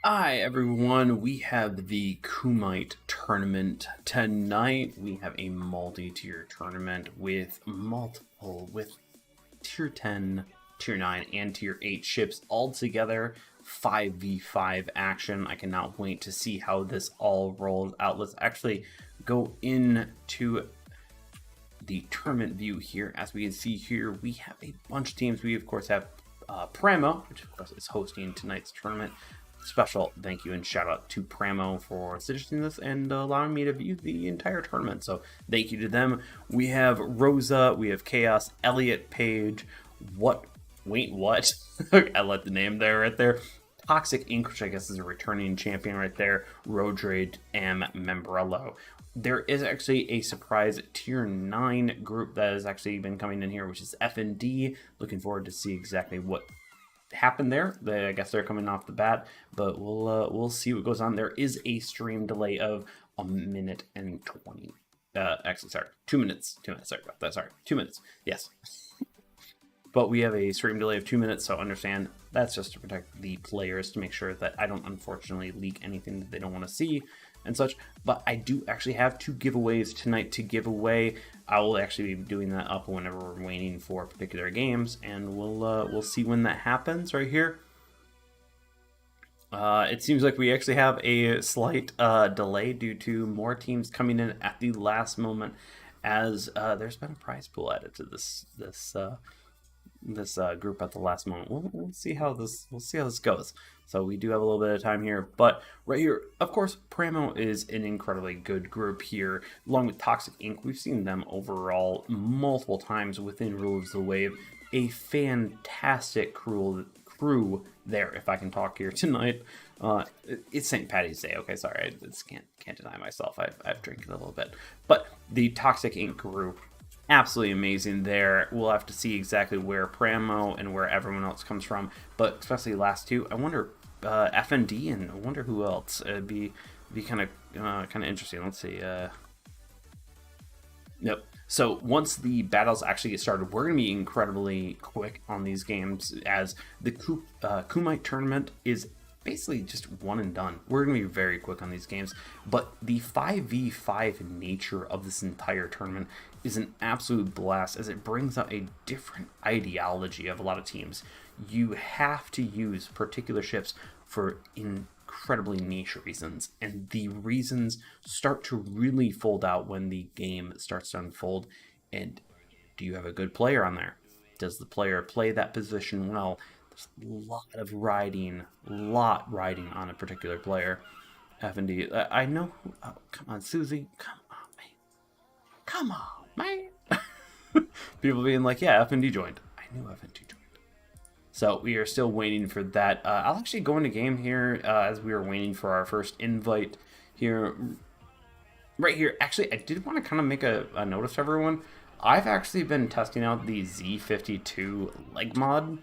Hi everyone, we have the Kumite tournament tonight. We have a multi-tier tournament with tier 10, tier 9, and tier 8 ships all together. 5v5 action. I cannot wait to see how this all rolls out. Let's actually go into the tournament view here. As we can see here, we have a bunch of teams. We of course have Pramo, which of course is hosting tonight's tournament. Special thank you and shout out to Pramo for suggesting this and allowing me to view the entire tournament. So thank you to them. We have Rosa, we have Chaos, Elliot, Page, what? I let the name there right there. Toxic Inc., which I guess is a returning champion right there. Rodrade, M, Membrello. There is actually a surprise tier 9 group that has actually been coming in here, which is F&D. Looking forward to see exactly what happened there. I guess they're coming off the bat, but we'll see what goes on. There is a stream delay of a minute and 20. Actually, sorry, 2 minutes. 2 minutes. Sorry about that. Sorry, 2 minutes. Yes. But we have a stream delay of 2 minutes, so understand that's just to protect the players to make sure that I don't unfortunately leak anything that they don't want to see and such. But I do actually have 2 giveaways tonight to give away. I will actually be doing that up whenever we're waiting for particular games, and we'll see when that happens right here. It seems like we actually have a slight delay due to more teams coming in at the last moment, as there's been a prize pool added to this group at the last moment. We'll see how this goes. So we do have a little bit of time here, but right here, of course, Pramo is an incredibly good group here, along with Toxic Inc. We've seen them overall multiple times within Rules of the Wave. A fantastic crew there, if I can talk here tonight. It's St. Patty's Day. Okay, sorry, I just can't deny myself. I've drank it a little bit, but the Toxic Inc. group, absolutely amazing there. We'll have to see exactly where Pramo and where everyone else comes from, but especially last 2. I wonder FND and I wonder who else. It'd be kind of interesting. Let's see. Nope. So once the battles actually get started, we're going to be incredibly quick on these games, as the Kumite tournament is basically just one and done. We're going to be very quick on these games, but the 5v5 nature of this entire tournament is an absolute blast, as it brings out a different ideology of a lot of teams. You have to use particular ships for incredibly niche reasons, and the reasons start to really fold out when the game starts to unfold. And do you have a good player on there? Does the player play that position well? There's a lot riding on a particular player. F&D, I know. Oh, come on, Susie. Come on, man. People being like, yeah, F&D joined. I knew F&D joined. So we are still waiting for that. I'll actually go into game here as we are waiting for our first invite here. Right here, actually, I did want to kind of make a notice to everyone. I've actually been testing out the Z52 leg mod,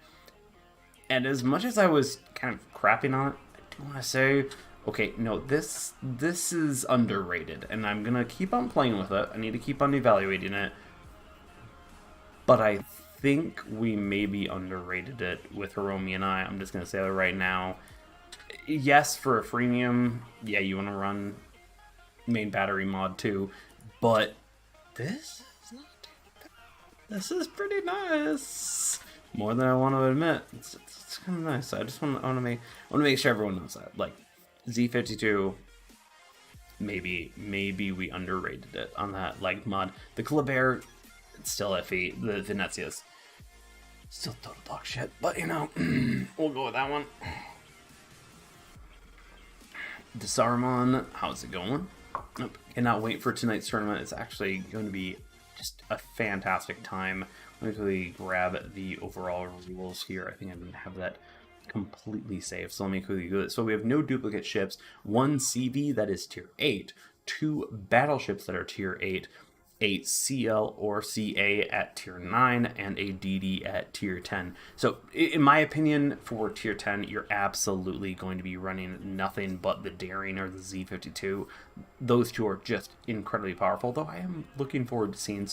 and as much as I was kind of crapping on it, I do want to say, okay, no, this is underrated, and I'm gonna keep on playing with it. I need to keep on evaluating it, but I think we maybe underrated it with Hiromi and I. I'm just gonna say that right now. Yes, for a freemium, yeah, you want to run main battery mod too, but this is pretty nice. More than I want to admit. It's kind of nice. I just want to make sure everyone knows that. Like Z52, maybe we underrated it on that leg mod. The Kleber, it's still iffy. The Venezia's still total dog shit, but you know, we'll go with that one. Disarmon, how's it going? Nope. Cannot wait for tonight's tournament. It's actually going to be just a fantastic time. Let me quickly grab the overall rules here. I think I didn't have that completely saved, so let me quickly do it. So we have no duplicate ships, 1 CV that is tier 8, 2 battleships that are tier 8, a CL or CA at tier 9, and a DD at tier 10. So in my opinion, for tier 10, you're absolutely going to be running nothing but the Daring or the Z52. Those 2 are just incredibly powerful, though I am looking forward to seeing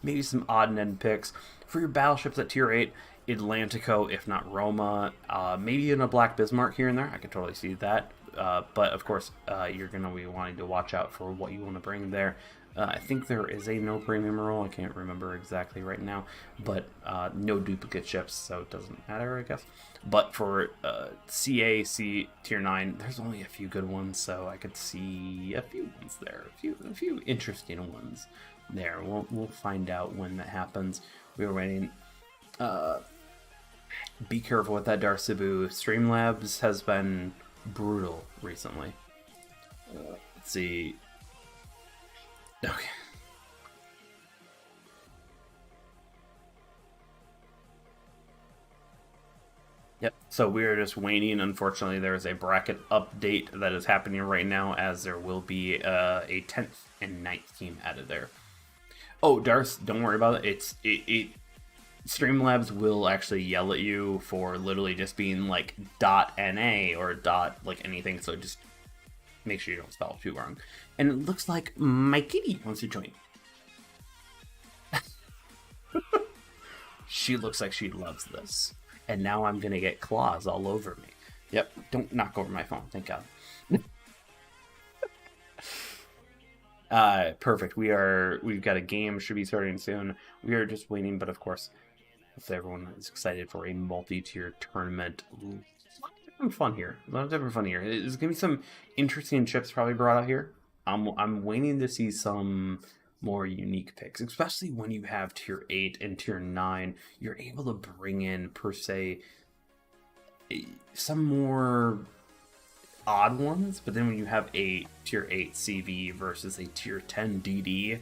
maybe some odd and end picks. For your battleships at tier 8, Atlantico, if not Roma, maybe in a Black Bismarck here and there. I could totally see that. But of course, you're going to be wanting to watch out for what you want to bring there. I think there is a no premium rule. I can't remember exactly right now, but no duplicate ships, so it doesn't matter, I guess. But for CA tier 9, there's only a few good ones, so I could see a few ones there, a few interesting ones there. We'll find out when that happens. We were waiting. Be careful with that Darcibu. Streamlabs has been brutal recently. Let's see. Okay. Yep, so we're just waiting. Unfortunately, there is a bracket update that is happening right now, as there will be a 10th and 9th team added there. Oh, Darth, don't worry about it. Streamlabs will actually yell at you for literally just being like .na or like anything, so just make sure you don't spell it too wrong. And it looks like my kitty wants to join. She looks like she loves this. And now I'm going to get claws all over me. Yep, don't knock over my phone, thank God. Perfect. We've got a game, should be starting soon. We are just waiting, but of course, if everyone is excited for a multi-tier tournament, a lot of different fun here. There's gonna be some interesting chips probably brought out here. I'm waiting to see some more unique picks, especially when you have tier 8 and tier 9. You're able to bring in, per se, some more odd ones, but then when you have a tier 8 CV versus a tier 10 DD,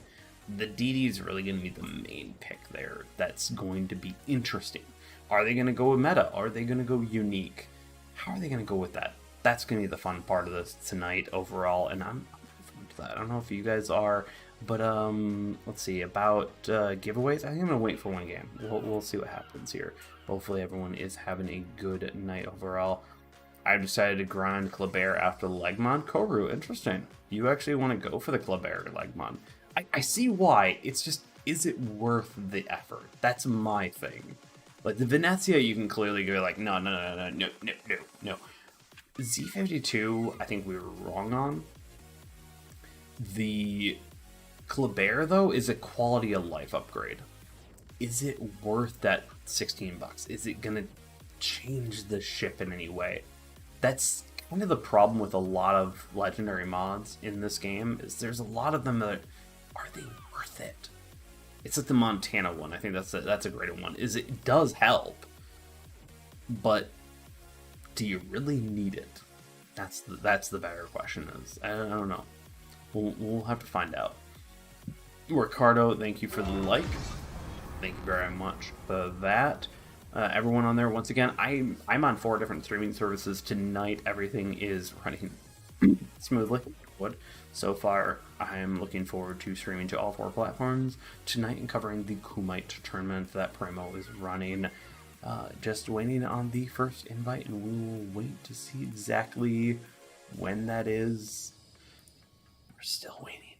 the DD is really going to be the main pick there. That's going to be interesting. Are they going to go with meta? Are they going to go unique? How are they going to go with that? That's going to be the fun part of this tonight overall, and I'm looking forward to that. I don't know if you guys are, but let's see about giveaways. I think I'm going to wait for one game. We'll see what happens here. Hopefully everyone is having a good night overall. I decided to grind Kleber after the leg mod. Koru, interesting. You actually want to go for the Kleber leg mod. I see why. It's just, is it worth the effort? That's my thing. Like the Venezia, you can clearly go like, no. Z52, I think we were wrong on. The Kleber, though, is a quality of life upgrade. Is it worth that $16? Is it going to change the ship in any way? That's kind of the problem with a lot of legendary mods in this game, is there's a lot of them that are they worth it? It's like the Montana one. I think that's a great one. It does help, but do you really need it? That's the better question. I don't know. We'll have to find out. Ricardo, thank you for the like. Thank you very much for that. Everyone on there, once again, I'm on 4 different streaming services tonight. Everything is running smoothly. So far, I'm looking forward to streaming to all 4 platforms tonight and covering the Kumite tournament that Primo is running. Just waiting on the first invite, and we will wait to see exactly when that is. We're still waiting.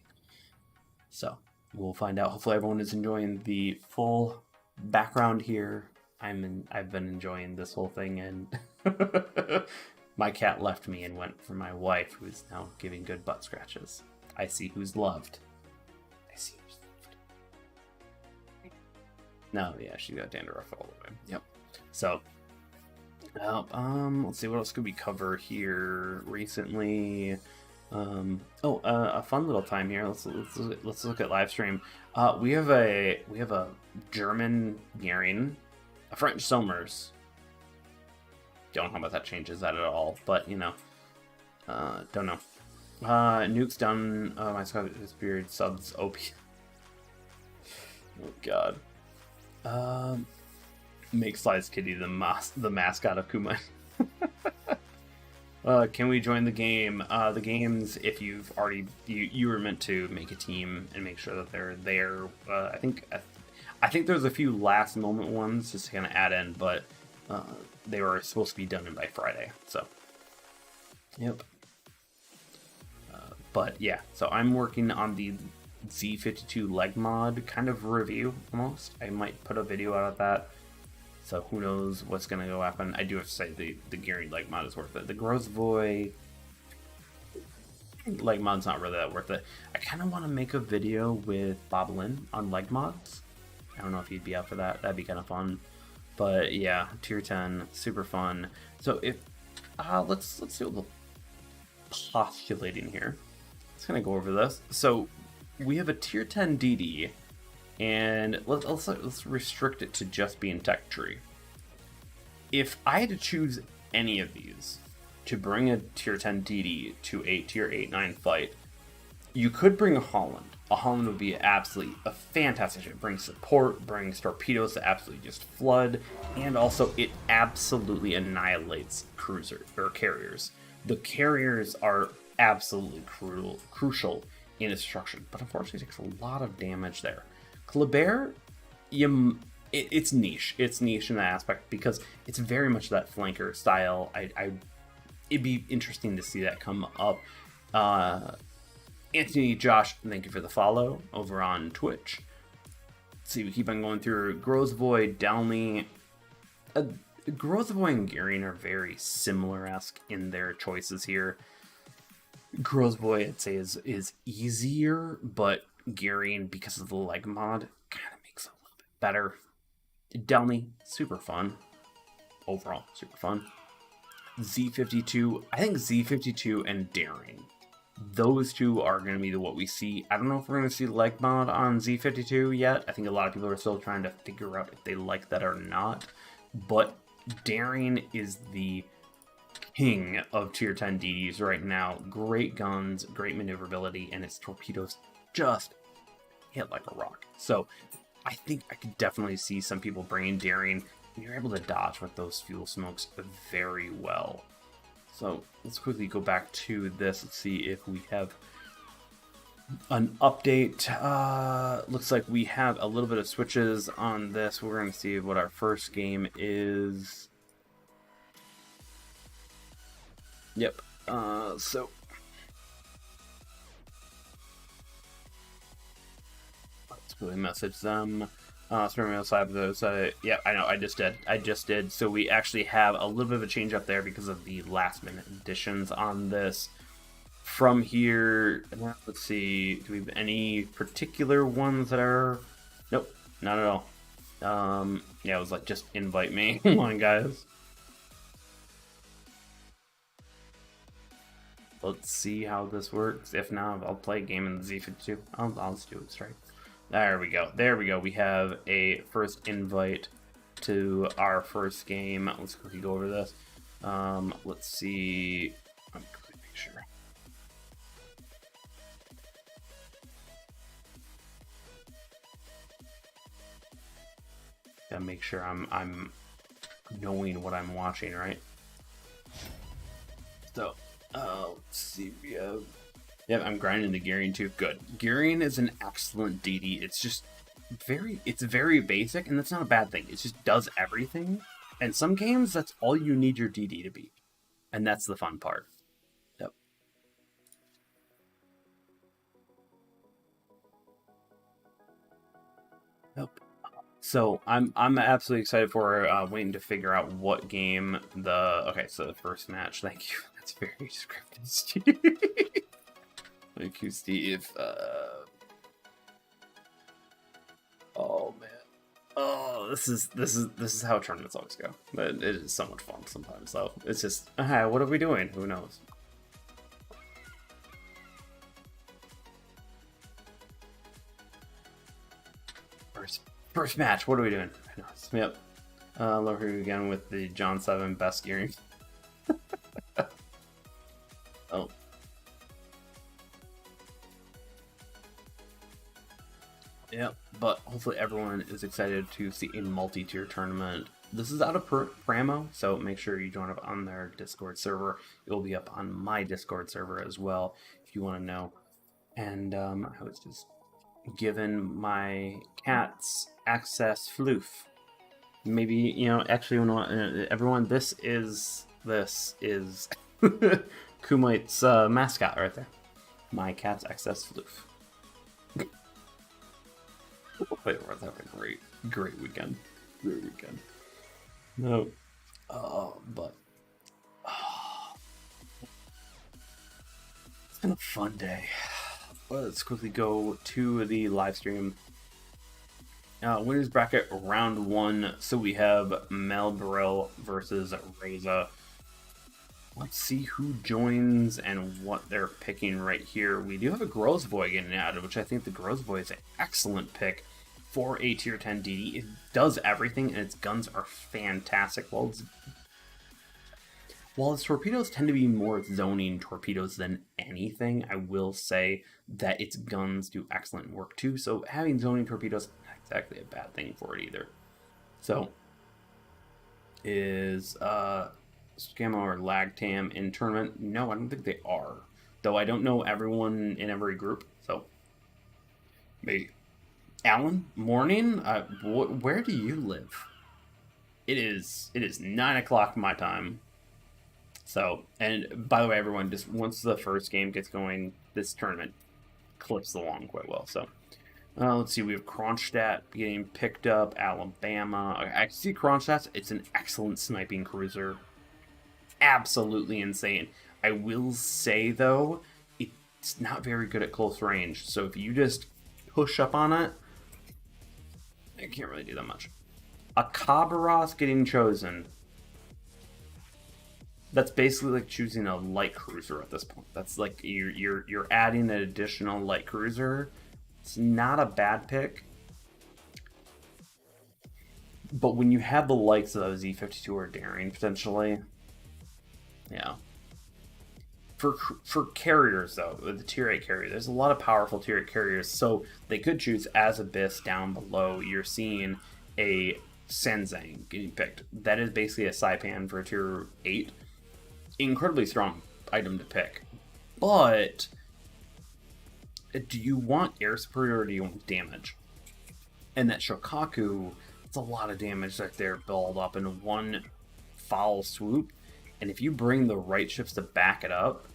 So, we'll find out. Hopefully everyone is enjoying the full background here. I've been enjoying this whole thing, and my cat left me and went for my wife, who is now giving good butt scratches. I see who's loved. No, yeah, she got dandruff all the way. Yep. So, let's see, what else could we cover here recently? A fun little time here. Let's look at live stream. We have a German Gehring, a French Somers. Don't know how that changes that at all, but you know, don't know. Nuke's done. My spirit subs OP. Oh God. Make Slice Kitty the mascot of Kumite. Can we join the game? The games, if you've already you were meant to make a team and make sure that they're there. I think there's a few last moment ones just to kind of add in, but they were supposed to be done in by Friday. So, yep. But yeah, so I'm working on the Z52 leg mod kind of review almost. I might put a video out of that So who knows what's going to go happen. I do have to say the Gearing leg mod is worth it. The Grozvoy leg mod's not really that worth it. I kind of want to make a video with Boblin on leg mods. I don't know if you'd be out for that. That'd be kind of fun. But yeah, tier 10, super fun. So if let's do a little postulating here. Let's kind of go over this. So we have a tier 10 DD, and let's restrict it to just being tech tree. If I had to choose any of these to bring a tier 10 DD to a tier 8-9 fight, you could bring a Holland. A Holland would be absolutely a fantastic ship. Brings support, brings torpedoes to absolutely just flood, and also it absolutely annihilates cruiser or carriers. The carriers are absolutely crucial in destruction, but unfortunately it takes a lot of damage there. Kleber, it's niche. It's niche in that aspect because it's very much that flanker style. It'd be interesting to see that come up. Anthony, Josh, thank you for the follow over on Twitch. Let's see, we keep on going through Grozvoy, Downley. Grozvoy and Gearing are very similar-esque in their choices here. Grozvoy, I'd say, is easier, but Gearing, because of the leg mod, kind of makes it a little bit better. Downley, super fun. Overall, super fun. Z52, I think Z52 and Daring. Those two are going to be what we see. I don't know if we're going to see leg mod on Z52 yet. I think a lot of people are still trying to figure out if they like that or not. But Daring is the king of tier 10 DDs right now. Great guns, great maneuverability, and its torpedoes just hit like a rock. So I think I could definitely see some people bringing Daring, and you're able to dodge with those fuel smokes very well. So let's quickly go back to this. Let's see if we have an update. Looks like we have a little bit of switches on this. We're going to see what our first game is. Yep. So let's quickly message them. Yeah, I know, I just did. So we actually have a little bit of a change up there because of the last minute additions on this. From here, let's see, do we have any particular ones that are... Nope, not at all. Yeah, it was like, just invite me. Come on, guys. Let's see how this works. If not, I'll play a game in the Z52. I'll just do it straight. There we go. There we go. We have a first invite to our first game. Let's quickly go over this. Let's see. Let me quickly make sure. Gotta make sure I'm knowing what I'm watching, right? So, let's see. We have. Yep, I'm grinding the Gearing too. Good. Gearing is an excellent DD. It's just it's very basic, and that's not a bad thing. It just does everything. And some games, that's all you need your DD to be. And that's the fun part. Yep. Yep. So I'm absolutely excited for waiting to figure out what game okay, so the first match. Thank you. That's very descriptive, Steve. Thank you, Steve. Oh man. Oh, this is how tournaments always go. But it is so much fun sometimes. So it's just, what are we doing? Who knows? First match. What are we doing? Yep. Love here again with the John 7 best gearing. Oh. Yep, but hopefully everyone is excited to see a multi-tier tournament. This is out of Pramo, so make sure you join up on their Discord server. It will be up on my Discord server as well, if you want to know. And I was just given my cats access floof. Maybe, you know, actually, everyone, this is Kumite's mascot right there. My cat's access floof. Wait, we're having a great weekend. Great weekend. No. But it's been a fun day. Let's quickly go to the live stream. Winners bracket round 1. So we have Mel Burrell versus Rosa. Let's see who joins and what they're picking right here. We do have a Grosvoy getting added, which I think the Grosvoy is an excellent pick for a tier 10 DD. It does everything, and its guns are fantastic. While its torpedoes tend to be more zoning torpedoes than anything, I will say that its guns do excellent work too. So having zoning torpedoes, not exactly a bad thing for it either. So is Scammo or Lagtam in tournament? No, I don't think they are. Though I don't know everyone in every group, so maybe. Alan, morning. Where do you live? It is 9 o'clock my time. So, and by the way, everyone, just once the first game gets going, this tournament clips along quite well. So, let's see, we have Kronstadt getting picked up, Alabama. I see Kronstadt. It's an excellent sniping cruiser. Absolutely insane. I will say, though, it's not very good at close range. So if you just push up on it, I can't really do that much. A Khabarovsk getting chosen. That's basically like choosing a light cruiser at this point. That's like you're adding an additional light cruiser. It's not a bad pick. But when you have the likes of Z52 or Daring potentially, yeah. For carriers though, the tier 8 carrier, there's a lot of powerful tier 8 carriers, so they could choose as Abyss down below. You're seeing a Senzang getting picked. That is basically a Saipan for tier 8. Incredibly strong item to pick. But do you want air superiority or do you want damage? And that Shokaku, it's a lot of damage that they're built up in one foul swoop. And if you bring the right ships to back it up,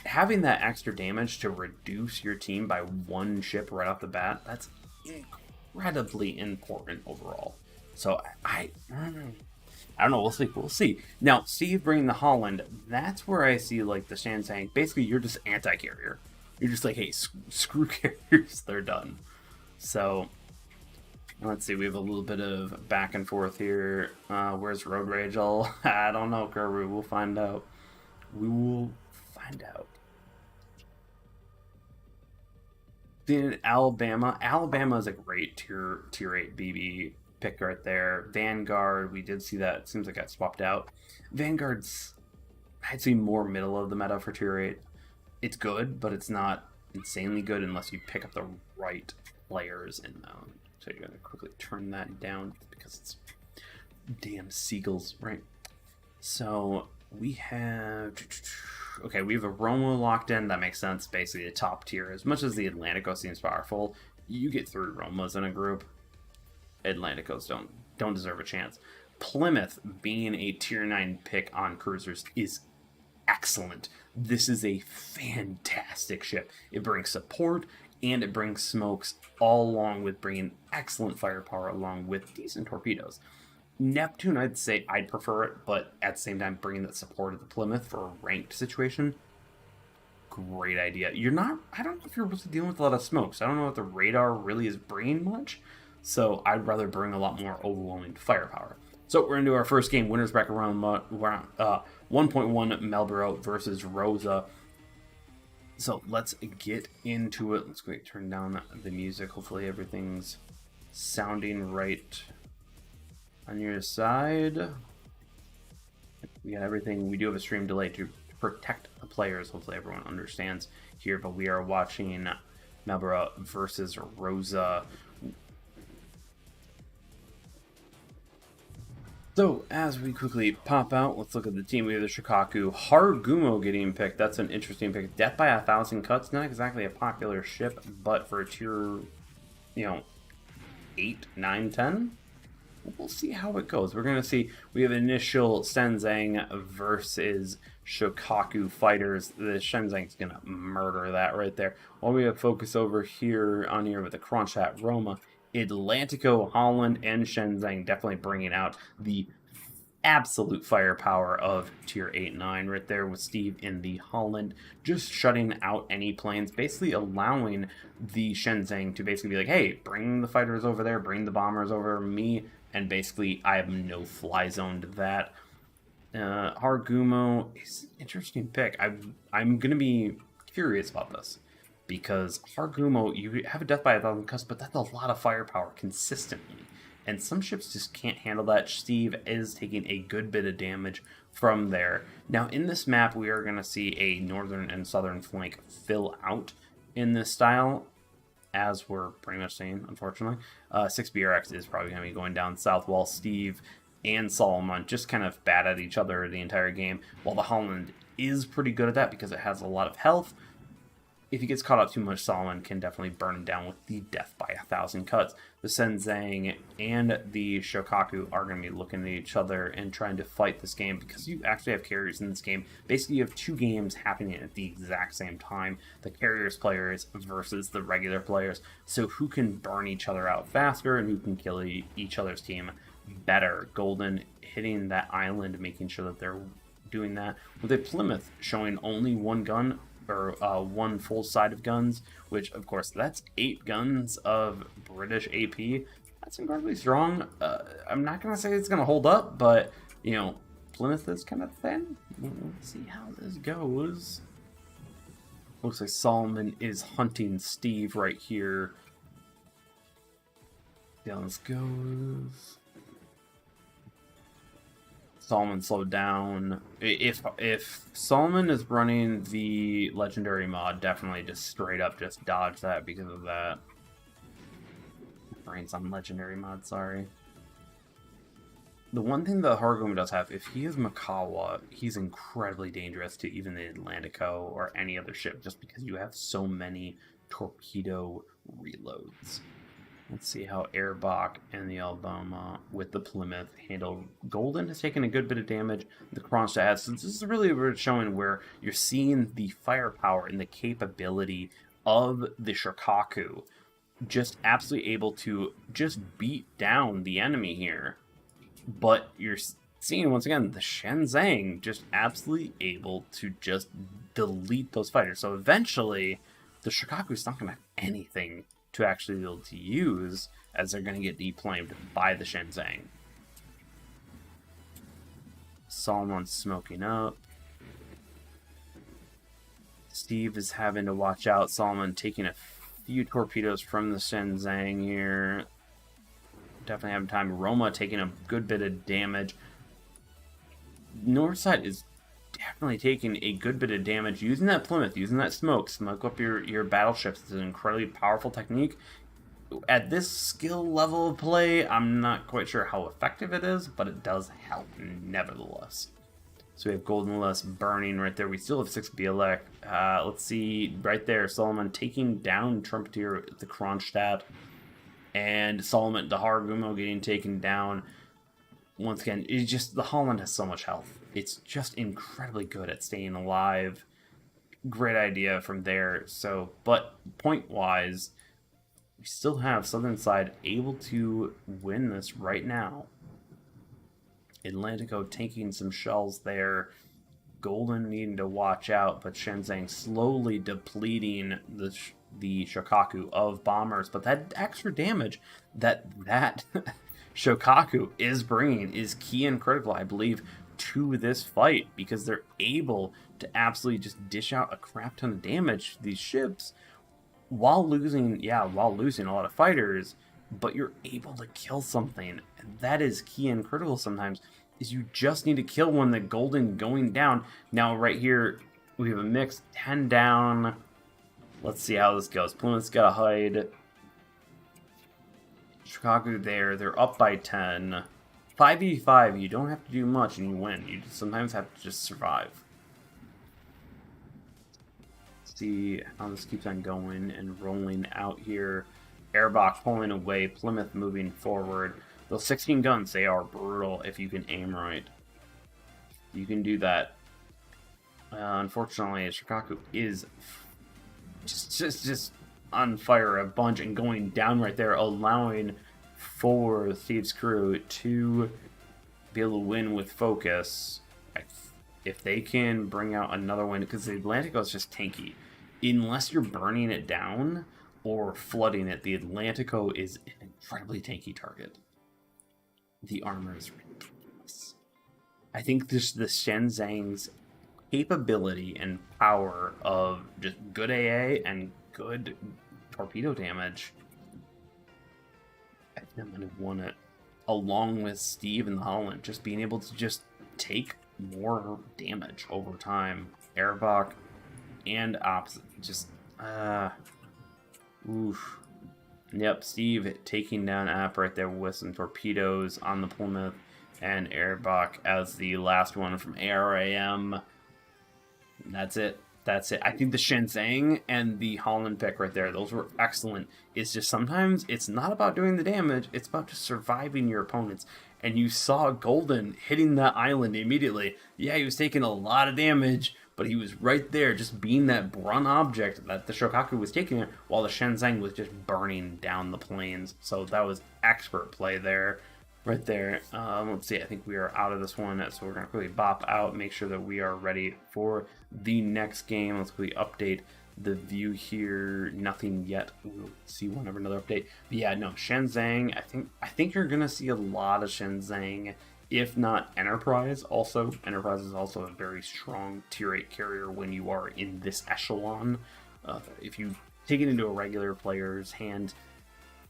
having that extra damage to reduce your team by one ship right off the bat, that's incredibly important overall. So I don't know, we'll see. Now, Steve bringing the Holland, that's where I see like the Shan saying, basically you're just anti-carrier. You're just like, hey, screw carriers, they're done. So let's see, we have a little bit of back and forth here. Where's Road Rage? I don't know, Guru. We'll find out. We will find out. Then Alabama. Alabama is a great tier 8 BB pick right there. Vanguard, we did see that. It seems like it got swapped out. Vanguard's, I'd say, more middle of the meta for tier 8. It's good, but it's not insanely good unless you pick up the right players in them. So you're going to quickly turn that down because it's damn seagulls, right? So we have... Okay, we have a Romo locked in. That makes sense. Basically, the top tier. As much as the Atlanticos seems powerful, you get 3 Romos in a group. Atlanticos don't deserve a chance. Plymouth being a tier 9 pick on cruisers is excellent. This is a fantastic ship. It brings support and it brings smokes, all along with bringing excellent firepower along with decent torpedoes. Neptune, I'd say I'd prefer it, but at the same time, bringing that support of the Plymouth for a ranked situation, great idea. I don't know if you're really dealing with a lot of smokes. I don't know if the radar really is bringing much, so I'd rather bring a lot more overwhelming firepower. So we're into our first game, winners bracket round 1.1 Melborough versus Rosa. So let's get into it. Let's go ahead and turn down the music. Hopefully everything's sounding right on your side. We got everything. We do have a stream delay to protect the players. Hopefully everyone understands here, but we are watching Melborough versus Rosa. So, as we quickly pop out, let's look at the team. We have the Shokaku Harugumo getting picked. That's an interesting pick. Death by 1,000 Cuts. Not exactly a popular ship, but for a tier, 8, 9, 10, we'll see how it goes. We're going to see. We have initial Senzang versus Shokaku fighters. The Shenzang's going to murder that right there. While we have focus over here with the Kronstadt Roma. Atlantico, Holland, and Shenzang definitely bringing out the absolute firepower of tier 8-9 right there with Steve in the Holland, just shutting out any planes, basically allowing the Shenzheng to basically be like, hey, bring the fighters over there, bring the bombers over me, and basically I have no fly zone to that. Hargumo is an interesting pick. I'm going to be curious about this, because Hargumo, you have a death by 1,000 cuts, but that's a lot of firepower consistently. And some ships just can't handle that. Steve is taking a good bit of damage from there. Now, in this map, we are going to see a northern and southern flank fill out in this style, as we're pretty much seeing, unfortunately. 6BRX is probably going to be going down south, while Steve and Solomon just kind of bat at each other the entire game, while the Holland is pretty good at that because it has a lot of health. If he gets caught up too much, Solomon can definitely burn him down with the death by 1,000 cuts. The Shenzheng and the Shokaku are going to be looking at each other and trying to fight this game, because you actually have carriers in this game. Basically, you have two games happening at the exact same time. The carriers players versus the regular players. So who can burn each other out faster and who can kill each other's team better? Golden hitting that island, making sure that they're doing that, with a Plymouth showing only one gun, or one full side of guns, which of course that's 8 guns of British AP. That's incredibly strong. I'm not gonna say it's gonna hold up, but you know, Plymouth is kind of thin. We'll see how this goes. Looks like Solomon is hunting Steve right here. Down this goes. Solomon slowed down. If Solomon is running the legendary mod, definitely just straight up just dodge that because of that. Brains on legendary mod, sorry. The one thing that Hargumo does have, if he is Makawa, he's incredibly dangerous to even the Atlantico or any other ship, just because you have so many torpedo reloads. Let's see how Airbach and the Alabama with the Plymouth handle. Golden has taken a good bit of damage. The Kronstadt has. So this is really where it's showing where you're seeing the firepower and the capability of the Shokaku, just absolutely able to just beat down the enemy here. But you're seeing, once again, the Shenzheng just absolutely able to just delete those fighters. So eventually, the Shokaku's not going to have anything to actually be able to use, as they're going to get deplaned by the Shenzheng. Solomon's smoking up. Steve is having to watch out. Solomon taking a few torpedoes from the Shenzheng here. Definitely having time. Roma taking a good bit of damage. Northside is definitely taking a good bit of damage using that Plymouth, using that smoke up your battleships. It's an incredibly powerful technique. At this skill level of play, I'm not quite sure how effective it is, but it does help nevertheless. So we have Golden Less burning right there. We still have 6 Bielek. Let's see, right there, Solomon taking down Trumpeter, the Kronstadt, and Solomon, the Hargumo, getting taken down. Once again, it's just, the Holland has so much health. It's just incredibly good at staying alive. Great idea from there. So, but point-wise, we still have Southern Side able to win this right now. Atlantico taking some shells there. Golden needing to watch out, but Shenzheng slowly depleting the Shokaku of bombers. But that extra damage that Shokaku is bringing is key and critical, I believe, to this fight, because they're able to absolutely just dish out a crap ton of damage to these ships while losing a lot of fighters, but you're able to kill something. And that is key and critical sometimes, is you just need to kill one. The Golden going down. Now right here we have a mix, 10 down. Let's see how this goes. Plymouth's got to hide. Shokaku there, they're up by 10. 5v5, you don't have to do much and you win. You just sometimes have to just survive. See how this keeps on going and rolling out here. Airbox pulling away, Plymouth moving forward. Those 16 guns, they are brutal if you can aim right. You can do that. Unfortunately, Shokaku is just on fire a bunch and going down right there, allowing for Steve's crew to be able to win with focus. If they can bring out another win, because the Atlantico is just tanky. Unless you're burning it down or flooding it, the Atlantico is an incredibly tanky target. The armor is ridiculous. I think this the Shenzhang's capability and power of just good AA and good torpedo damage, I think I'm going to want it, along with Steve and the Holland, just being able to just take more damage over time. Airbach and opposite, just, oof. Yep, Steve taking down App right there with some torpedoes on the Plymouth, and Airbach as the last one from ARAM. That's it. That's it. I think the Shenzhang and the Holland pick right there, those were excellent. It's just sometimes it's not about doing the damage, it's about just surviving your opponents. And you saw Golden hitting that island immediately. Yeah, he was taking a lot of damage, but he was right there just being that brunt object that the Shokaku was taking, while the Shenzhang was just burning down the planes. So that was expert play there. Right there. Let's see, I think we are out of this one, so we're going to quickly bop out, make sure that we are ready for the next game. Let's quickly update the view here. Nothing yet. We'll see whenever another update. But yeah, no, Shenzhang, I think you're going to see a lot of Shenzhang, if not Enterprise. Also, Enterprise is also a very strong tier 8 carrier when you are in this echelon. If you take it into a regular player's hand,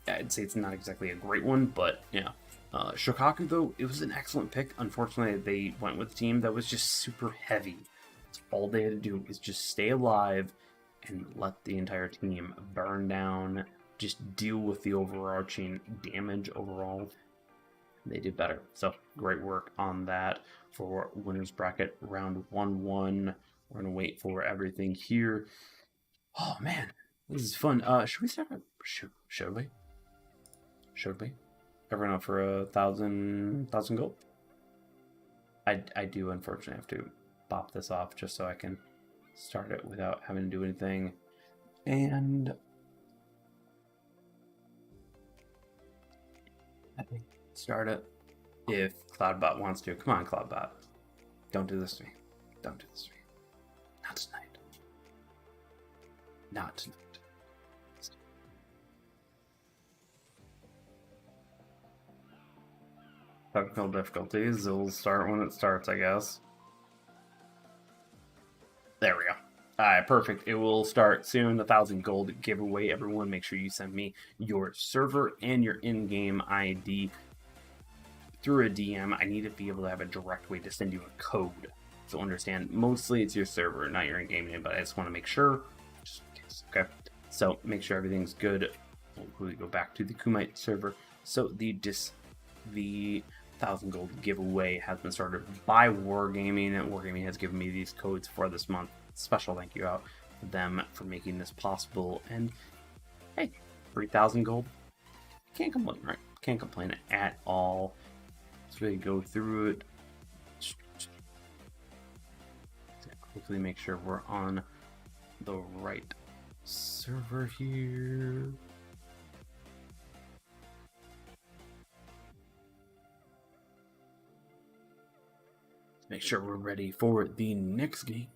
I'd say it's not exactly a great one, but yeah. Shokaku, though, it was an excellent pick. Unfortunately, they went with a team that was just super heavy. That's all they had to do is just stay alive and let the entire team burn down, just deal with the overarching damage overall. They did better. So, great work on that for Winners Bracket Round 1-1. We're going to wait for everything here. Oh, man, this is fun. Should we start? Should we? Should we? Everyone up for 1,000 gold? I do unfortunately have to pop this off just so I can start it without having to do anything. And I think start it if Cloudbot wants to. Come on, Cloudbot. Don't do this to me. Don't do this to me. Not tonight. Not tonight. Technical difficulties. It will start when it starts, I guess. There we go. Alright, perfect. It will start soon. 1,000 gold giveaway. Everyone, make sure you send me your server and your in-game ID through a DM. I need to be able to have a direct way to send you a code. So understand, mostly it's your server, not your in-game name, but I just want to make sure. Just in case, okay? So make sure everything's good. We'll go back to the Kumite server. So the 1,000 gold giveaway has been started by Wargaming. Wargaming has given me these codes for this month. Special thank you out to them for making this possible. And hey, 3,000 gold. Can't complain, right? Can't complain at all. Let's really go through it. Quickly make sure we're on the right server here. Make sure we're ready for the next game.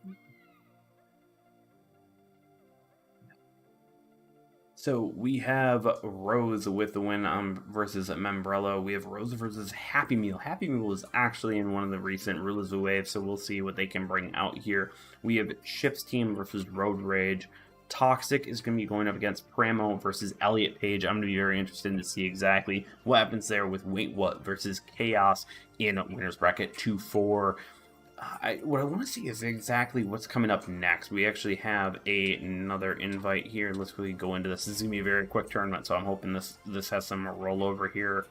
So we have Rose with the win versus Membrello. We have Rose versus Happy Meal. Happy Meal is actually in one of the recent Rulers of the Wave, so we'll see what they can bring out here. We have Ship's Team versus Road Rage. Toxic is going to be going up against Pramo versus Elliot Page. I'm going to be very interested to see exactly what happens there with Wait What versus Chaos in Winners Bracket 2-4. What I want to see is exactly what's coming up next. We actually have another invite here. Let's really go into this. This is going to be a very quick tournament, so I'm hoping this has some rollover here.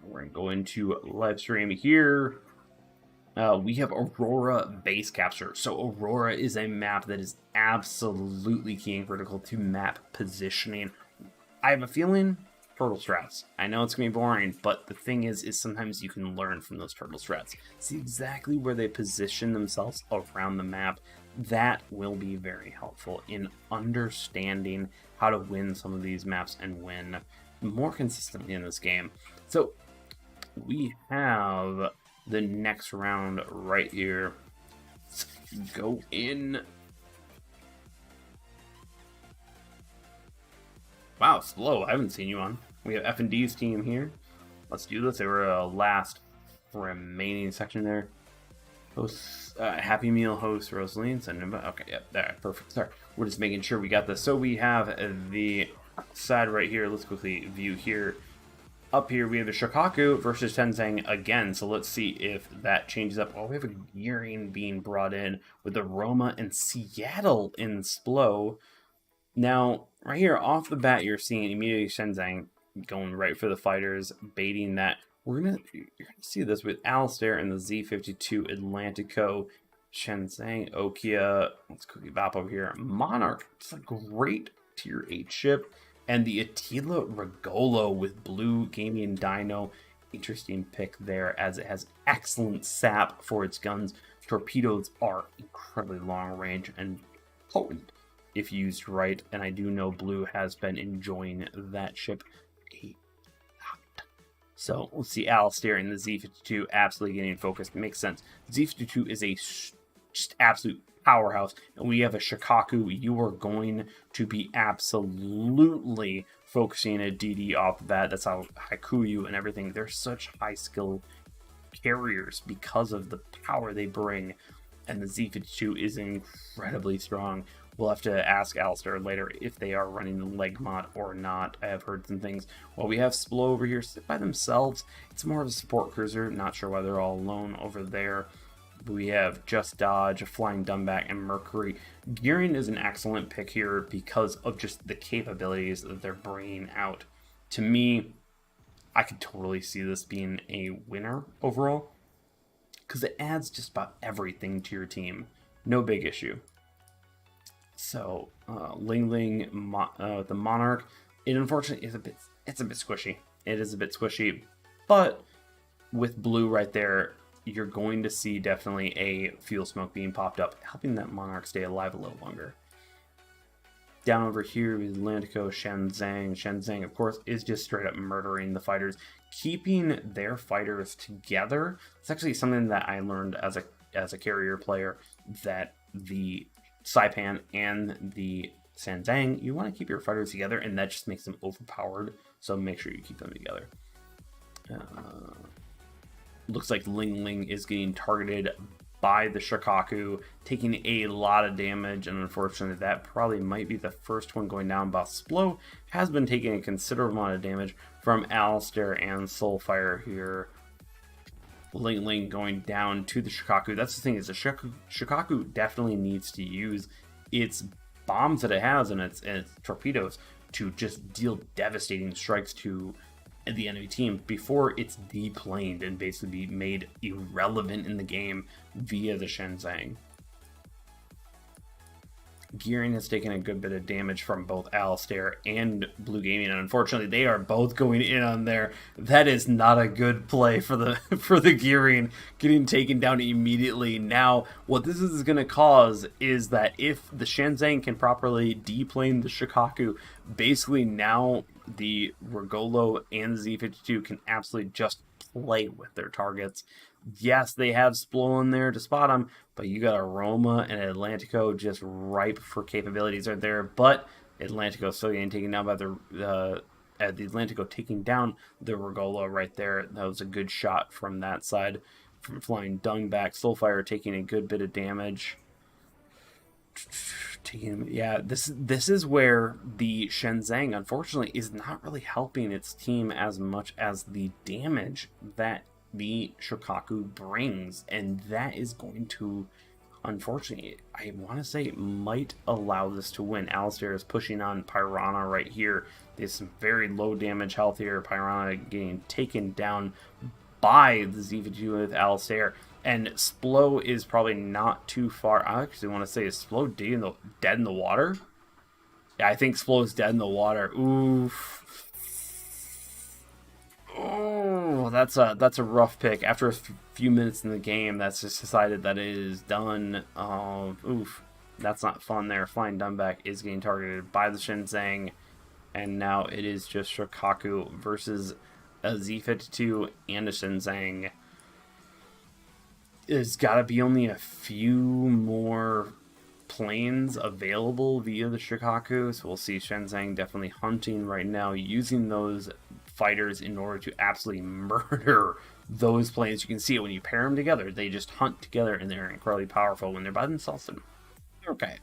We're going to go into live stream here. We have Aurora Base Capture. So Aurora is a map that is absolutely key and critical to map positioning. I have a feeling turtle strats. I know it's going to be boring, but the thing is sometimes you can learn from those turtle strats. See exactly where they position themselves around the map. That will be very helpful in understanding how to win some of these maps and win more consistently in this game. So we have the next round right here. Let's go in. Wow, slow. I haven't seen you on. We have F&D's team here. Let's do this. They were last remaining section there. Host, Happy Meal host Rosaline. Okay, yep, there, perfect. Sorry, we're just making sure we got this. So we have the side right here. Let's quickly view here. Up here we have a Shikaku versus Tenzang again. So let's see if that changes up. Oh, we have a Gearing being brought in with the Roma and Seattle in Splo. Now, right here off the bat, you're seeing immediately Shenzang going right for the fighters, baiting that. You're gonna see this with Alistair and the Z52 Atlantico, Shenzang, Okia. Let's quickly bop over here. Monarch, it's a great tier 8 ship, and the Attila Regolo with blue gaming Dino. Interesting pick there, as it has excellent sap for its guns. Torpedoes are incredibly long range and potent if used right, and I do know Blue has been enjoying that ship a lot. So we'll see Alistair and the Z52 absolutely getting focused. Makes sense. Z52 is a just absolute powerhouse, and we have a Shikaku. You are going to be absolutely focusing a DD off of that. That's how Hakuyu and everything. They're such high skill carriers because of the power they bring, and the Z52 is incredibly strong. We'll have to ask Alistair later if they are running the leg mod or not. I have heard some things. Well, we have Splo over here sit by themselves. It's more of a support cruiser. Not sure why they're all alone over there. We have Just Dodge, Flying Dumbback, and Mercury. Gearing is an excellent pick here because of just the capabilities that they're bringing out. To me, I could totally see this being a winner overall because it adds just about everything to your team. No big issue. So, Ling Ling, the Monarch, it unfortunately is it's a bit squishy. It is a bit squishy, but with Blue right there, you're going to see definitely a fuel smoke being popped up, helping that Monarch stay alive a little longer. Down over here with Atlantico, Shenzang. Shenzang, of course, is just straight up murdering the fighters, keeping their fighters together. It's actually something that I learned as a carrier player, that the Saipan and the Shenzang, you want to keep your fighters together, and that just makes them overpowered. So make sure you keep them together. Looks like Ling Ling is getting targeted by the Shikaku, taking a lot of damage, and unfortunately that probably might be the first one going down. But Splo has been taking a considerable amount of damage from Alistair and Soulfire here. Ling Ling going down to the Shikaku. That's the thing, is the Shikaku definitely needs to use its bombs that it has and its torpedoes to just deal devastating strikes to the enemy team before it's deplaned and basically be made irrelevant in the game via the Shenzang. Gearing has taken a good bit of damage from both Alistair and Blue Gaming, and unfortunately they are both going in on there. That is not a good play for the Gearing, getting taken down immediately. Now what this is going to cause is that if the Shenzang can properly deplane the Shikaku, basically now the Regolo and the Z52 can absolutely just play with their targets. Yes, they have Splo in there to spot them, but you got a Roma and Atlantico just ripe for capabilities right there. But Atlantico still getting taken down by the Atlantico taking down the Regolo right there. That was a good shot from that side, from Flying Dumbback. Soulfire taking a good bit of damage. Yeah, this is where the Shenzang unfortunately is not really helping its team as much as the damage that the Shikaku brings, and that is going to, unfortunately, I want to say, might allow this to win. Alistair is pushing on Piranha right here. There's some very low damage health here. Piranha getting taken down by the Z52 with Alistair, and Splo is probably not too far. I actually want to say, is Splo dead in the water? Yeah, I think Splo is dead in the water. Oof. Oh, that's a rough pick. After a few minutes in the game, that's just decided that it is done. Oof, that's not fun there. Flying Dumbback is getting targeted by the Shenzang, and now it is just Shikaku versus a Z52 and a Shenzang. there's got to be only a few more planes available via the Shikaku, so we'll see Shenzheng definitely hunting right now, using those fighters in order to absolutely murder those planes. You can see it when you pair them together. They just hunt together, and they're incredibly powerful when they're by themselves. Okay.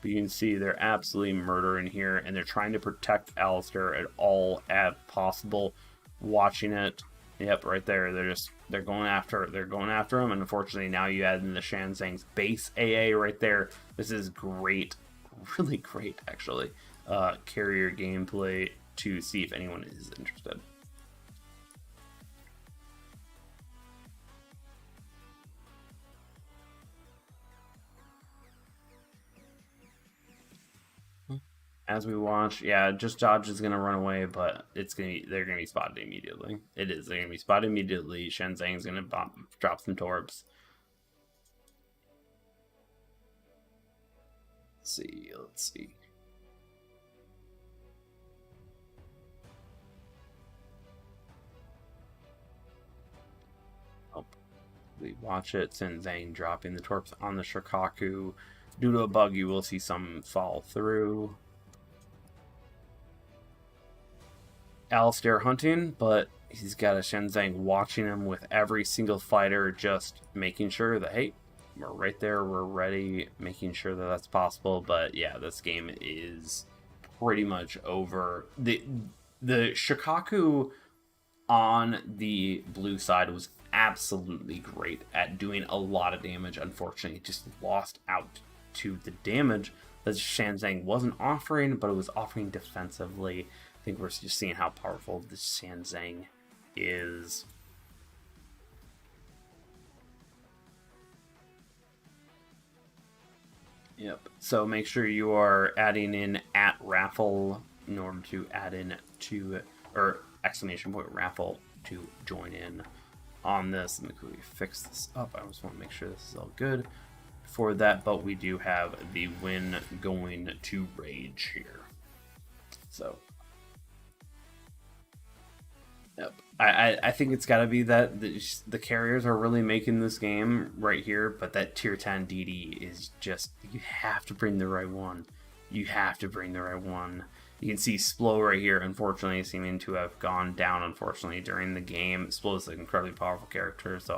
But you can see they're absolutely murdering here, and they're trying to protect Alistair at all possible. Watching it. Yep, right there. They're going after him, and unfortunately now you add in the Shenzheng's base AA right there. This is great, really great actually. Carrier gameplay to see if anyone is interested. As we watch, yeah, just Dodge is gonna run away, but they're gonna be spotted immediately. They're gonna be spotted immediately. Shenzheng's gonna drop some torps. Let's see. Oh, we watch it. Shenzheng dropping the torps on the Shikaku. Due to a bug, you will see some fall through. Alistair hunting, but he's got a Shenzheng watching him with every single fighter, just making sure that, hey, we're right there, we're ready, making sure that that's possible. But yeah, this game is pretty much over. The Shikaku on the blue side was absolutely great at doing a lot of damage. Unfortunately, it just lost out to the damage that Shenzheng wasn't offering, but it was offering defensively. I think we're just seeing how powerful this Shenzheng is. Yep. So make sure you are adding in @raffle in order to add in to, or !raffle to join in on this. Let me quickly fix this up. I just want to make sure this is all good for that, but we do have the win going to Rage here. So yep. I think it's got to be that the carriers are really making this game right here, but that tier 10 DD is just, you have to bring the right one. You have to bring the right one. You can see Splo right here, unfortunately, seeming to have gone down, unfortunately, during the game. Splo is an incredibly powerful character, so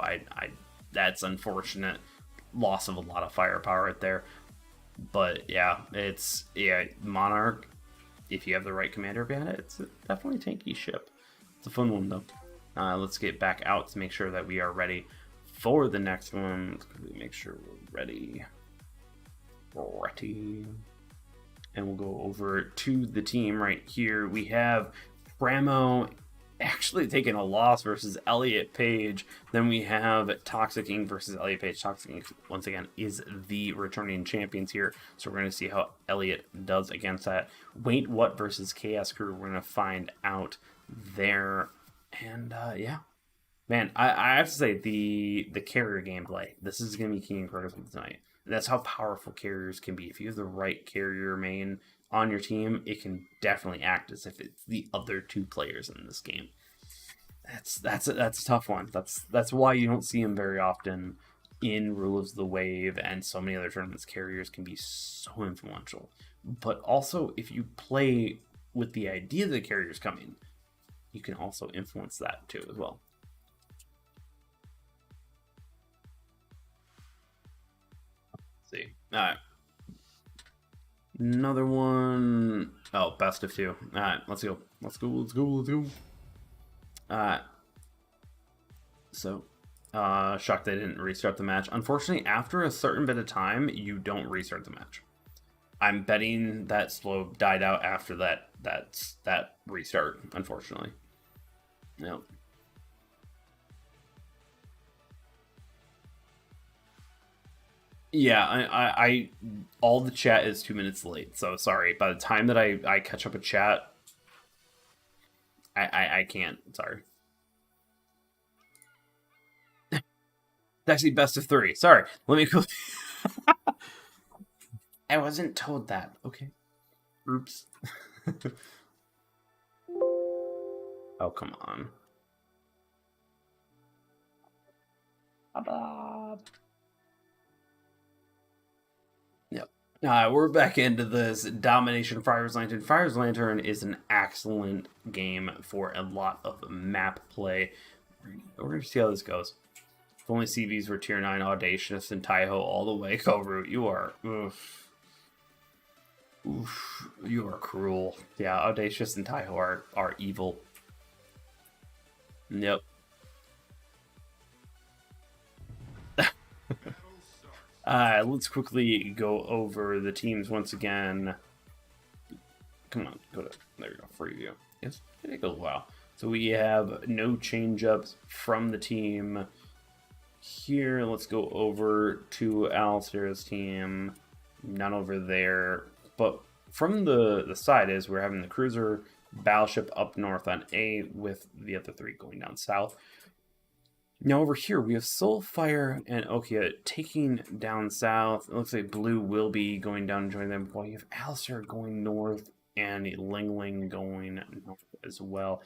that's unfortunate. Loss of a lot of firepower right there. But yeah, Monarch, if you have the right commander behind it, it's definitely a tanky ship. It's a fun one though. Let's get back out to make sure that we are ready for the next one. Let's make sure we're ready. And we'll go over to the team right here. We have Pramo actually taking a loss versus Elliot Page. Then we have Toxic Inc. versus Elliot Page. Toxic Inc. once again is the returning champions here, so we're going to see how Elliot does against that. Wait What versus Chaos Crew, we're going to find out there. And yeah, man, I have to say the carrier gameplay, this is going to be key and critical tonight. That's how powerful carriers can be. If you have the right carrier main on your team, it can definitely act as if it's the other two players in this game. That's a tough one. That's why you don't see them very often in Rulers of the Wave and so many other tournaments. Carriers can be so influential. But also, if you play with the idea that the carrier's coming, you can also influence that too as well. See. All right. Another one. Oh, best of 2. All right, let's go. So, shocked they didn't restart the match. Unfortunately, after a certain bit of time, you don't restart the match. I'm betting that Slow died out after that restart, unfortunately. Yep. Yeah, I all the chat is 2 minutes late, so sorry. By the time that I catch up with chat, I can't. Sorry. It's actually best of 3. Sorry. Let me go. I wasn't told that. Okay. Oops. Oh, come on. Yep. We're back into this domination Friar's Lantern. Friar's Lantern is an excellent game for a lot of map play. We're going to see how this goes. If only CVs were tier 9, Audacious and Taiho all the way. Go Root, you are... Oof. Oof. You are cruel. Yeah, Audacious and Taiho are evil. Yep. Let's quickly go over the teams once again. Come on, go to, there you go, preview. Yes, it take a little while. So we have no change-ups from the team. Here, let's go over to Alistair's team. None over there. But from the side is we're having the cruiser battleship up north on A with the other three going down south. Now over here we have Soulfire and Okia taking down south. It looks like Blue will be going down and joining them. While you have Alistair going north and Ling Ling going north as well.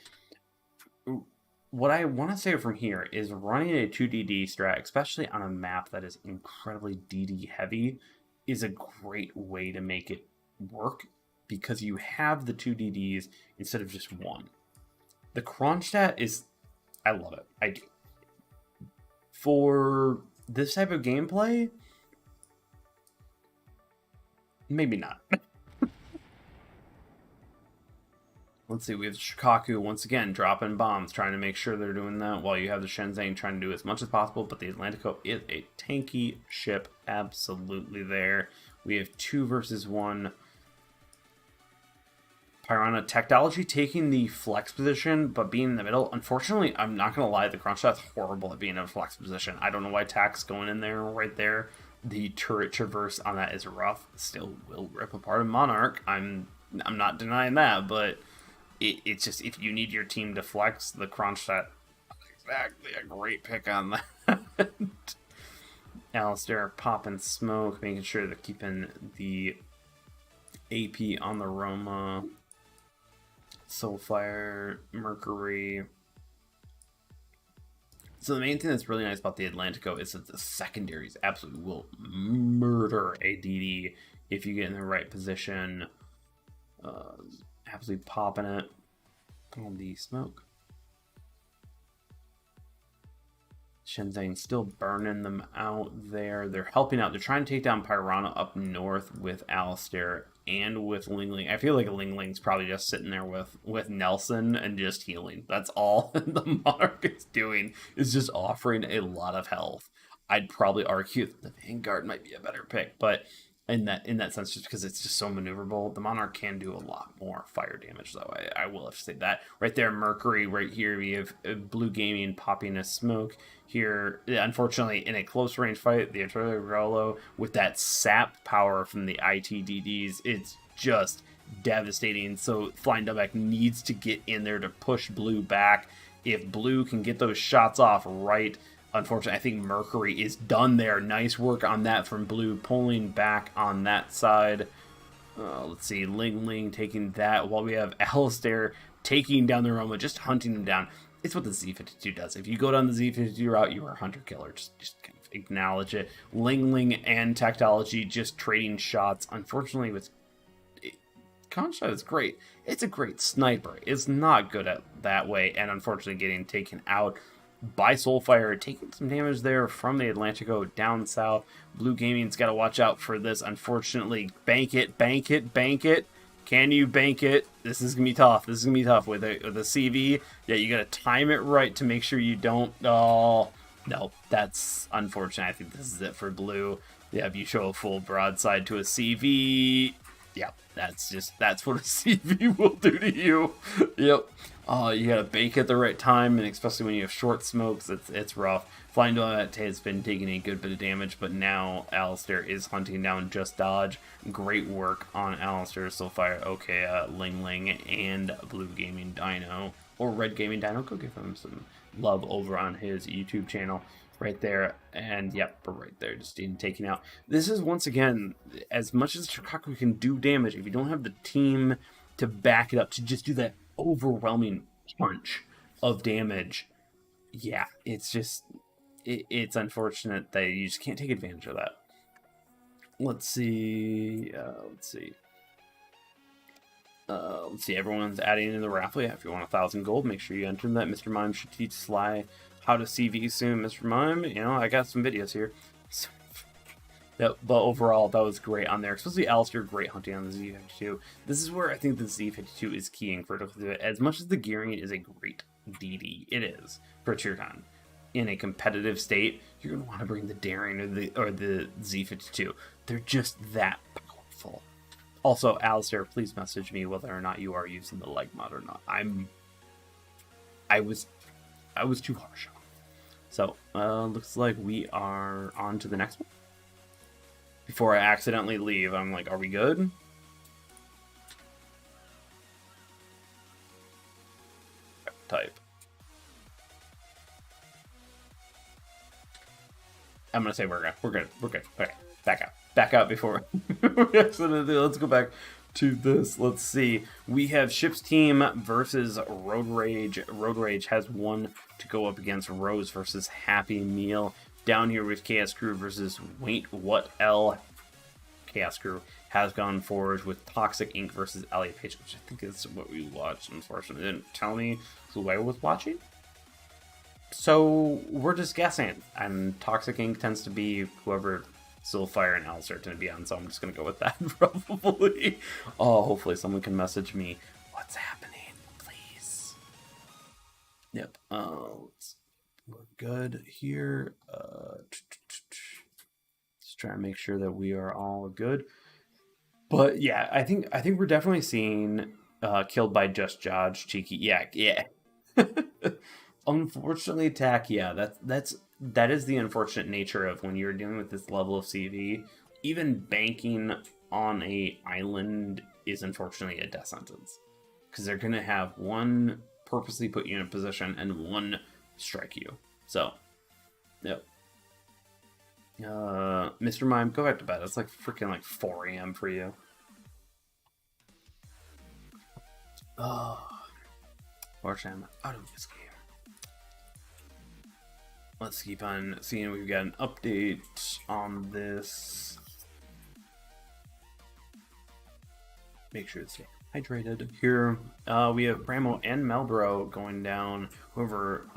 What I want to say from here is running a 2DD strat, especially on a map that is incredibly DD heavy, is a great way to make it work because you have the 2DDs instead of just one. The Kronstadt is... I love it. I do. For this type of gameplay, maybe not. Let's see, we have Shikaku once again dropping bombs, trying to make sure they're doing that, while you have the Shenzhen trying to do as much as possible, but the Atlantico is a tanky ship, absolutely there. We have 2 versus 1. Piranha Technology taking the flex position, but being in the middle. Unfortunately, I'm not going to lie, the Kronstadt's horrible at being in a flex position. I don't know why Tack's going in there right there. The turret traverse on that is rough. Still will rip apart a Monarch. I'm not denying that, but it's just, if you need your team to flex, the Kronstadt exactly a great pick on that. Alistair popping smoke, making sure they're keeping the AP on the Roma. Soulfire, Mercury. So the main thing that's really nice about the Atlantico is that the secondaries absolutely will murder a DD if you get in the right position. Absolutely popping it on the smoke. Shenzhen still burning them out there. They're helping out. They're trying to take down Piranha up north with Alistair and with Ling Ling. I feel like Ling Ling's probably just sitting there with Nelson and just healing. That's all the Monarch is doing, is just offering a lot of health. I'd probably argue that the Vanguard might be a better pick, but in that sense, just because it's just so maneuverable, the Monarch can do a lot more fire damage, though. I will have to say that. Right there, Mercury, right here, we have Blue Gaming popping a smoke. Here, unfortunately, in a close range fight, the Arturo with that sap power from the ITDDs, it's just devastating. So Flying Dubback needs to get in there to push Blue back. If Blue can get those shots off right, unfortunately, I think Mercury is done there. Nice work on that from Blue, pulling back on that side. Let's see, Ling Ling taking that, while we have Alistair taking down the Roma, just hunting him down. It's what the Z52 does. If you go down the Z52 route, you are a hunter-killer. Just kind of acknowledge it. Ling Ling and Tactology just trading shots. Unfortunately, Concha is great. It's a great sniper. It's not good at that way, and unfortunately getting taken out by Soulfire, taking some damage there from the Atlantico down south. Blue Gaming's got to watch out for this. Unfortunately, bank it, bank it, bank it. Can you bank it? This is going to be tough. This is going to be tough with a CV. Yeah, you got to time it right to make sure you don't... Oh, no, that's unfortunate. I think this is it for Blue. Yeah, if you show a full broadside to a CV... Yeah, that's what a CV will do to you. Yep. You gotta bake at the right time, and especially when you have short smokes, it's rough. Flying Dog has been taking a good bit of damage, but now Alistair is hunting down Just Dodge. Great work on Alistair, Soulfire, okay, Ling Ling, and Blue Gaming Dino, or Red Gaming Dino. Go give him some love over on his YouTube channel. Right there, and yep, right there, just taking out. This is, once again, as much as Shikaku can do damage, if you don't have the team to back it up, to just do that overwhelming punch of damage, yeah, it's just, it's unfortunate that you just can't take advantage of that. Let's see. Let's see. Everyone's adding in the raffle. Yeah, if you want 1,000 gold, make sure you enter that. Mr. Mime should teach Sly how to CV soon. Mr. Mime, you know, I got some videos here. So, but overall, that was great on there. Especially Alistair, great hunting on the Z52. This is where I think the Z52 is keying for it. As much as the gearing is a great DD, it is for tier 10. In a competitive state, you're going to want to bring the Daring or the Z52. They're just that powerful. Also, Alistair, please message me whether or not you are using the leg mod or not. I was too harsh. So, looks like we are on to the next one. Before I accidentally leave, I'm like, are we good? Type. I'm gonna say we're good. Okay, back out before we accidentally. Let's go back to this. Let's see. We have Ships team versus Road Rage. Road Rage has one to go up against Rose versus Happy Meal. Down here with Chaos Crew versus Wait What L. Chaos Crew has gone forward with Toxic Inc. versus Elliot Page, which I think is what we watched. Unfortunately, they didn't tell me who I was watching. So we're just guessing, and Toxic Inc. tends to be whoever Soulfire and Alistair tend to be on, so I'm just going to go with that, probably. Oh, hopefully someone can message me what's happening, please. Yep, we're good here. Just trying to make sure that we are all good. But yeah, I think we're definitely seeing Killed by Just Judge, Cheeky. Yeah. Unfortunately, attack. Yeah, that is the unfortunate nature of when you're dealing with this level of CV. Even banking on a island is unfortunately a death sentence, because they're gonna have one purposely put you in a position and one strike you. So, yep. Mr. Mime, go back to bed. It's like freaking like 4 a.m. for you. Oh, fortunately, I'm out of this game. Let's keep on seeing. We've got an update on this. Make sure to stay hydrated. Here, we have Bramo and Melbro going down. Whoever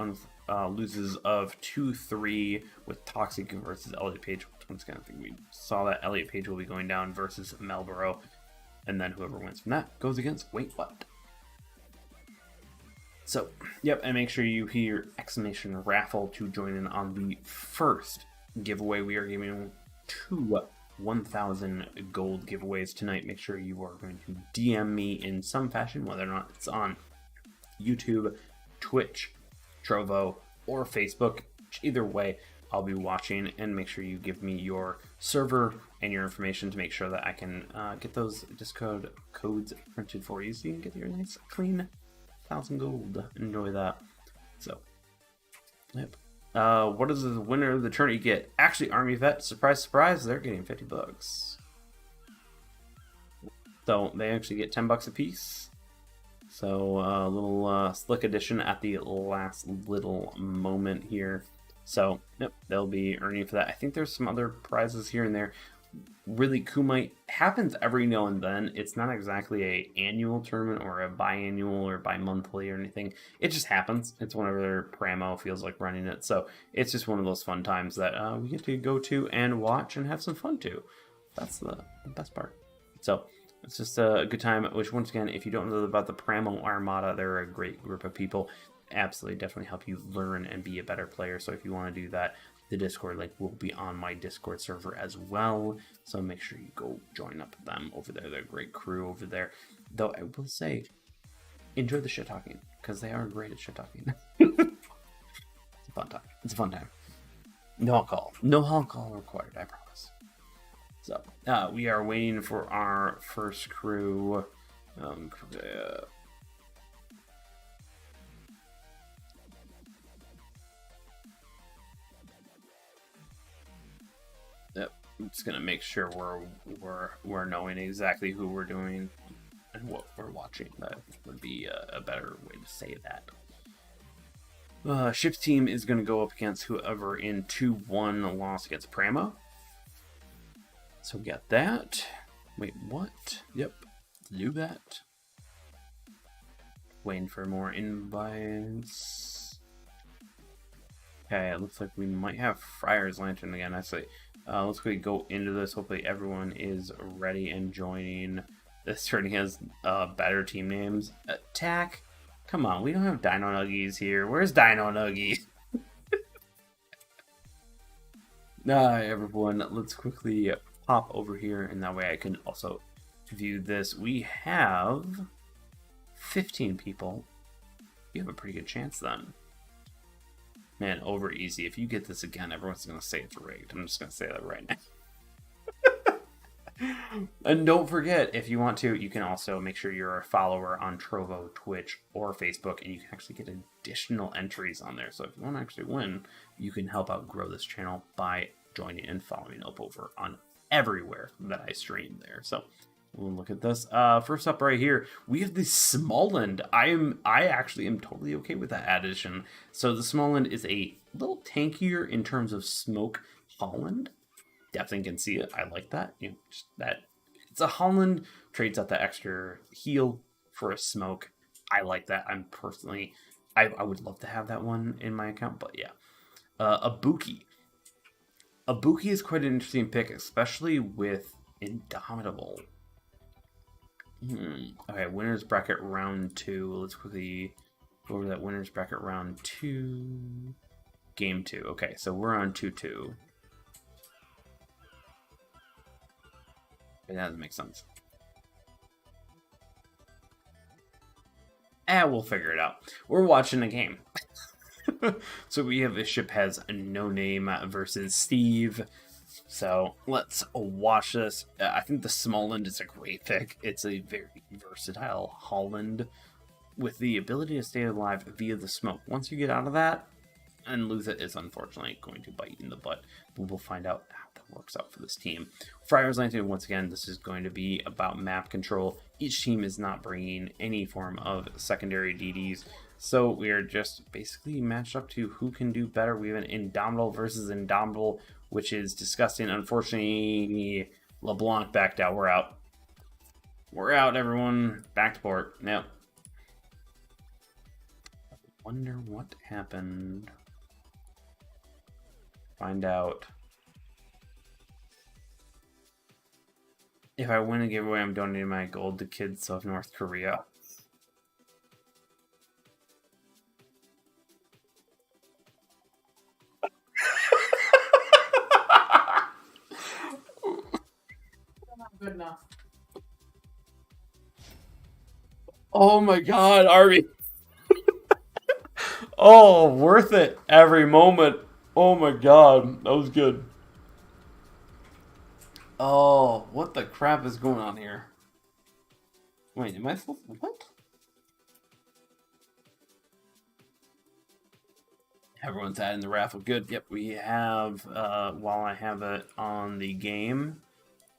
loses of 2-3 with Toxic versus Elliot Page. Once again, I think we saw that Elliot Page will be going down versus Melbro. And then whoever wins from that goes against Wait What? So, yep, and make sure you hear exclamation raffle to join in on the first giveaway. We are giving 2 1,000 gold giveaways tonight. Make sure you are going to DM me in some fashion, whether or not it's on YouTube, Twitch, Trovo, or Facebook. Either way, I'll be watching, and make sure you give me your server and your information to make sure that I can get those Discord codes printed for you so you can get your nice, clean 1,000 gold. Enjoy that. So, yep. What does the winner of the tourney get? Actually, Army Vet, surprise, they're getting $50. So they actually get $10 a piece. So a little slick addition at the last little moment here. So yep, they'll be earning for that. I think there's some other prizes here and there. Really, Kumite happens every now and then. It's not exactly a annual tournament or a biannual or bi-monthly or anything. It just happens. It's whenever Pramo feels like running it. So it's just one of those fun times that we get to go to and watch and have some fun too. That's the best part. So it's just a good time, which once again, if you don't know about the Pramo Armada, they're a great group of people. Absolutely, definitely help you learn and be a better player. So if you want to do that, the Discord link will be on my Discord server as well. So make sure you go join up with them over there. They're a great crew over there. Though I will say, enjoy the shit talking, because they are great at shit talking. It's a fun time. It's a fun time. No alcohol. No alcohol required, I promise. So, we are waiting for our first crew. Yep, I'm just gonna make sure we're knowing exactly who we're doing and what we're watching. That would be a better way to say that. Ship's team is going to go up against whoever in 2-1 loss against Pramo. So we got that. Wait, what? Yep, do that. Waiting for more invites. Okay, it looks like we might have Friar's Lantern again. Actually, let's go into this. Hopefully everyone is ready and joining. This certainly has better team names. Attack. Come on, we don't have Dino Nuggies here. Where's Dino Nuggies? Everyone, let's quickly pop over here, and that way I can also view this. We have 15 people. You have a pretty good chance then. Man, over easy. If you get this again, everyone's going to say it's rigged. I'm just going to say that right now. And don't forget, if you want to, you can also make sure you're a follower on Trovo, Twitch, or Facebook, and you can actually get additional entries on there. So if you want to actually win, you can help out grow this channel by joining and following up over on everywhere that I stream there. So we'll look at this. First up right here, we have the Smallland. I actually am totally okay with that addition. So the Smallland is a little tankier in terms of smoke Holland. Definitely can see it. I like that. You know, just that it's a Holland, trades out the extra heal for a smoke. I like that. I'm personally, I would love to have that one in my account, but yeah. Ibuki. Ibuki is quite an interesting pick, especially with Indomitable. Okay, winners bracket round 2. Let's quickly go over that winners bracket round 2. Game 2. Okay, so we're on 2-2. That doesn't make sense. We'll figure it out. We're watching a game. So we have a ship has a no name versus Steve. So let's watch this. I think the Smallland is a great pick. It's a very versatile Holland with the ability to stay alive via the smoke. Once you get out of that, and lose it is unfortunately going to bite you in the butt. But we'll find out how that works out for this team. Friar's Lantern, once again, this is going to be about map control. Each team is not bringing any form of secondary DDs. So we are just basically matched up to who can do better. We have an Indomitable versus Indomitable, which is disgusting. Unfortunately, LeBlanc backed out. We're out. We're out, everyone. Back to port. Now, I wonder what happened. Find out. If I win a giveaway, I'm donating my gold to kids of North Korea. Good enough. Oh my god, Arby. Oh, worth it every moment. Oh my god, that was good. Oh, what the crap is going on here? Wait, am I supposed to... What? Everyone's adding the raffle. Good. Yep, we have, while I have it on the game,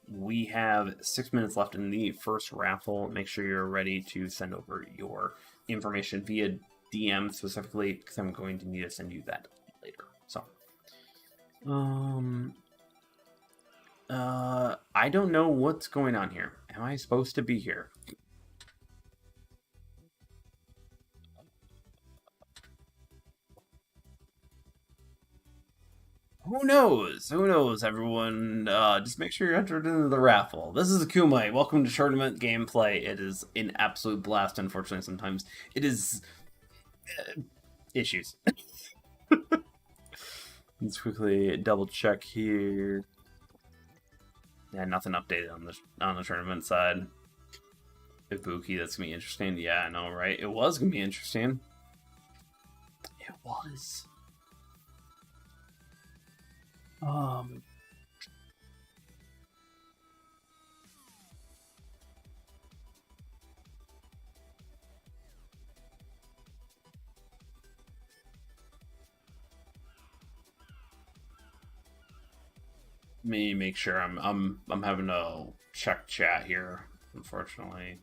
we have 6 minutes left in the first raffle. Make sure you're ready to send over your information via DM specifically, because I'm going to need to send you that later. So, I don't know what's going on here. Am I supposed to be here? Who knows? Who knows, everyone? Just make sure you're entered into the raffle. This is Kumite. Welcome to tournament gameplay. It is an absolute blast, unfortunately, sometimes. It is... issues. Let's quickly double check here. Yeah, nothing updated on the tournament side. Ibuki, that's gonna be interesting. Yeah, I know, right? It was gonna be interesting. It was. Let me make sure I'm having to check chat here, unfortunately.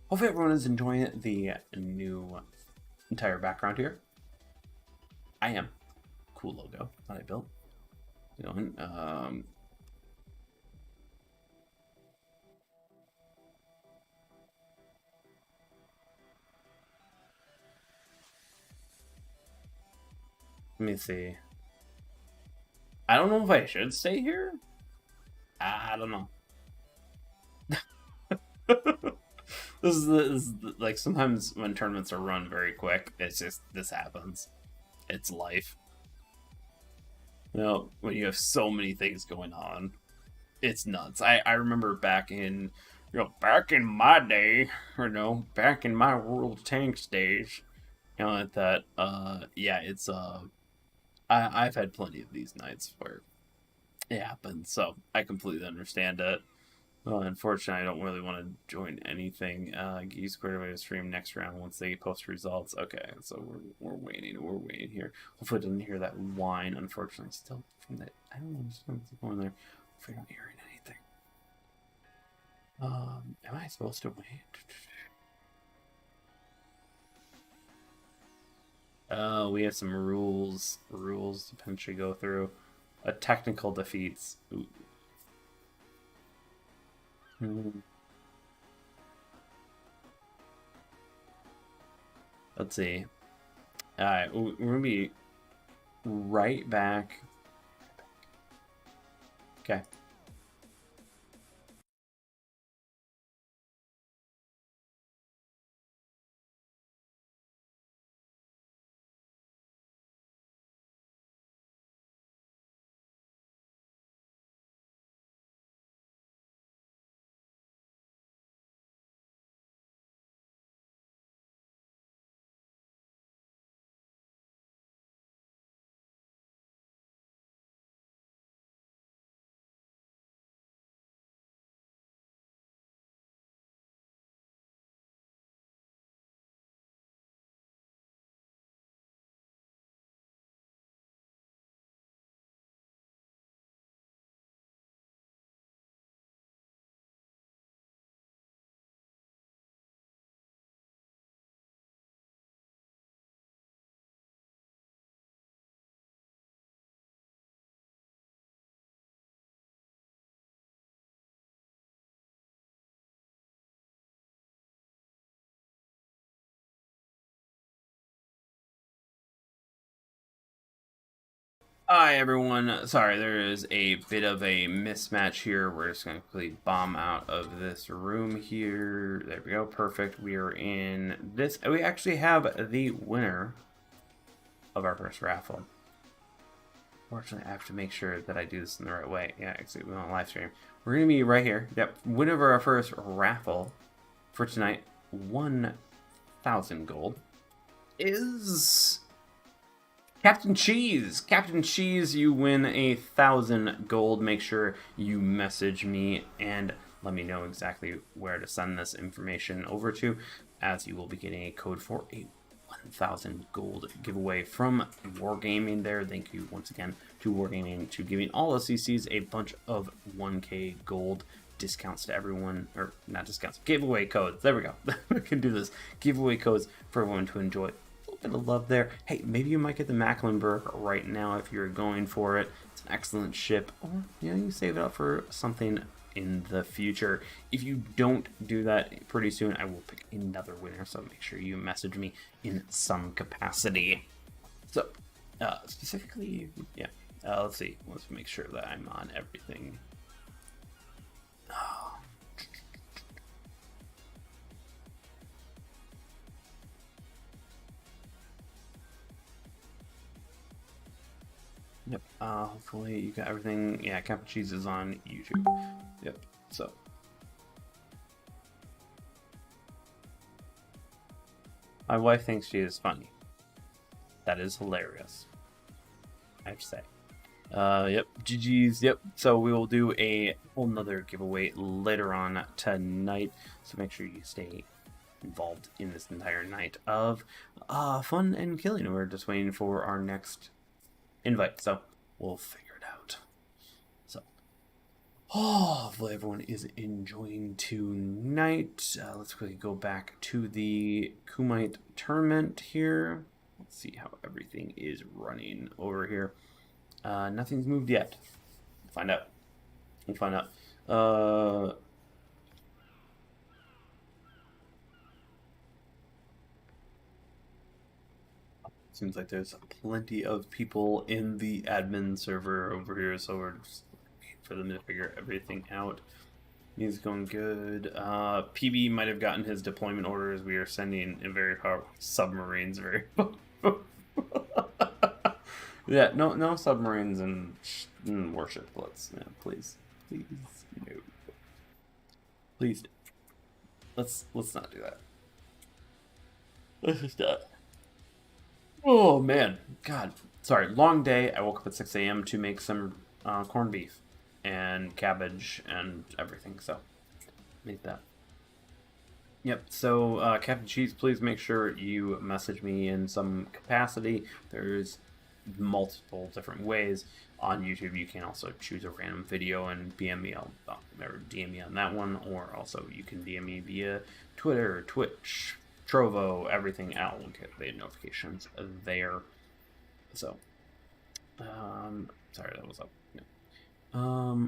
Hopefully everyone is enjoying the new entire background here. I am. Cool logo that I built. Going. Let me see. I don't know if I should stay here. I don't know. Like sometimes when tournaments are run very quick, it's just this happens. It's life. You know, when you have so many things going on, it's nuts. I remember back in back in my day, back in my World of Tanks days, like that. Yeah, it's I've had plenty of these nights where it happens, so I completely understand it. Well, unfortunately, I don't really want to join anything. Get squared away to stream next round once they post results. Okay, so we're waiting. We're waiting here. Hopefully, I didn't hear that whine. Unfortunately, still from that. I don't understand what's going there. Hopefully, I'm not hearing anything. Am I supposed to wait? We have some rules to potentially go through. A technical defeats. Ooh. Let's see. Alright, we're gonna be right back. Okay. Hi everyone, sorry there is a bit of a mismatch here. We're just going to quickly bomb out of this room here. There we go, perfect. We are in this. We actually have the winner of our first raffle. Fortunately, I have to make sure that I do this in the right way. Yeah, actually, we want live stream. We're going to be right here. Yep, winner of our first raffle for tonight, 1,000 gold, is Captain Cheese. Captain Cheese, you win 1,000 gold. Make sure you message me and let me know exactly where to send this information over to, as you will be getting a code for a 1,000 gold giveaway from Wargaming there. Thank you once again to Wargaming to giving all CCs a bunch of 1k gold discounts to everyone, or not discounts, giveaway codes. There we go. We can do this. Giveaway codes for everyone to enjoy. Bit of love there. Hey, maybe you might get the Mecklenburg right now if you're going for it. It's an excellent ship, or you save it up for something in the future. If you don't do that pretty soon, I will pick another winner, so make sure you message me in some capacity. So specifically, yeah, let's see, let's make sure that I'm on everything. Yep, hopefully you got everything. Yeah, Captain Cheese is on YouTube. Yep, so. My wife thinks she is funny. That is hilarious, I have to say. Yep, GG's, yep. So we will do a whole nother giveaway later on tonight. So make sure you stay involved in this entire night of fun and killing. We're just waiting for our next invite, so we'll figure it out. So Hopefully everyone is enjoying tonight. Let's quickly go back to the Kumite tournament here. Let's see how everything is running over here. Nothing's moved yet. We'll find out. We'll find out. Seems like there's plenty of people in the admin server over here, so we're just waiting for them to figure everything out. He's going good. PB might have gotten his deployment orders. We are sending in very powerful submarines. Very yeah, no submarines and warship Blitz. Yeah, please, no, please. Let's not do that. Let's just not. Oh man, God. Sorry, long day. I woke up at 6 a.m. to make some corned beef and cabbage and everything. So, made that. Yep. So, Captain Cheese, please make sure you message me in some capacity. There's multiple different ways on YouTube. You can also choose a random video and DM me. Or DM me on that one, or also you can DM me via Twitter, Twitch, Trovo, everything out. We'll get the notifications there. So, sorry, that was up. Yeah.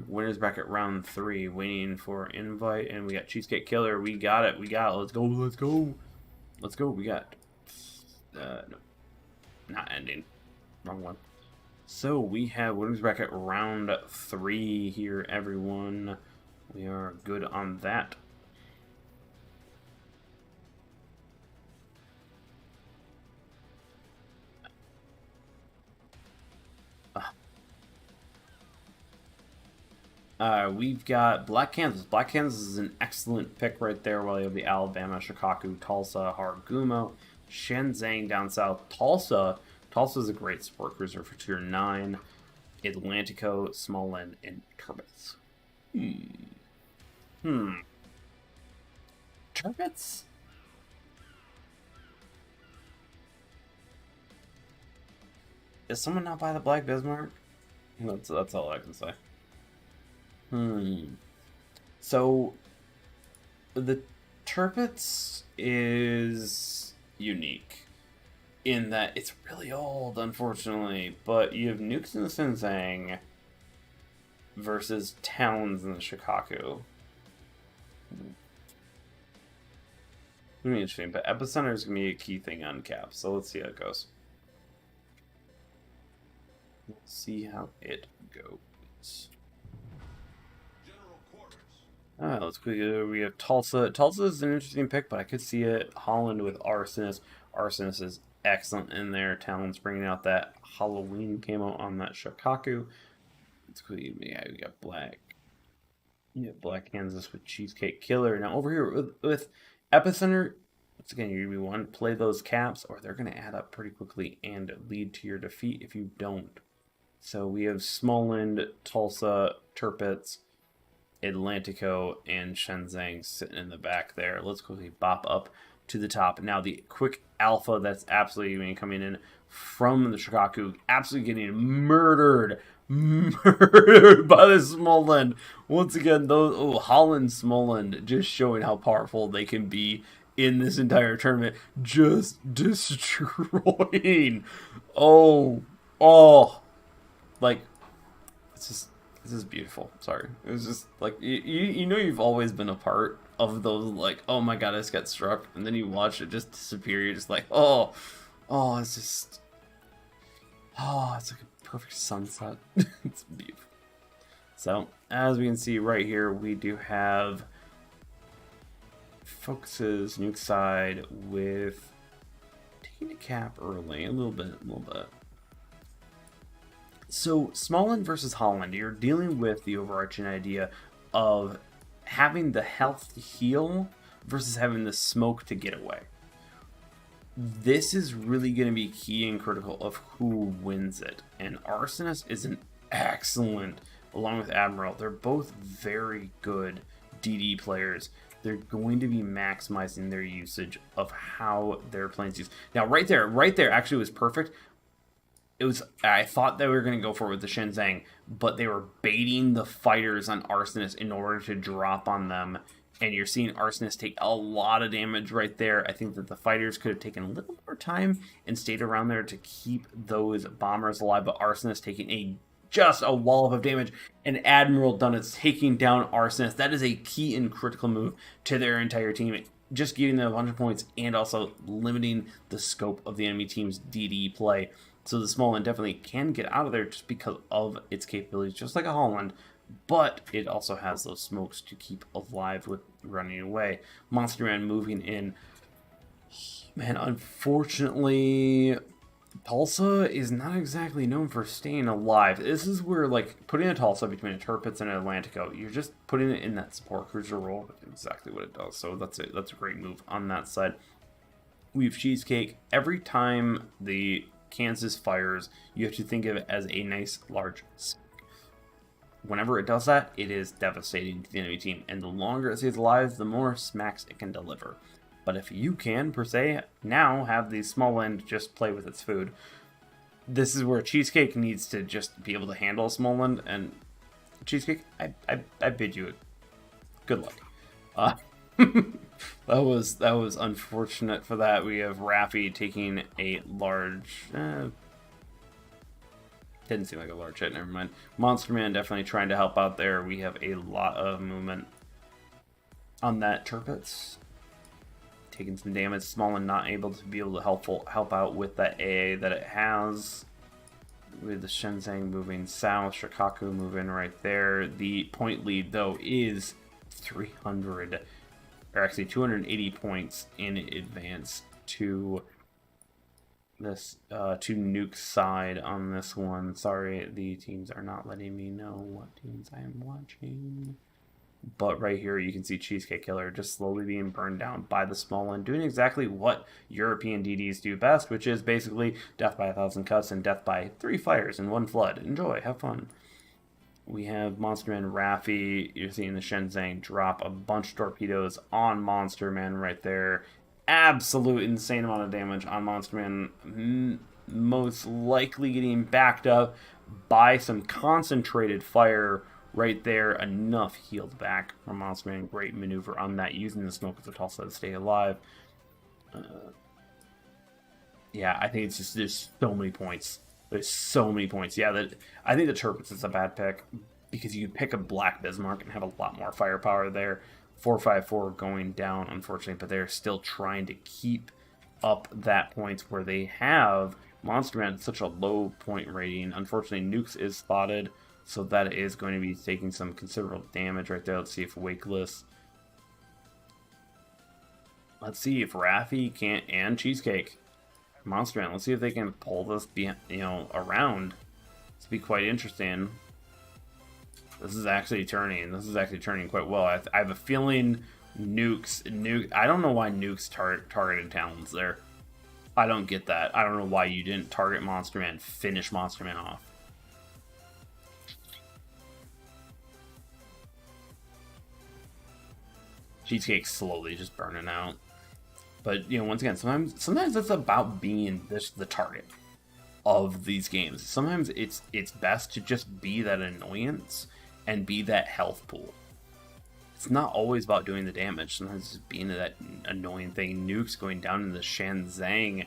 Winners bracket round 3, waiting for invite, and we got Cheesecake Killer. We got it. Let's go. We got. No, not ending. Wrong one. So we have winners bracket round 3 here, everyone. We are good on that. We've got Black Kansas. Black Kansas is an excellent pick right there, while you have the Alabama, Shikaku, Tulsa, Hargumo, Shenzhen down south. Tulsa is a great sport cruiser for tier 9. Atlantico, Smallland, and Turbits. Turbits? Is someone not buy the Black Bismarck? That's all I can say. So, the Turbits is unique in that it's really old, unfortunately, but you have Nukes in the Sensang versus Towns in the Shikaku. Gonna be interesting, but Epicenter is gonna be a key thing on Cap, so let's see how it goes. Let's see how it goes. Let's go. We have Tulsa. Tulsa is an interesting pick, but I could see it. Holland with Arsonist. Arsonist is excellent in there. Talon's bringing out that Halloween camo on that Shikaku. Let's go. Yeah, we got Black. Yeah, Black Kansas with Cheesecake Killer. Now over here with Epicenter, once again, you're gonna want to play those caps, or they're gonna add up pretty quickly and lead to your defeat if you don't. So we have Smallland, Tulsa, Tirpitz, Atlantico, and Shenzhen sitting in the back there. Let's quickly bop up to the top. Now the quick alpha that's absolutely coming in from the Shikaku, absolutely getting murdered by the Smallland. Once again, those Holland Smallland just showing how powerful they can be in this entire tournament. Just destroying. Like, this is beautiful. Sorry. It was just like, you know, you've always been a part of those, like, oh my god, I just got struck, and then you watch it just disappear. You're just like, it's just, it's like a perfect sunset. It's beautiful. So, as we can see right here, we do have focuses nuke side with taking a cap early, a little bit. So, Smallland versus Holland, you're dealing with the overarching idea of having the health to heal versus having the smoke to get away. This is really going to be key and critical of who wins it. And Arsonist is an excellent, along with Admiral. They're both very good DD players. They're going to be maximizing their usage of how their planes use. Now, right there actually was perfect. I thought they were going to go for it with the Shenzhang, but they were baiting the fighters on Arsonist in order to drop on them. And you're seeing Arsonist take a lot of damage right there. I think that the fighters could have taken a little more time and stayed around there to keep those bombers alive, but Arsonist taking just a wallop of damage, and Admiral Dunnitz taking down Arsonist. That is a key and critical move to their entire team, just giving them a bunch of points and also limiting the scope of the enemy team's DD play. So the small one definitely can get out of there just because of its capabilities, just like a Holland, but it also has those smokes to keep alive with running away. Monster Man moving in. Man, unfortunately, Tulsa is not exactly known for staying alive. This is where, like, putting a Tulsa between a Tirpitz and an Atlantico, you're just putting it in that support cruiser role. That's exactly what it does. So that's it. That's a great move on that side. We have Cheesecake. Every time the Kansas fires, you have to think of it as a nice large stick. Whenever it does that, it is devastating to the enemy team, and the longer it stays alive, the more smacks it can deliver. But if you can, per se, now have the small end just play with its food, this is where Cheesecake needs to just be able to handle a small end, and Cheesecake, I bid you good luck. That was unfortunate for that. We have Raffi taking a large... didn't seem like a large hit, never mind. Monster Man definitely trying to help out there. We have a lot of movement on that Tirpitz. Taking some damage. Small and not able to help out with that AA that it has. With the Shenzhang moving south, Shikaku moving right there. The point lead, though, is 300, or actually 280 points in advance to this to Nuke's side on this one. Sorry, the teams are not letting me know what teams I am watching. But right here, you can see Cheesecake Killer just slowly being burned down by the small one, doing exactly what European DDs do best, which is basically death by 1,000 cuts and death by 3 fires and 1 flood. Enjoy, have fun. We have Monster Man Raffi. You're seeing the Shenzhang drop a bunch of torpedoes on Monster Man right there. Absolute insane amount of damage on Monster Man. Most likely getting backed up by some concentrated fire right there. Enough healed back from Monster Man. Great maneuver on that, using the smoke of the Tulsa to stay alive. Yeah, I think it's just, there's so many points. There's so many points. Yeah, I think the Tirpitz is a bad pick because you pick a Black Bismarck and have a lot more firepower there. 454 going down, unfortunately, but they're still trying to keep up that points where they have Monster Man at such a low point rating. Unfortunately, Nukes is spotted, so that is going to be taking some considerable damage right there. Let's see if Wakeless. Let's see if Raffi can't, and Cheesecake. Monster Man, let's see if they can pull this, around. This would be quite interesting. This is actually turning. This is actually turning quite well. I have a feeling Nuke. I don't know why Nuke's targeted Talons there. I don't get that. I don't know why you didn't target Monster Man, finish Monster Man off. Cheesecake's slowly just burning out. But, once again, sometimes it's about being the target of these games. Sometimes it's best to just be that annoyance and be that health pool. It's not always about doing the damage. Sometimes it's just being that annoying thing. Nukes going down in the Shenzhang.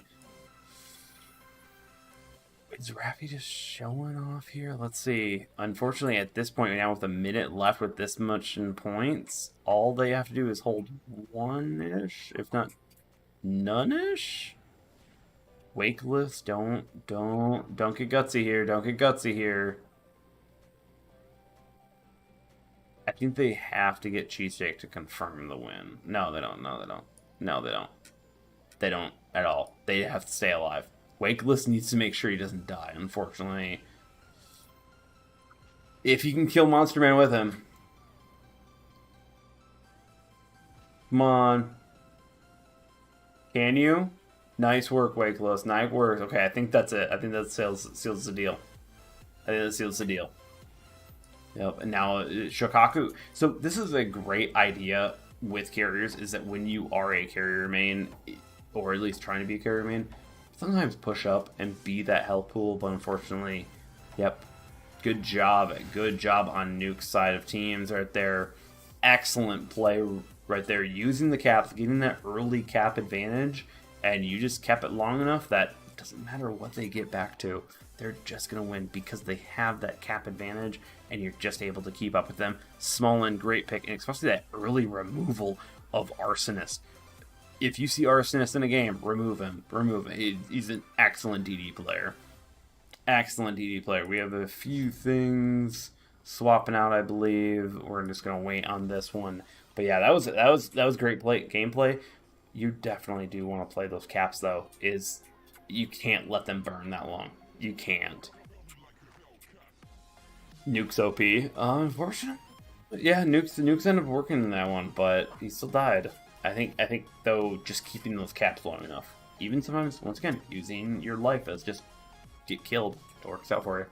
Is Raffi just showing off here? Let's see. Unfortunately, at this point now, with a minute left with this much in points, all they have to do is hold one-ish, if not none-ish. Wakeless, don't get gutsy here. Don't get gutsy here. I think they have to get Cheesecake to confirm the win. No, they don't. No, they don't. No, they don't. They don't at all. They have to stay alive. Wakeless needs to make sure he doesn't die, unfortunately. If you can kill Monster Man with him. Come on. Can you? Nice work, Wakeless. Nice work. Okay, I think that's it. I think that seals the deal. I think that seals the deal. Yep, and now Shikaku. So this is a great idea with carriers, is that when you are a carrier main, or at least trying to be a carrier main, sometimes push up and be that health pool, but unfortunately, yep. Good job on Nuke's side of teams right there. Excellent play right there, using the caps, getting that early cap advantage, and you just kept it long enough that it doesn't matter what they get back to, they're just going to win because they have that cap advantage, and you're just able to keep up with them. Smolin, great pick, and especially that early removal of Arsonist. If you see Arsonist in a game, remove him. He's an excellent DD player. Excellent DD player. We have a few things swapping out, I believe. We're just gonna wait on this one. But yeah, that was great gameplay. You definitely do want to play those caps though. You can't let them burn that long. You can't. Nuke's OP. Unfortunate. Yeah, Nuke's ended up working in that one, but he still died. I think though, just keeping those caps long enough, even sometimes, once again, using your life as just get killed, it works out for you.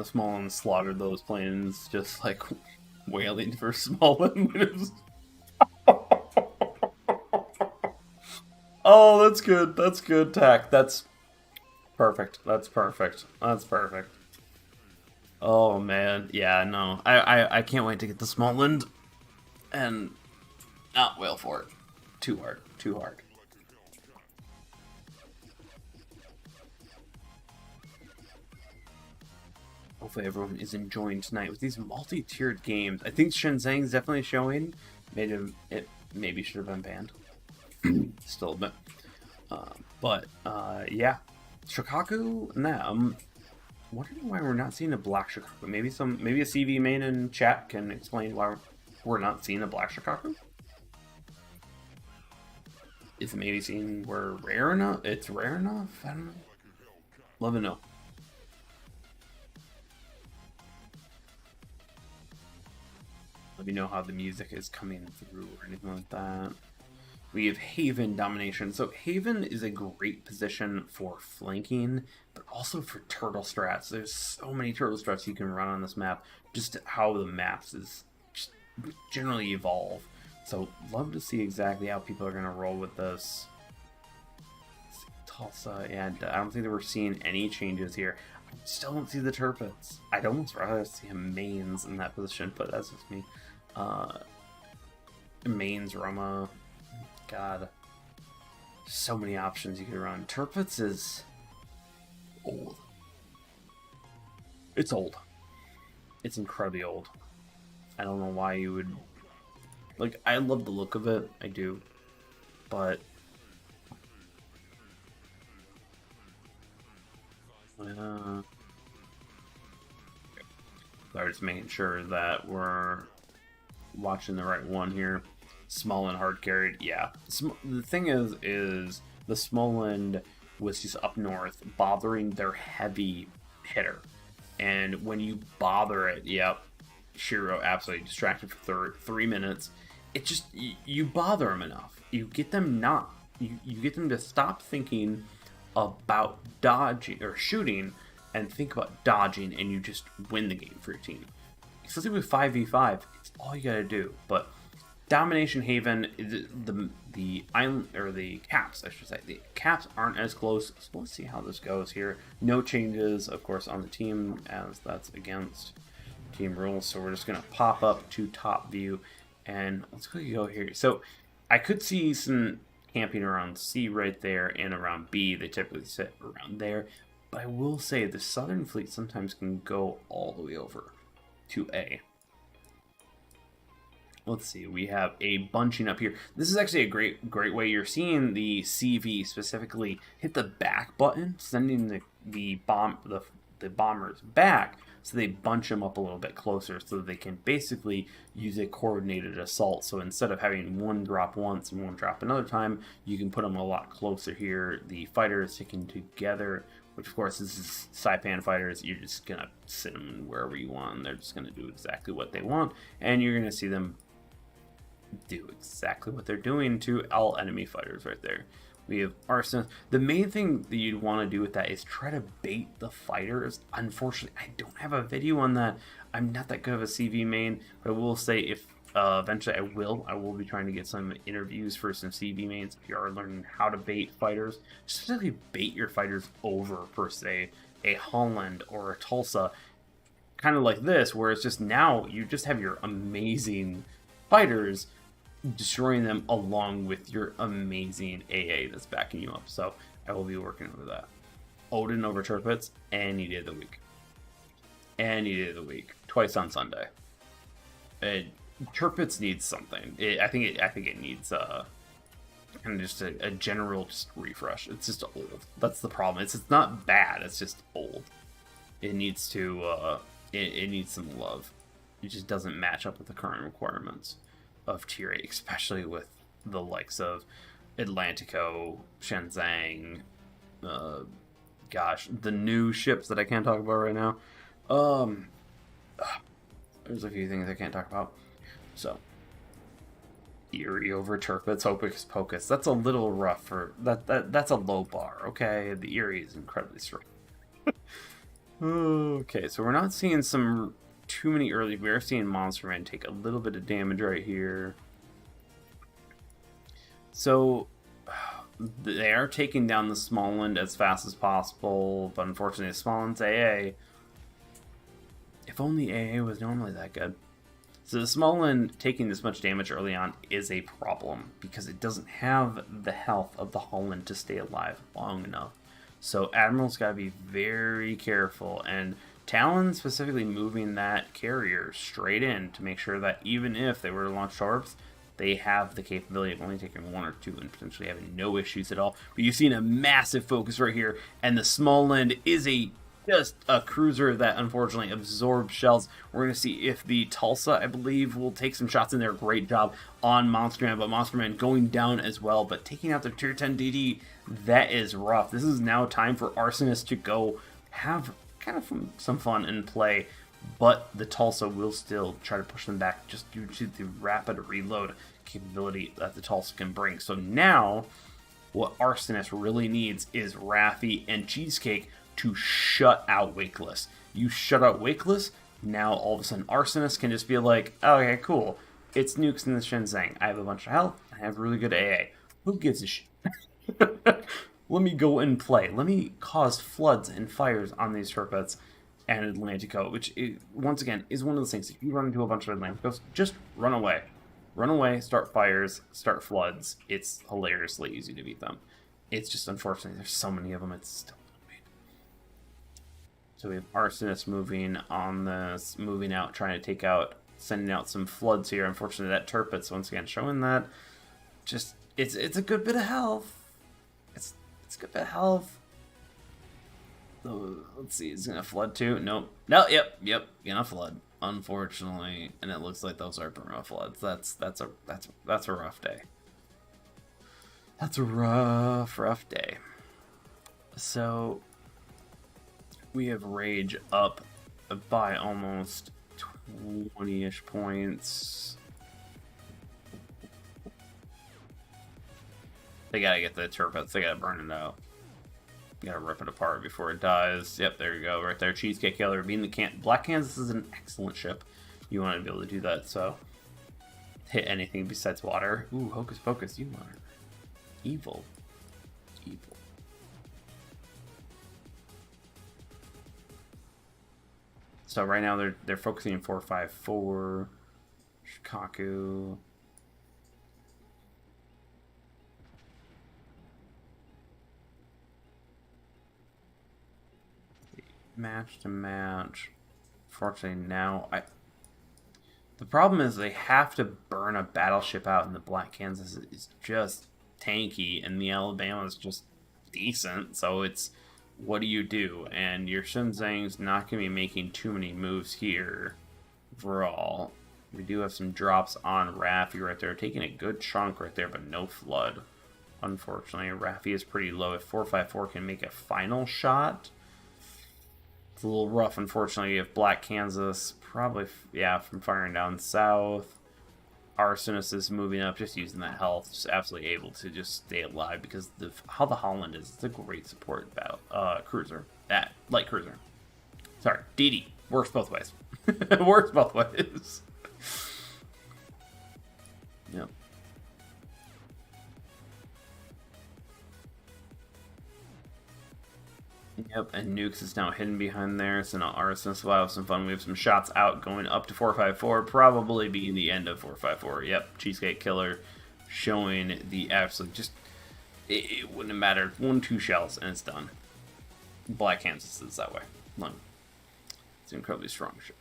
Smallin slaughtered those planes, just like wailing for Smallin. Oh, that's good. That's good, Tack. That's perfect. That's perfect. That's perfect. Oh man, yeah, no, I can't wait to get the Smallland and not wail for it. Too hard. Hopefully everyone is enjoying tonight with these multi-tiered games. I think Shenzheng's definitely showing. It maybe should have been banned. Still a bit. Yeah. Shikaku? Nah, I'm wondering why we're not seeing a black Shikaku. Maybe a CV main in chat can explain why we're not seeing a black Shikaku? Is it maybe seen we're rare enough? It's rare enough? I don't know. Love to know. Let me know how the music is coming through or anything like that. We have Haven domination. So Haven is a great position for flanking, but also for turtle strats. There's so many turtle strats you can run on this map, just how the maps is just generally evolve. So love to see exactly how people are going to roll with this. Tulsa, and I don't think that we're seeing any changes here. I still don't see the Turpits. I'd almost rather see him mains in that position, but that's just me. Mains, Roma. God. So many options you could run. Turpits is old. It's old. It's incredibly old. I don't know why you would... Like, I love the look of it. I do. But... I'm just making sure that we're watching the right one here. Small and hard carried, yeah. The thing is the Smolland was just up north bothering their heavy hitter, and when you bother it, yep, Shiro absolutely distracted for 3 minutes. It just you bother them enough, you get them you get them to stop thinking about dodging or shooting and think about dodging, and you just win the game for your team. Especially with 5v5, it's all you gotta do. But Domination Haven, the island, or the caps, I should say. The caps aren't as close, so let's see how this goes here. No changes, of course, on the team, as that's against team rules. So we're just gonna pop up to top view, and let's go here. So I could see some camping around C right there and around B. They typically sit around there. But I will say the Southern Fleet sometimes can go all the way over to A. Let's see, we have a bunching up here. This is actually a great way. You're seeing the CV specifically hit the back button, sending the bombers back, so they bunch them up a little bit closer, so that they can basically use a coordinated assault. So instead of having one drop once and one drop another time, you can put them a lot closer here. The fighters sticking together, which of course this is Saipan fighters. You're just gonna sit them wherever you want, and they're just gonna do exactly what they want, and you're gonna see them do exactly what they're doing to all enemy fighters right there. We have Arson. The main thing that you'd want to do with that is try to bait the fighters. Unfortunately, I don't have a video on that. I'm not that good of a CV main, but I will say if Eventually, I will be trying to get some interviews for some CV mains if you are learning how to bait fighters. Specifically, bait your fighters over for, say, a Holland or a Tulsa. Kind of like this, where it's just now you just have your amazing fighters destroying them along with your amazing AA that's backing you up. So I will be working over that. Odin over Turpitz, any day of the week. Any day of the week. Twice on Sunday. Turpitz needs something. I think it needs kind of just a general just refresh. It's just old. That's the problem. It's not bad. It's just old. It needs to it needs some love. It just doesn't match up with the current requirements of Tier 8, especially with the likes of Atlantico, Shenzang, gosh, the new ships that I can't talk about right now. There's a few things I can't talk about. So, Erie over Turpitz, Hocus Pocus. That's a little rough for that's a low bar. Okay, the Erie is incredibly strong. Okay, so we're not seeing too many early. We are seeing Monster Man take a little bit of damage right here. So they are taking down the Smallland as fast as possible, but unfortunately, Smallland's AA. If only AA was normally that good. So the Smallland taking this much damage early on is a problem because it doesn't have the health of the Holland to stay alive long enough. So Admiral's got to be very careful, and Talon specifically moving that carrier straight in to make sure that even if they were to launch torps, they have the capability of only taking one or two and potentially having no issues at all. But you've seen a massive focus right here, and the Smallland is just a cruiser that unfortunately absorbs shells. We're going to see if the Tulsa, I believe, will take some shots in there. Great job on Monster Man, but Monster Man going down as well, but taking out the Tier 10 DD, that is rough. This is now time for Arsonist to go have kind of some fun and play, but the Tulsa will still try to push them back just due to the rapid reload capability that the Tulsa can bring. So now, what Arsonist really needs is Raffi and Cheesecake to shut out Wakeless. You shut out Wakeless, now all of a sudden Arsonist can just be like, oh, okay, cool. It's nukes in the Shenzang. I have a bunch of health. I have really good AA. Who gives a shit? Let me go and play. Let me cause floods and fires on these Turpitz and Atlantico, which, once again, is one of those things. If you run into a bunch of Atlanticos, just run away. Run away, start fires, start floods. It's hilariously easy to beat them. It's just unfortunate. There's so many of them. It's still annoying. So we have Arsonist moving on this, moving out, trying to take out, sending out some floods here. Unfortunately, that Turpitz, once again, showing that just, it's a good bit of health. It's a good bit of health. So, let's see, is it gonna flood too? Nope. No, yep, gonna flood. Unfortunately, and it looks like those are perma floods. That's a rough day. That's a rough day. So we have Rage up by almost 20-ish points. They gotta get the Turpitz. They gotta burn it out. Gotta rip it apart before it dies. Yep, there you go, right there. Cheesecake Killer being the Black Kansas is an excellent ship. You want to be able to do that, so hit anything besides water. Ooh, Hocus Pocus, you are evil. Evil. So right now they're focusing 454. Shikaku. Match to match. Fortunately now the problem is they have to burn a battleship out, and the Black Kansas is just tanky and the Alabama is just decent, so it's what do you do? And your Shenzhang's not going to be making too many moves here overall. We do have some drops on Raffi right there, taking a good chunk right there, but no flood. Unfortunately, Raffi is pretty low. If 454 can make a final shot, it's a little rough, unfortunately. You have Black Kansas, probably, yeah, from firing down south. Arsonist is moving up, just using that health, just absolutely able to just stay alive because how the Holland is. It's a great support battle cruiser. That light cruiser. Sorry, DD. Works both ways. Works both ways. Yep. Yep, and Nukes is now hidden behind there, so now Arsonist will have some fun. We have some shots out going up to 454, probably being the end of 454. Yep, Cheesecake Killer showing the absolute, just, it wouldn't have mattered. 1-2 shells, and it's done. Black Kansas is that way. Look, it's an incredibly strong shot.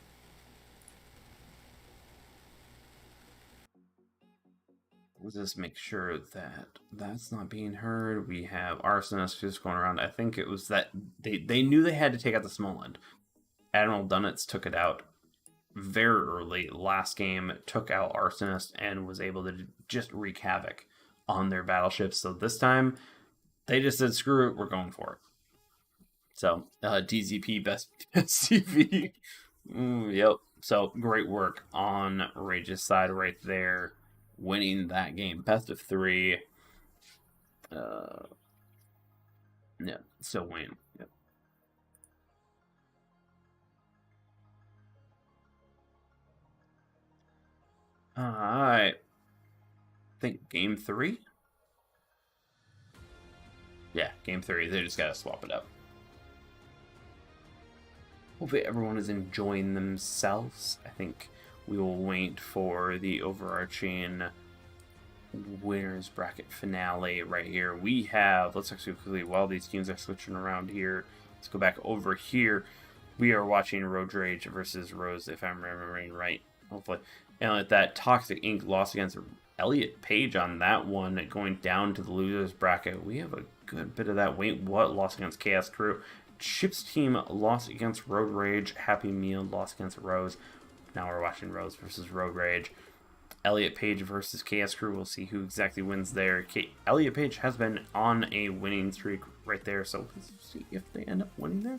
Let's just make sure that that's not being heard. We have Arsonist just going around. I think it was that they knew they had to take out the small end. Admiral Dunnitz took it out very early last game, took out Arsonist, and was able to just wreak havoc on their battleships. So this time, they just said, screw it, we're going for it. So, DZP, best CV. Yep. So, great work on Rage's side right there. Winning that game, best of 3. Yeah, so win. Yep. Alright. I think game 3? Yeah, game 3. They just gotta swap it up. Hopefully everyone is enjoying themselves. I think we will wait for the overarching winners bracket finale right here. We have, let's actually quickly, while these teams are switching around here, let's go back over here. We are watching Road Rage versus Rose, if I'm remembering right, hopefully. And with that, Toxic Inc. lost against Elliot Page on that one, going down to the losers bracket. We have a good bit of that. Wait, what? Lost against Chaos Crew. Chip's team lost against Road Rage. Happy Meal lost against Rose. Now we're watching Rose versus Road Rage. Elliot Page versus Chaos Crew. We'll see who exactly wins there. Elliot Page has been on a winning streak right there, so let's see if they end up winning there.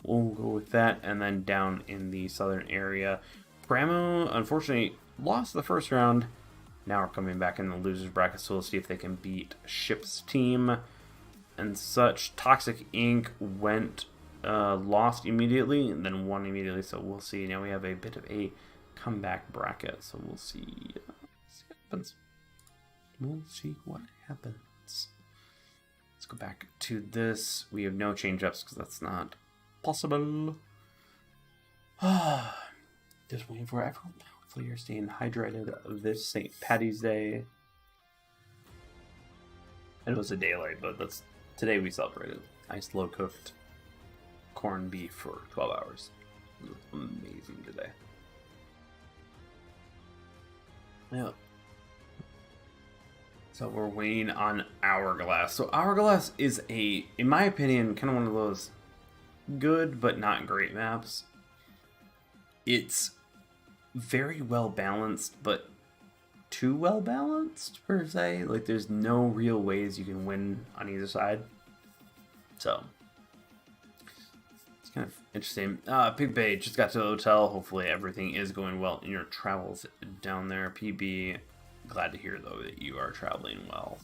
We'll go with that. And then down in the southern area, Pramo, unfortunately, lost the first round. Now we're coming back in the losers bracket, so we'll see if they can beat Ship's team and such. Toxic Inc. went lost immediately and then won immediately, so we'll see. Now we have a bit of a comeback bracket, so we'll see what happens. We'll see what happens. Let's go back to this. We have no change-ups because that's not possible. Just waiting for everyone. Hopefully you're staying hydrated this St. Patty's Day. It was a day late, but that's today we celebrated. Nice low cooked corned beef for 12 hours. It was amazing today. Yeah. So we're waiting on Hourglass. So Hourglass is a, in my opinion, kind of one of those good but not great maps. It's very well balanced, but too well balanced per se. Like there's no real ways you can win on either side. So it's kind of interesting. Pig Bay just got to the hotel. Hopefully everything is going well in your travels down there. PB, glad to hear though that you are traveling well.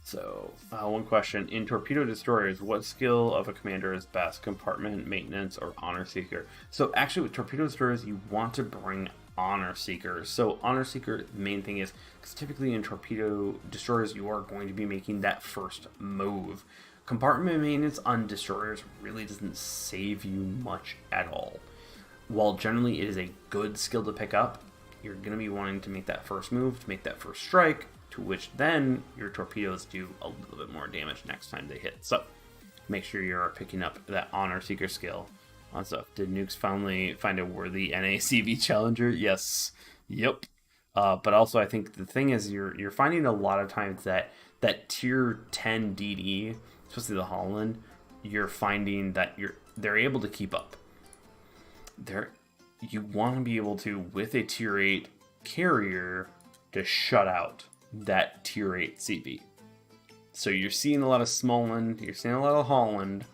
So one question: in torpedo destroyers, what skill of a commander is best? Compartment, maintenance, or honor seeker? So actually with torpedo destroyers, you want to bring honor seeker. So honor seeker, the main thing is, because typically in torpedo destroyers you are going to be making that first move. Compartment maintenance on destroyers really doesn't save you much at all. While generally it is a good skill to pick up, you're going to be wanting to make that first move, to make that first strike, to which then your torpedoes do a little bit more damage next time they hit. So make sure you're picking up that honor seeker skill on stuff. Did Nukes finally find a worthy NACV challenger? Yes. Yep. But also I think the thing is you're finding a lot of times that tier 10 DD, especially the Holland, you're finding that they're able to keep up. You want to be able to, with a tier 8 carrier, to shut out that tier 8 CV. So you're seeing a lot of Smallland, you're seeing a lot of Holland.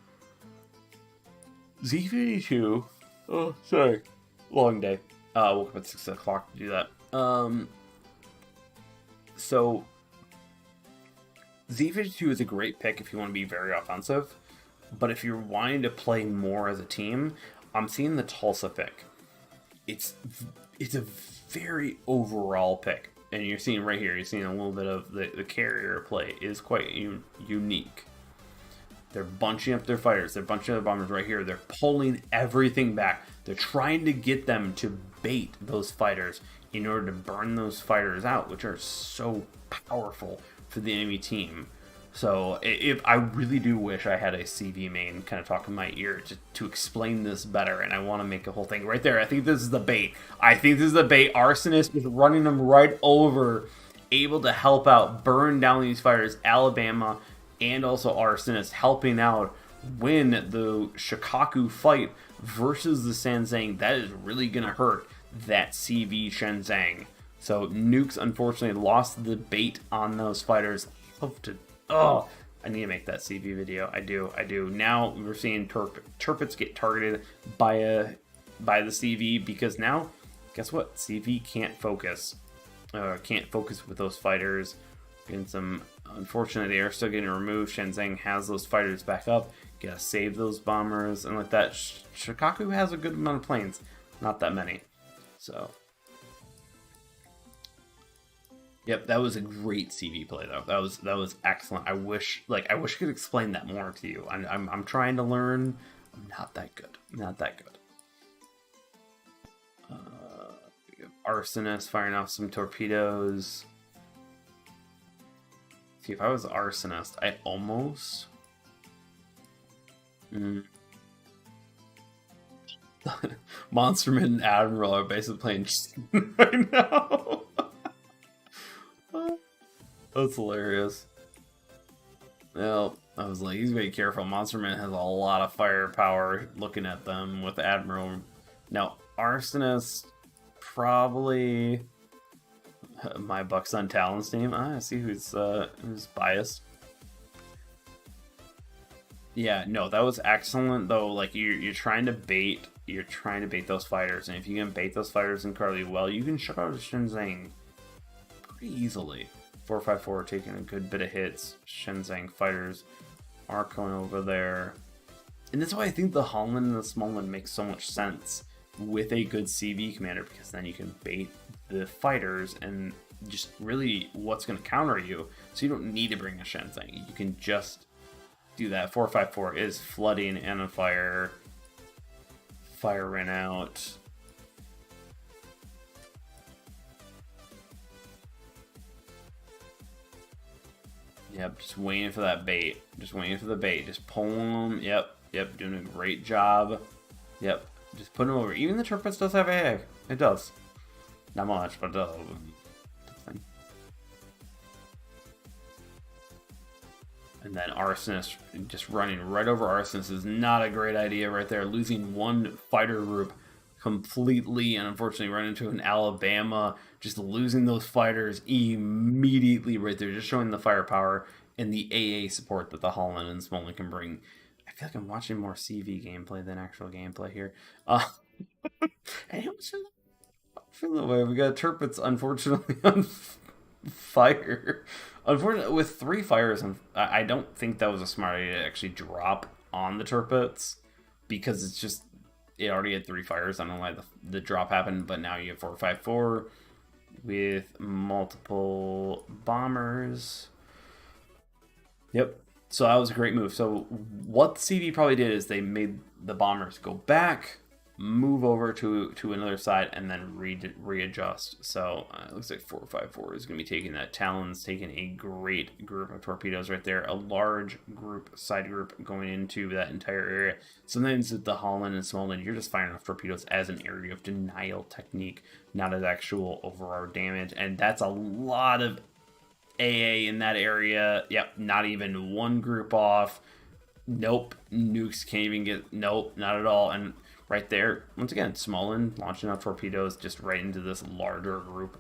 Z52. Oh, sorry. Long day. Woke up at 6 o'clock to do that. So Z52 is a great pick if you want to be very offensive. But if you're wanting to play more as a team, I'm seeing the Tulsa pick. It's a very overall pick. and you're seeing right here, you're seeing a little bit of the carrier play is quite unique. They're bunching up their fighters. They're bunching up their bombers right here. They're pulling everything back. They're trying to get them to bait those fighters in order to burn those fighters out, which are so powerful for the enemy team. So if I really do wish I had a CV main kind of talk in my ear to explain this better, and I want to make a whole thing right there. I think this is the bait. Arsonist is running them right over, able to help out, burn down these fighters. Alabama and also Arsonist helping out win the Shikaku fight versus the Sanzang. That is really going to hurt that CV Shenzang. So Nukes unfortunately lost the bait on those fighters. I need to make that CV video. I do. Now we're seeing Turpets get targeted by the CV, because now, guess what? CV can't focus. Can't focus with those fighters. Getting some, unfortunately, they are still getting removed. Shenzang has those fighters back up. Gotta save those bombers and like that. Shikaku has a good amount of planes, not that many. So, yep, that was a great CV play though. That was excellent. I wish I could explain that more to you. I'm trying to learn. I'm not that good. Arsonist firing off some torpedoes. See, if I was Arsonist, I almost. Monsterman and Admiral are basically playing right now. That's hilarious. Well, I was like, he's very careful. Monsterman has a lot of firepower looking at them with Admiral. Now, Arsonist, probably my Bucks on Talon's team. I see who's biased. Yeah, no, that was excellent though. Like you're trying to bait those fighters, and if you can bait those fighters incredibly well, you can shut out Shenzang pretty easily. 454 taking a good bit of hits. Shenzang fighters are going over there, and that's why I think the Holland and the Smallland makes so much sense with a good CV commander, because then you can bait the fighters and just really what's going to counter you, so you don't need to bring a Shenzang. You can just do that. 454 is flooding and on fire. Fire ran out. Yep, just waiting for that bait. Just waiting for the bait. Just pull them. Yep, doing a great job. Yep, just put them over. Even the Turpets does have AA. It does. Not much, but it does. And then Arsonist just running right over Arsonist is not a great idea right there. Losing one fighter group completely, and unfortunately run into an Alabama. Just losing those fighters immediately right there. Just showing the firepower and the AA support that the Holland and Smallland can bring. I feel like I'm watching more CV gameplay than actual gameplay here. And I feel that way. We got Turpets, unfortunately, on fire. Unfortunately, with 3 fires, I don't think that was a smart idea to actually drop on the Turpets, because it's just, it already had 3 fires. I don't know why the drop happened, but now you have 454 with multiple bombers. Yep. So that was a great move. So what the CV probably did is they made the bombers go back, move over to another side, and then readjust. So it looks like 454 is going to be taking that. Talon's taking a great group of torpedoes right there. A large group, side group, going into that entire area. Sometimes with the Holland and Smallland, you're just firing off torpedoes as an area of denial technique, not as actual overall damage. And that's a lot of AA in that area. Yep, not even one group off. Nope, nukes can't even get, nope, not at all. And right there, once again, Smallland launching out torpedoes just right into this larger group.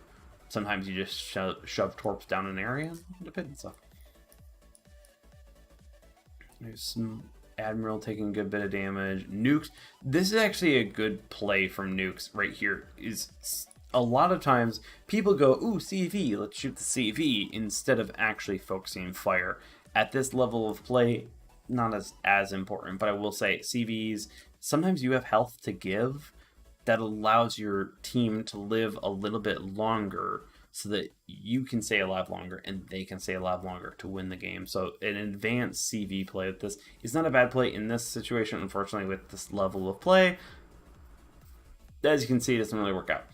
Sometimes you just shove torps down an area. It depends. So there's some Admiral taking a good bit of damage. Nukes. This is actually a good play from Nukes right here. Is a lot of times people go, ooh, CV, let's shoot the CV, instead of actually focusing fire. At this level of play, not as important, but I will say CVs, sometimes you have health to give that allows your team to live a little bit longer. so that you can stay alive longer and they can stay alive longer to win the game. So an advanced CV play with this is not a bad play in this situation. Unfortunately, with this level of play, as you can see, it doesn't really work out.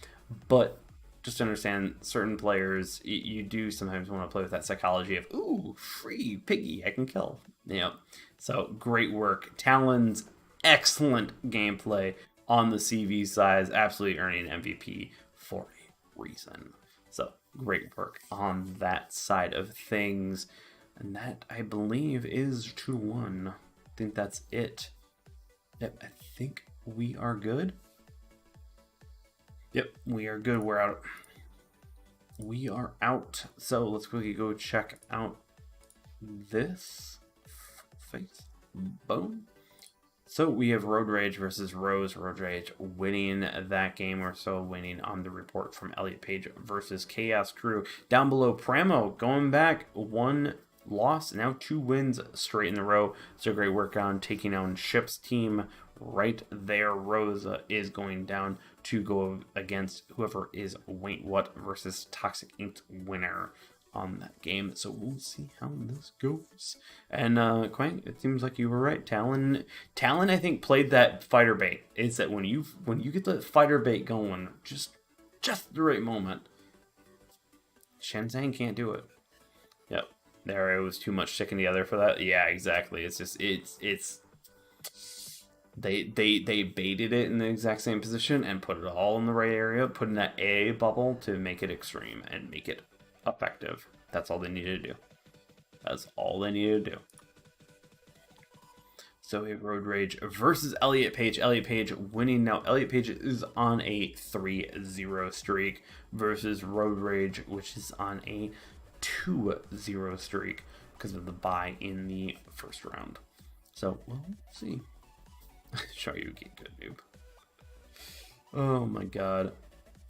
But just understand, certain players, you do sometimes want to play with that psychology of, ooh, free piggy, I can kill. So great work. Talon's excellent gameplay on the CV side, absolutely earning MVP for a reason. So great work on that side of things. And that, I believe, is 2-1. I think that's it. Yep, I think we are good. Yep, we are good. We're out. We are out. So let's quickly go check out this face. Boom. So we have Road Rage versus Rose. Road Rage winning that game. We're still winning on the report from Elliot Page versus Chaos Crew. Down below, Pramo going back 1 loss, now 2 wins straight in a row. So great work on taking on Ship's team right there. Rosa is going down to go against whoever is Wait What versus Toxic Ink's winner on that game. So we'll see how this goes. And Quang, it seems like you were right. Talon I think played that fighter bait. Is that when you get the fighter bait going, just the right moment, Shenzhen can't do it. Yep. There, it was too much sticking together for that. Yeah, exactly. It's just they baited it in the exact same position and put it all in the right area, put in that A bubble to make it extreme and make it effective. That's all they needed to do. That's all they needed to do. So we have Road Rage versus Elliot Page. Elliot Page winning now. Elliot Page is on a 3-0 streak versus Road Rage, which is on a 2-0 streak because of the bye in the first round. So we'll see. Show you get good, noob. Oh my god.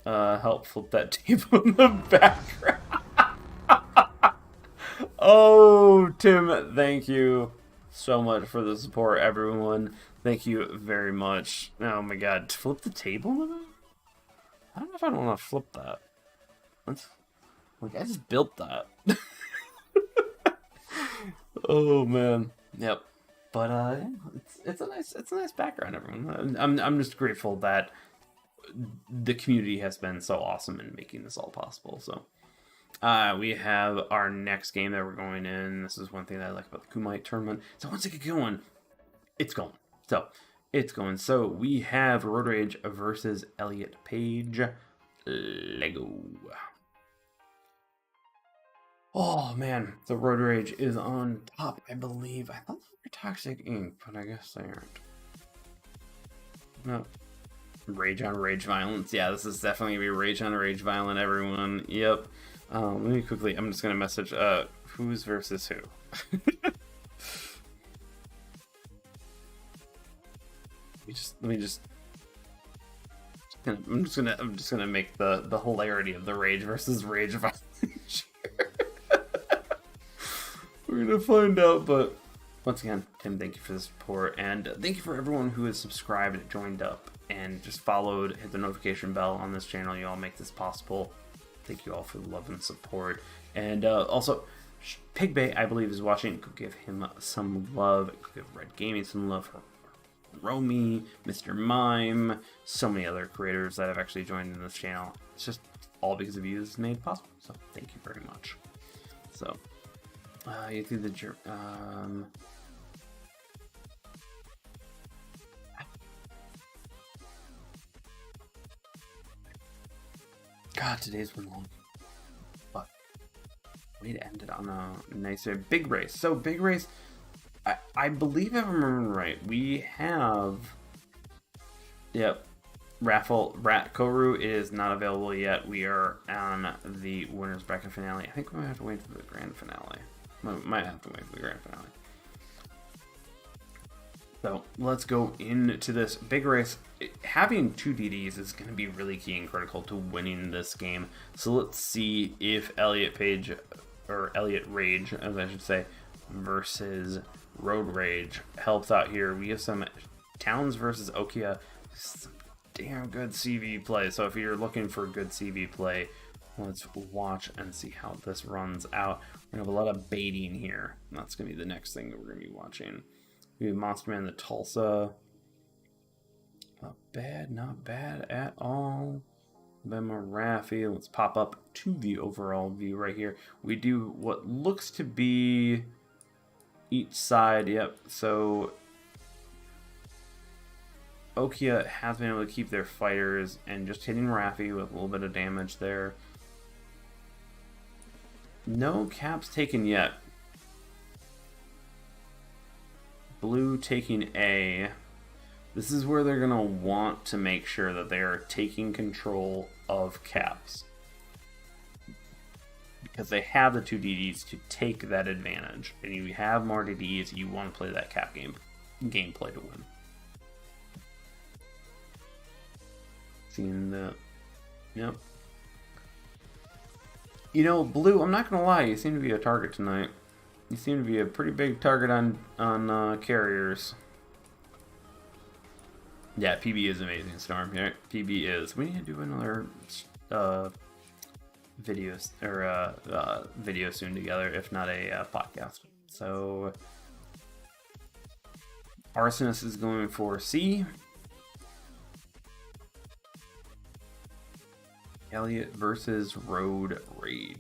Help flip that table in the background. Oh, Tim, thank you so much for the support, everyone. Thank you very much. Oh my god, to flip the table in the back? I don't know if I want to flip that. I just built that. Oh man. Yep. But it's a nice background, everyone. I'm just grateful that the community has been so awesome in making this all possible. So we have our next game that we're going in. This is one thing that I like about the Kumite tournament. So once it gets going, it's going. So it's going. So we have Road Rage versus Elliot Page. Lego. Oh man, the Road Rage is on top, I believe. I thought they were Toxic Ink, but I guess they aren't. No. Rage on Rage Violence. Yeah, this is definitely gonna be Rage on Rage Violent, everyone. Yep. Let me quickly, I'm just gonna message who's versus who. I'm just gonna make the hilarity of the Rage versus Rage Violence. We're gonna find out, but once again, Tim, thank you for the support, and thank you for everyone who has subscribed, joined up, and just followed, hit the notification bell on this channel. You all make this possible. Thank you all for the love and support. And also, Pigbay, I believe, is watching. Go give him some love. Go give Red Gaming some love. Romy, Mr. Mime, so many other creators that have actually joined in this channel. It's just all because of you this is made possible. So thank you very much. So you do the God, today's been long, but we need to end it on a nicer big race. So big race, I believe if I remember right, we have, yep, raffle Koru is not available yet. We are on the winners bracket finale. I think we might have to wait for the grand finale. Might have to wait for the grand finale. So let's go into this big race. Having 2 DDs is going to be really key and critical to winning this game. So let's see if Elliot Page, or Elliot Rage, as I should say, versus Road Rage helps out here. We have some Towns versus Okia. Some damn good CV play. So if you're looking for good CV play, Let's watch and see how this runs out. We're gonna have a lot of baiting here. That's gonna be the next thing that we're gonna be watching. We have Monster Man the Tulsa. Not bad at all. Bema Raffi. Let's pop up to the overall view right here. We do what looks to be each side. Yep. So Okia has been able to keep their fighters and just hitting Raffi with a little bit of damage there. No caps taken yet. Blue taking A. This is where they're going to want to make sure that they are taking control of caps. Because they have the 2 DDs to take that advantage. And you have more DDs, you want to play that cap gameplay to win. Seeing the... Yep. You know, Blue, I'm not going to lie, you seem to be a target tonight. You seem to be a pretty big target on carriers. Yeah, PB is amazing, Storm. Yeah, PB is. We need to do another video soon together, if not a podcast. So, Arsonist is going for C. Elliot versus Road Rage.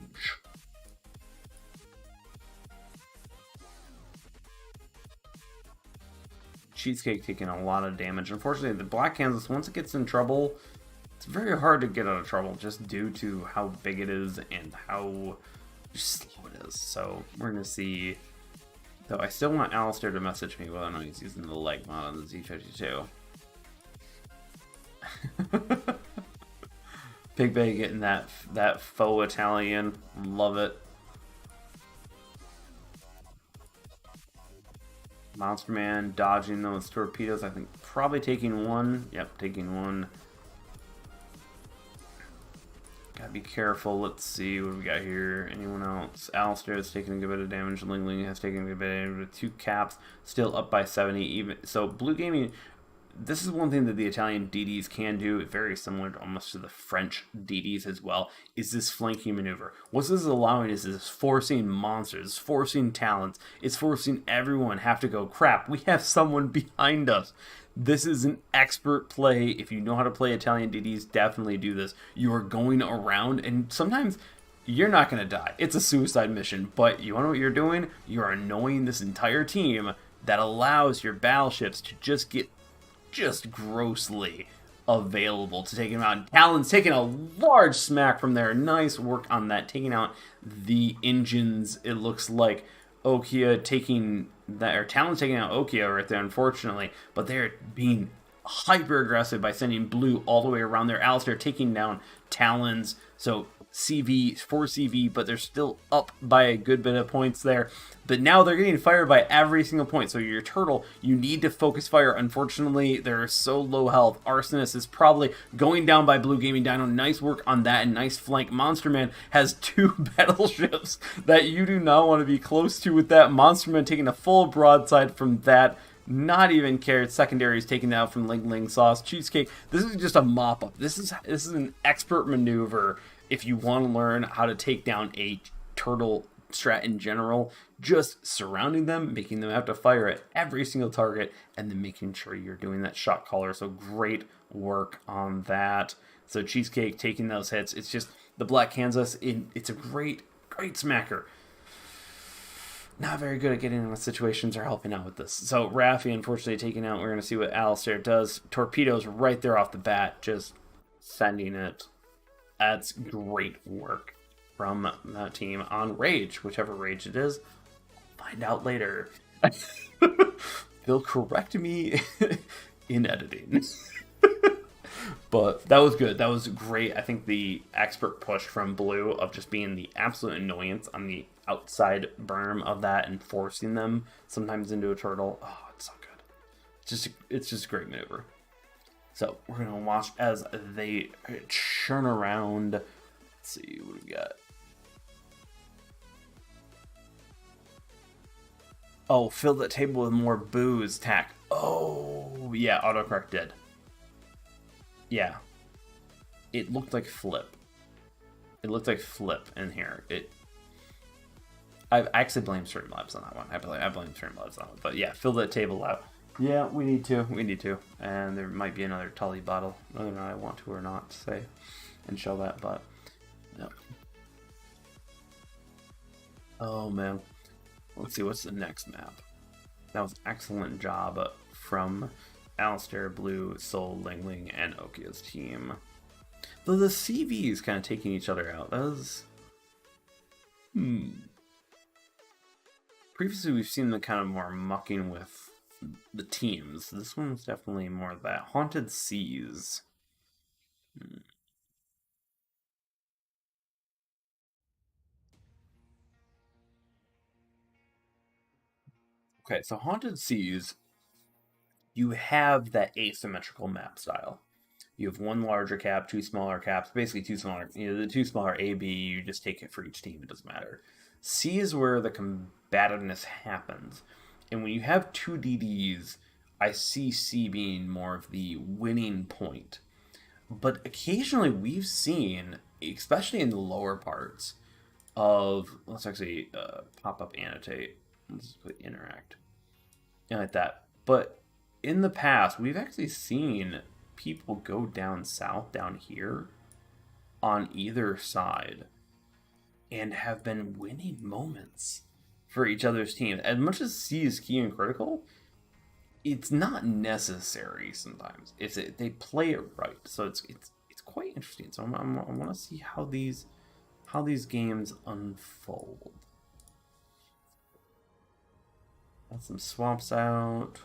Cheesecake taking a lot of damage. Unfortunately, the Black Kansas, once it gets in trouble, it's very hard to get out of trouble just due to how big it is and how slow it is. So we're going to see. Though I still want Alistair to message me whether or not he's using the leg mod on the Z52. Big Bay getting that faux Italian. Love it. Monster Man dodging those torpedoes. I think probably taking one. Yep, taking one. Gotta be careful. Let's see what we got here. Anyone else? Alistair is taking a good bit of damage. Ling Ling has taken a good bit of damage with 2 caps. Still up by 70. Even so, Blue Gaming. This is one thing that the Italian DDs can do, very similar to almost to the French DDs as well, is this flanking maneuver. What this is allowing is this forcing monsters, forcing talents, it's forcing everyone have to go, crap, we have someone behind us. This is an expert play. If you know how to play Italian DDs, definitely do this. You are going around, and sometimes you're not going to die. It's a suicide mission, but you know what you're doing? You're annoying this entire team that allows your battleships to just get grossly available to take him out. And Talon's taking a large smack from there. Nice work on that, taking out the engines. It looks like Okia taking that, or Talon's taking out Okia right there, unfortunately, but they're being hyper aggressive by sending Blue all the way around there. Alistair taking down Talons, so CV, 4 CV, but they're still up by a good bit of points there. But now they're getting fired by every single point. So your turtle, you need to focus fire. Unfortunately, they're so low health. Arsonist is probably going down by Blue Gaming Dino. Nice work on that and nice flank. Monster Man has 2 battleships that you do not want to be close to with that. Monster Man taking a full broadside from that. Not even cared. Secondary is taken out from Ling Ling Sauce. Cheesecake. This is just a mop up. This is an expert maneuver. If you want to learn how to take down a turtle strat in general, just surrounding them, making them have to fire at every single target, and then making sure you're doing that shot caller. So great work on that. So Cheesecake taking those hits. It's just the Black Kansas. It's a great smacker. Not very good at getting in with situations or helping out with this. So Raffi, unfortunately, taken out. We're going to see what Alistair does. Torpedoes right there off the bat, just sending it. That's great work from that team on Rage, whichever Rage it is. Find out later. They'll correct me in editing. But that was good. That was great. I think the expert push from Blue of just being the absolute annoyance on the outside berm of that and forcing them sometimes into a turtle. Oh, it's so good. It's just a great maneuver. So we're going to watch as they churn around. Let's see what we got. Oh, fill that table with more booze. Tack. Oh, yeah, autocorrect did. Yeah. It looked like flip. It looked like flip in here. I actually blame Streamlabs on that one. I blame Streamlabs on that one. But yeah, fill that table out. Yeah, we need to. We need to. And there might be another Tully bottle, whether or not I want to or not, say and show that. But no. Oh man. Let's see what's the next map. That was excellent job from Alistair, Blue, Soul, Lingling, and Okia's team. Though the CV is kind of taking each other out. That was... Previously, we've seen them kind of more mucking with the teams. This one's definitely more of that. Haunted Seas. Okay, so Haunted Seas, you have that asymmetrical map style. You have one larger cap, two smaller caps, basically two smaller, the two smaller A, B, you just take it for each team, it doesn't matter. C is where the combativeness happens. And when you have two DDs, I see C being more of the winning point. But occasionally we've seen, especially in the lower parts of, let's actually pop up annotate, let's put interact, and like that. But in the past, we've actually seen people go down south, down here, on either side, and have been winning moments for each other's teams. As much as C is key and critical, it's not necessary sometimes. They play it right, so it's quite interesting. So I want to see how these games unfold. Got some swaps out.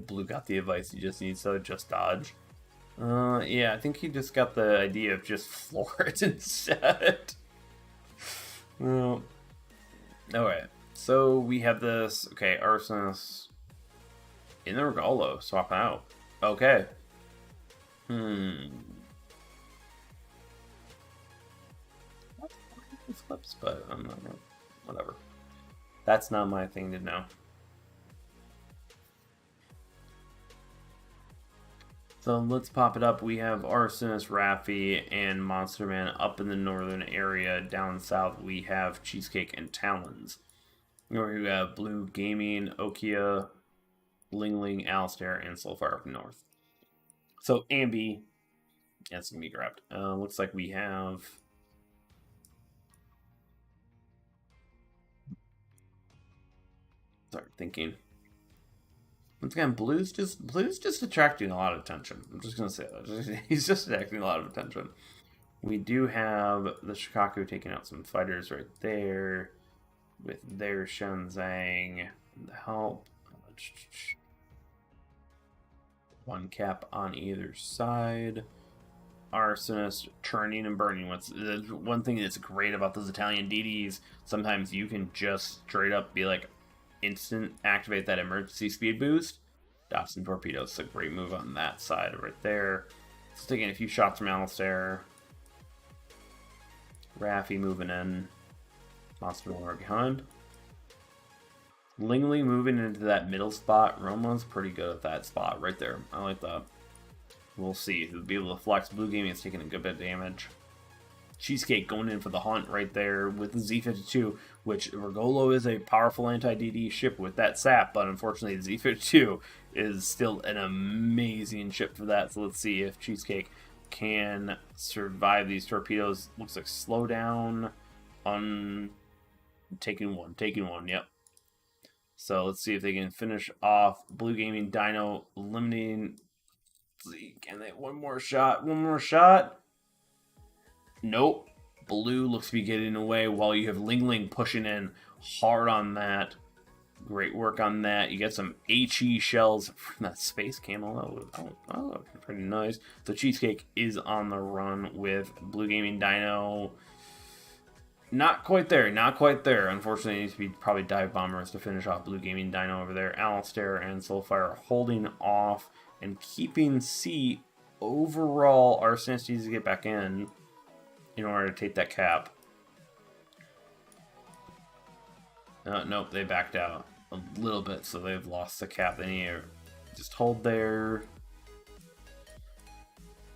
Blue got the advice he just needs, so just dodge. Yeah, I think he just got the idea of just floor it instead. Well, alright. So we have this, okay, Arsonist in the Regalo, swapping out. Okay. Flips, but I'm not gonna, whatever. That's not my thing to know. So let's pop it up. We have Arsonist, Raffi, and Monster Man up in the northern area. Down south, we have Cheesecake and Talons. Where we have Blue Gaming, Okia, Lingling, Alistair, and Soulfire up north. So Ambi, that's gonna be grabbed. Looks like we have. Start thinking. Once again, Blue's just attracting a lot of attention. I'm just gonna say that. He's just attracting a lot of attention. We do have the Shikaku taking out some fighters right there with their Shenzang. The help. One cap on either side. Arsonist turning and burning. One thing that's great about those Italian DDs, sometimes you can just straight up be like, instant activate that emergency speed boost. Dots and torpedoes. It's a great move on that side right there. Just taking a few shots from Alistair. Raffi moving in. Monster more behind. Lingling moving into that middle spot. Roma's pretty good at that spot right there. I like that. We'll see. He'll be able to flex. Blue Gaming is taking a good bit of damage. Cheesecake going in for the hunt right there with the Z52, which Regolo is a powerful anti-DD ship with that sap, but unfortunately the Z52 is still an amazing ship for that. So let's see if Cheesecake can survive these torpedoes. Looks like slow down on taking one, yep. So let's see if they can finish off Blue Gaming Dino, eliminating. Let's see, can they one more shot? Nope. Blue looks to be getting away while you have Lingling pushing in hard on that. Great work on that. You get some HE shells from that space camel. Oh, pretty nice. So Cheesecake is on the run with Blue Gaming Dino. Not quite there. Unfortunately, it needs to be probably Dive Bombers to finish off Blue Gaming Dino over there. Alistair and Soulfire holding off and keeping C. Overall, Arsonist needs to get back in order to take that cap. Nope, they backed out. a little bit, so they've lost the cap. They need to just hold there.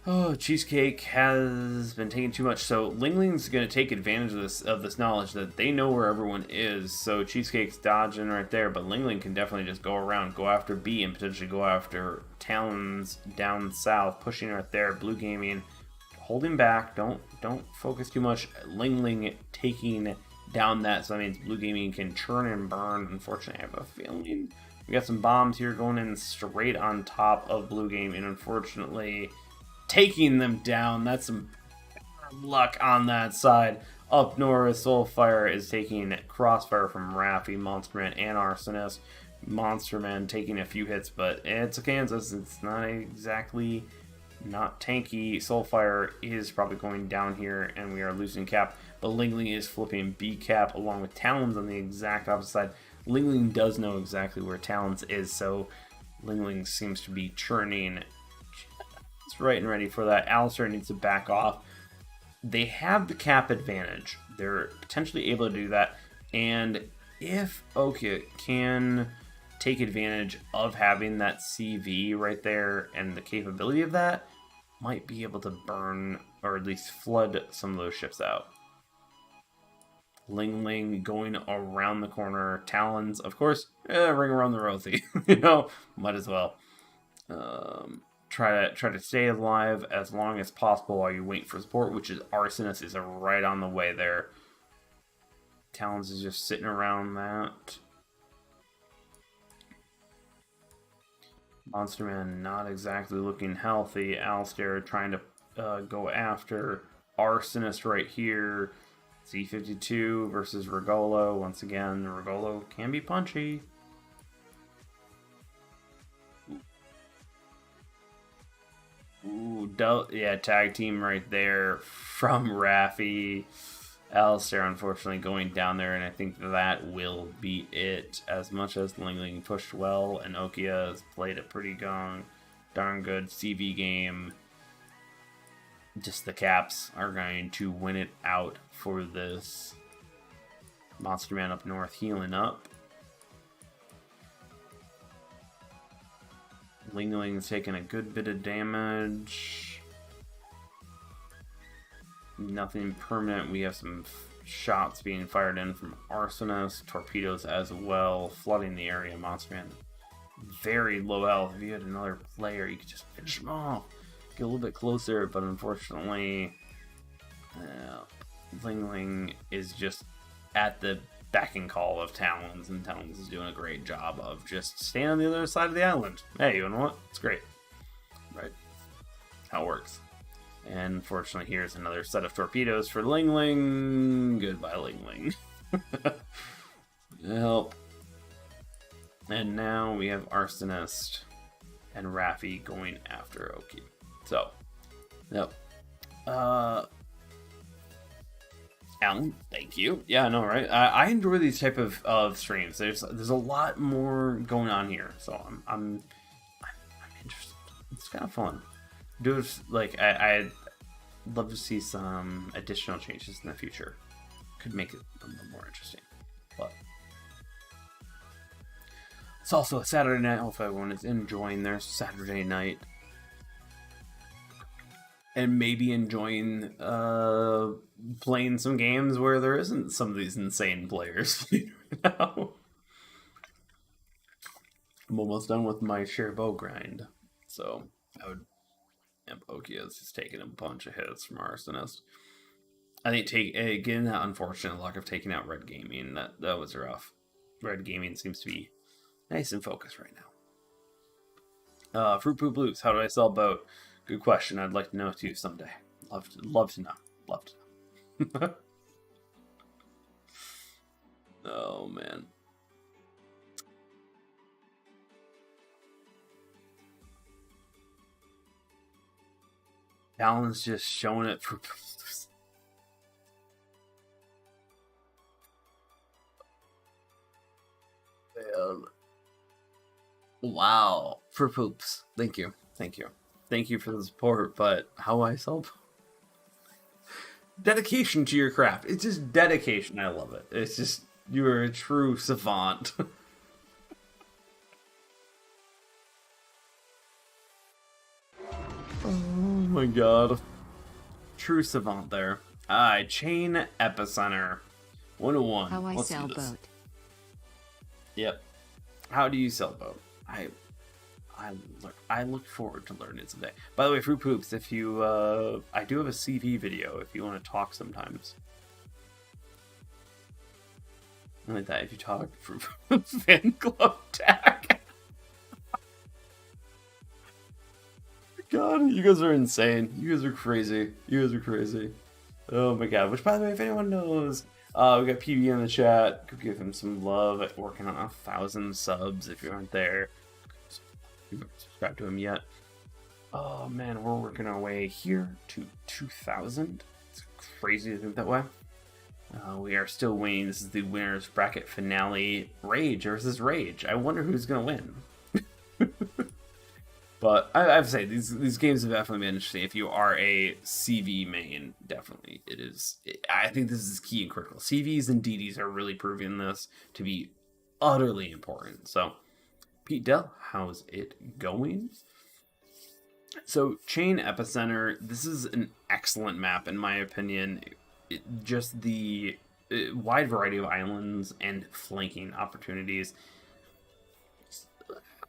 Oh, Cheesecake has been taking too much. So Ling Ling's going to take advantage of this knowledge that they know where everyone is. So Cheesecake's dodging right there, but Ling Ling can definitely just go around, go after B, and potentially go after Talons down south, pushing right there. Blue Gaming holding back. Don't focus too much. Ling Ling taking down that, so that means Blue Gaming can churn and burn. Unfortunately, I have a feeling we got some bombs here going in straight on top of Blue Gaming. Unfortunately, taking them down. That's some luck on that side. Up north, Soulfire is taking Crossfire from Raffi, Monsterman, and Arsonist. Monsterman taking a few hits, but it's a Kansas. It's not exactly not tanky. Soulfire is probably going down here, and we are losing cap. But Ling Ling is flipping B cap along with Talons on the exact opposite side. Ling Ling does know exactly where Talons is, so Ling Ling seems to be churning. It's right and ready for that. Alistair needs to back off. They have the cap advantage. They're potentially able to do that. And if Okia can take advantage of having that CV right there and the capability of that, might be able to burn or at least flood some of those ships out. Ling Ling going around the corner. Talons, of course, ring around the rosy. Might as well. Try to stay alive as long as possible while you wait for support, which is Arsonist is right on the way there. Talons is just sitting around that. Monsterman not exactly looking healthy. Alistair trying to go after Arsonist right here. C52 versus Regolo. Once again, Regolo can be punchy. Ooh, yeah, tag team right there from Raffi. Alistair, unfortunately, going down there, and I think that will be it. As much as Ling Ling pushed well, and Okia has played a pretty darn good CV game, just the Caps are going to win it out for this. Monsterman up north healing up. Ling Ling's taking a good bit of damage. Nothing permanent. We have some shots being fired in from Arsonist. Torpedoes as well, flooding the area. Monsterman very low health. If you had another player, you could just finish him off. Get a little bit closer, but unfortunately, Ling Ling is just at the beck and call of Talons, and Talons is doing a great job of just staying on the other side of the island. Hey, you know what? It's great. Right? How it works. And unfortunately, here's another set of torpedoes for Ling Ling. Goodbye, Ling Ling. Help. And now we have Arsonist and Raffi going after Oki. So, yep. Alan, thank you. Yeah, I know, right? I enjoy these type of streams. There's a lot more going on here, so I'm interested. It's kind of fun. I'd love to see some additional changes in the future. Could make it a little more interesting. But it's also a Saturday night. I hope everyone is enjoying their Saturday night. And maybe enjoying playing some games where there isn't some of these insane players playing right now. I'm almost done with my sheer bow grind. So I would... Okia's just taking a bunch of hits from Arsonist. I think getting that unfortunate luck of taking out Red Gaming, that was rough. Red Gaming seems to be nice and focused right now. Fruit Poop Loops, how do I sell boat? Good question. I'd like to know too someday. Love to know. Love to know. Oh man. Alan's just showing it for wow. For poops. Thank you. Thank you for the support, but how I sell dedication to your craft. It's just dedication. I love it. It's just, you're a true savant. my god. True savant there. Chain Epicenter. 101. How I Let's sell do this. boat. Yep. How do you sell boat? I look forward to learning someday. By the way, Fruit Poops, if you I do have a CV video if you want to talk sometimes. Like that, if you talk Fruit Poops fan club tag. God, you guys are insane. You guys are crazy. You guys are crazy. Oh my god. Which, by the way, if anyone knows, we got PB in the chat. Go give him some love. Working on 1,000 subs if you aren't there. You haven't subscribed to him yet. Oh man, we're working our way here to 2,000. It's crazy to think that way. We are still winning. This is the winner's bracket finale. Rage versus Rage. I wonder who's going to win. But I have to say, these games have definitely been interesting. If you are a CV main, definitely it is. I think this is key and critical. CVs and DDs are really proving this to be utterly important. So, Pete Dell, how's it going? So, Chain Epicenter, this is an excellent map in my opinion. Just the wide variety of islands and flanking opportunities.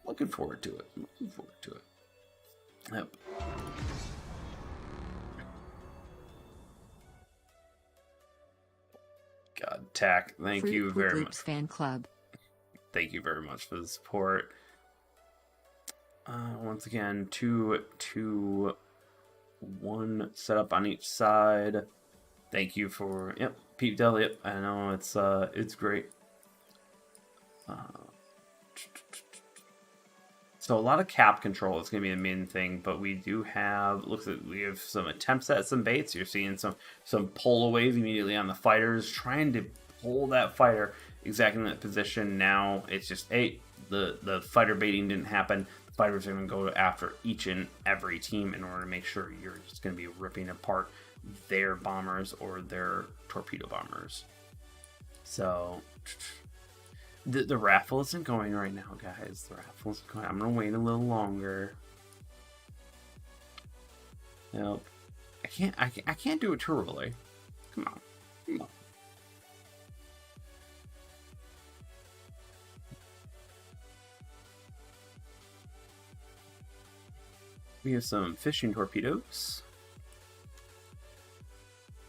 Looking forward to it. Looking forward to it. Yep. God, Tack, thank you very much. Fan club. Thank you very much for the support. Once again, 2-2-1 setup on each side. Thank you for Pete Dell. Yep, I know it's great. So a lot of cap control is going to be the main thing, but we do have, we have some attempts at some baits. You're seeing some pull aways immediately on the fighters, trying to pull that fighter exactly in that position. Now it's just, hey, the fighter baiting didn't happen. The fighters are going to go after each and every team in order to make sure you're just going to be ripping apart their bombers or their torpedo bombers. So the raffle isn't going right now, guys. The raffle isn't going. I'm gonna wait a little longer. Nope. I can't do it too early. Come on. Come on. We have some fishing torpedoes.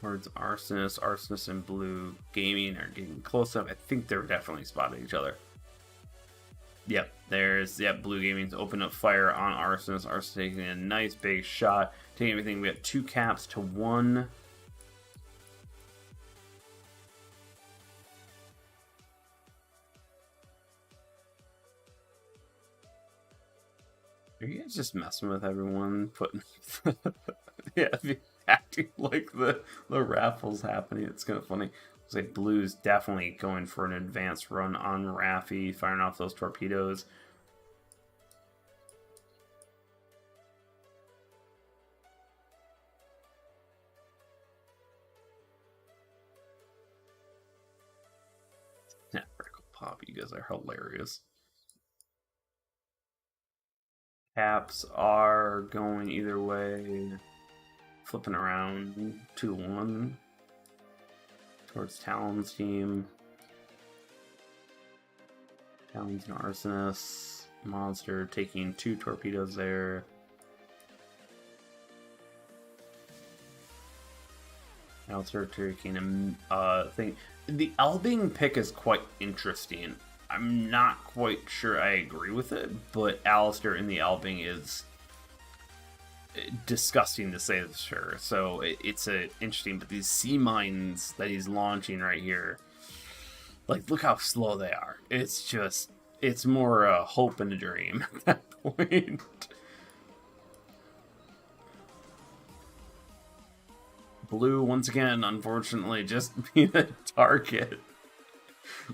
Towards Arsonist and Blue Gaming are getting close up. I think they're definitely spotting each other. Yep, Blue Gaming's opened up fire on Arsonist. Arsonist taking a nice big shot, taking everything. We have 2 caps to 1. Are you guys just messing with everyone? Putting yeah, acting like the raffle's happening. It's kind of funny. It's like Blue's definitely going for an advanced run on Raffi, firing off those torpedoes. Yeah, Vertical Pop, you guys are hilarious. Caps are going either way. Flipping around 2-1 towards Talon's team. Talon's and Arsonist. Monster taking 2 torpedoes there. Alistair taking a thing. The Elbing pick is quite interesting. I'm not quite sure I agree with it, but Alistair in the Elbing is disgusting to say for sure. So it's interesting, but these sea mines that he's launching right here, like, look how slow they are. It's more a hope and a dream at that point. Blue once again, unfortunately, just being a target.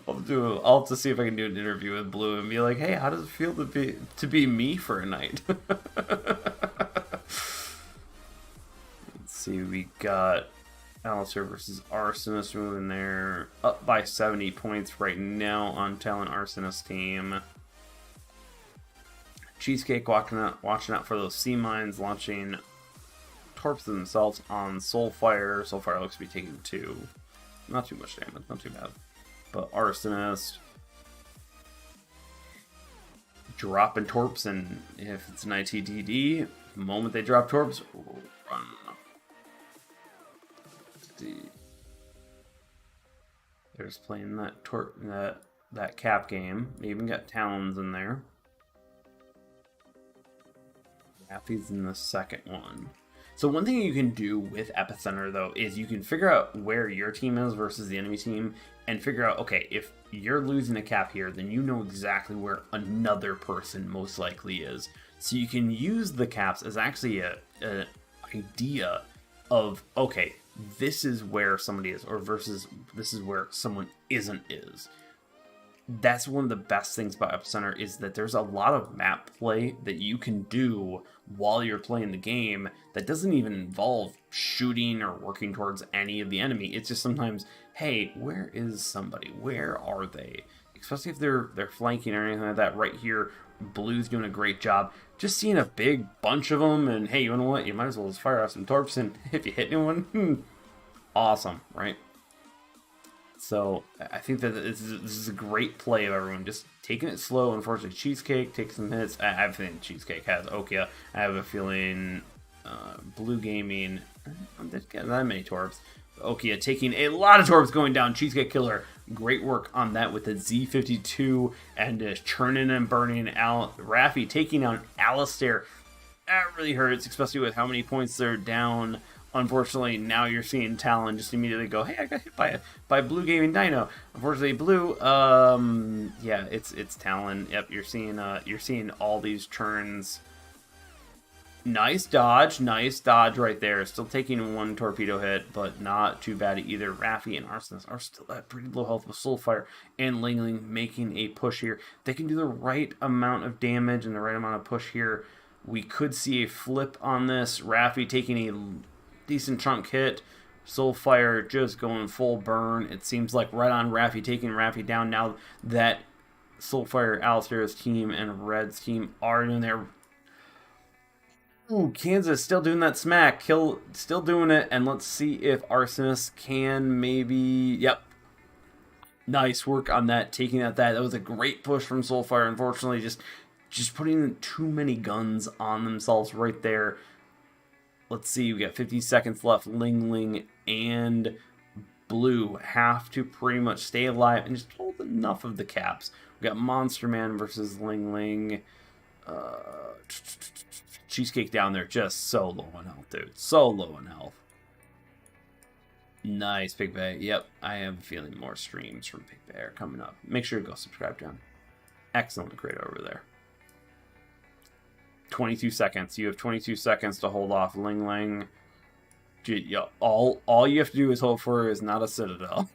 I'll have to see if I can do an interview with Blue and be like, hey, how does it feel to be me for a night? Let's see, we got Alistair versus Arsonist moving there. Up by 70 points right now on Talon Arsonist team. Cheesecake watching out for those sea mines, launching torps themselves on Soulfire. Soulfire looks to be taking 2. Not too much damage, not too bad. But Arsonist dropping torps, and if it's an ITDD, the moment they drop torps, run. They're just playing that cap game. They even got Talons in there. Rappy's in the second one. So one thing you can do with Epicenter, though, is you can figure out where your team is versus the enemy team, and figure out, okay, if you're losing a cap here, then you know exactly where another person most likely is. So you can use the caps as actually a idea of, okay, this is where somebody is, or versus this is where someone is. That's one of the best things about Epicenter, is that there's a lot of map play that you can do while you're playing the game that doesn't even involve shooting or working towards any of the enemy. It's just sometimes, hey, where is somebody? Where are they? Especially if they're flanking or anything like that. Right here, Blue's doing a great job. Just seeing a big bunch of them, and hey, you know what? You might as well just fire off some torps, and if you hit anyone, awesome, right? So I think that this is a great play of everyone just taking it slow. Unfortunately, Cheesecake takes some hits. I have a feeling Cheesecake has Okia. I have a feeling Blue Gaming didn't get that many torps. Okia taking a lot of torps going down. Cheesecake Killer, great work on that with the Z52 and just churning and burning out. Raffi taking down Alistair. That really hurts, especially with how many points they're down. Unfortunately, now you're seeing Talon just immediately go, hey, I got hit by Blue Gaming Dino. Unfortunately, Blue, yeah, it's Talon. Yep, you're seeing all these turns. Nice dodge right there. Still taking 1 torpedo hit, but not too bad either. Raffi and Arsonist are still at pretty low health with Soulfire, and Ling Ling making a push here. They can do the right amount of damage and the right amount of push here. We could see a flip on this. Raffi taking a decent chunk hit. Soulfire just going full burn. It seems like right on Raffi, taking Raffi down now that Soulfire, Alistair's team, and Red's team are in there. Ooh, Kansas still doing that smack. Still doing it. And let's see if Arsonist can maybe... Yep. Nice work on that. Taking out that. That was a great push from Soulfire. Unfortunately, just putting too many guns on themselves right there. Let's see. We got 50 seconds left. Ling Ling and Blue have to pretty much stay alive and just hold enough of the caps. We got Monster Man versus Ling Ling. Cheesecake down there, just so low on health, dude. So low on health. Nice, Big Bay. Yep, I have a feeling more streams from Big Bay are coming up. Make sure to go subscribe, John. Excellent creator over there. 22 seconds. You have 22 seconds to hold off Ling Ling. All you have to do is hope for is not a Citadel.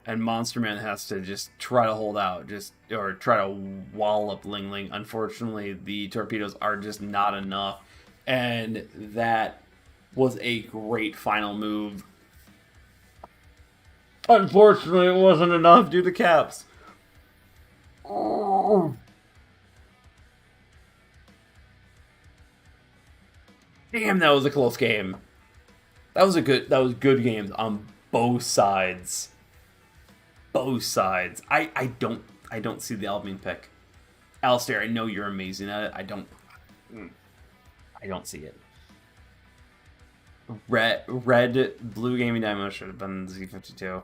And Monster Man has to just try to hold out, or try to wall up Ling Ling. Unfortunately, the torpedoes are just not enough. And that was a great final move. Unfortunately, it wasn't enough due to caps. Oh. Damn, that was a close game. That was good games on both sides. Both sides. I don't see the Albion pick. Alistair, I know you're amazing at it. I don't see it. Red Blue Gaming Dynamo should have been Z52.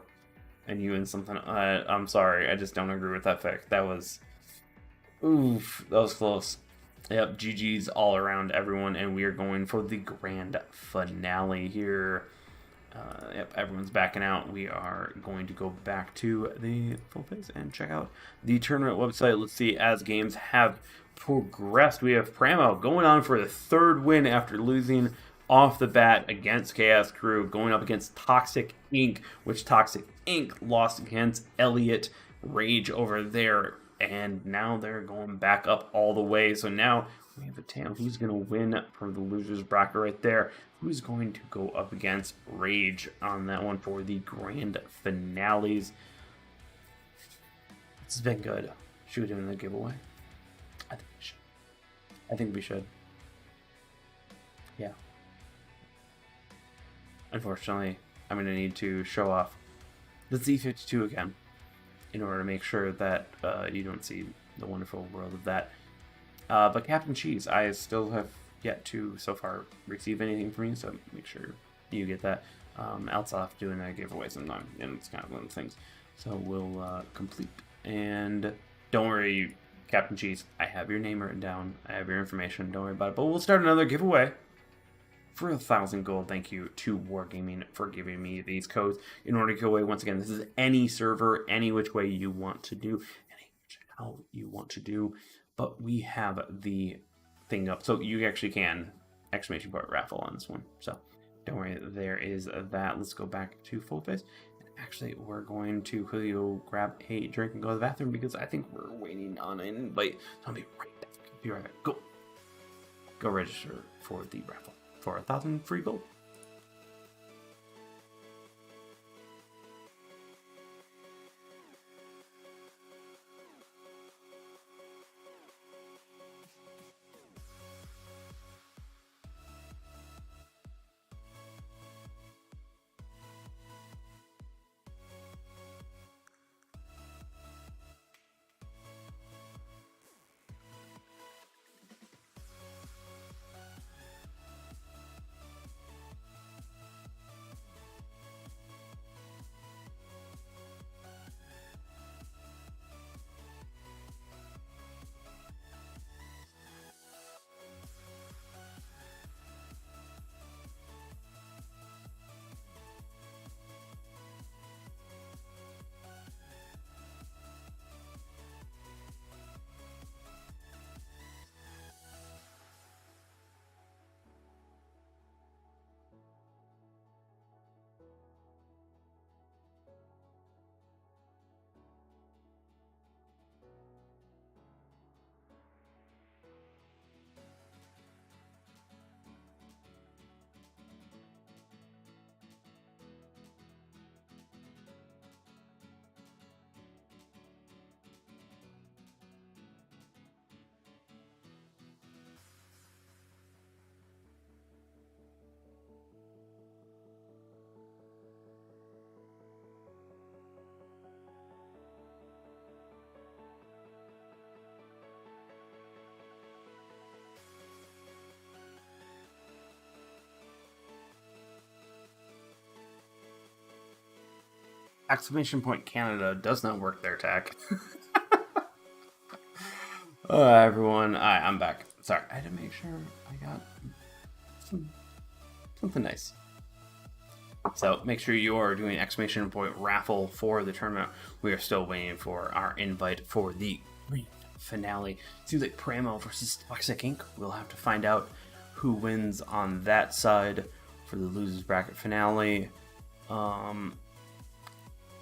And you and something. I'm sorry. I just don't agree with that pick. That was... Oof. That was close. Yep. GG's all around everyone. And we are going for the grand finale here. Yep, everyone's backing out. We are going to go back to the full phase and check out the tournament website. Let's see, as games have progressed, we have Pramo going on for the 3rd win after losing off the bat against Chaos Crew, going up against Toxic Inc., which Toxic Inc. lost against Elliot Rage over there, and now they're going back up all the way. So now we have a tale. Who's going to win from the loser's bracket right there? Who's going to go up against Rage on that one for the grand finales? This has been good. Should we do the giveaway? I think we should. Yeah. Unfortunately, I'm going to need to show off the Z52 again in order to make sure that you don't see the wonderful world of that. But Captain Cheese, I still have yet to so far receive anything from you, so make sure you get that. Else I'll have to do a giveaway sometime, and it's kind of one of the things. So we'll complete. And don't worry, Captain Cheese, I have your name written down. I have your information. Don't worry about it. But we'll start another giveaway for 1,000 gold. Thank you to Wargaming for giving me these codes in order to go away. Once again, this is any server, any which way you want to do, any how you want to do. But we have the thing up, so you actually can exclamation point raffle on this one. So don't worry, there is that. Let's go back to full face. And actually, we're going to quickly go grab a drink and go to the bathroom because I think we're waiting on an invite. So I'll be right back. Be right back. Go register for the raffle for 1,000 free gold. Exclamation point Canada does not work there, Tack. Everyone, I'm back. Sorry, I had to make sure I got something nice. So make sure you are doing exclamation point raffle for the tournament. We are still waiting for our invite for the finale. Seems like Pramo versus Toxic Ink. We'll have to find out who wins on that side for the losers bracket finale.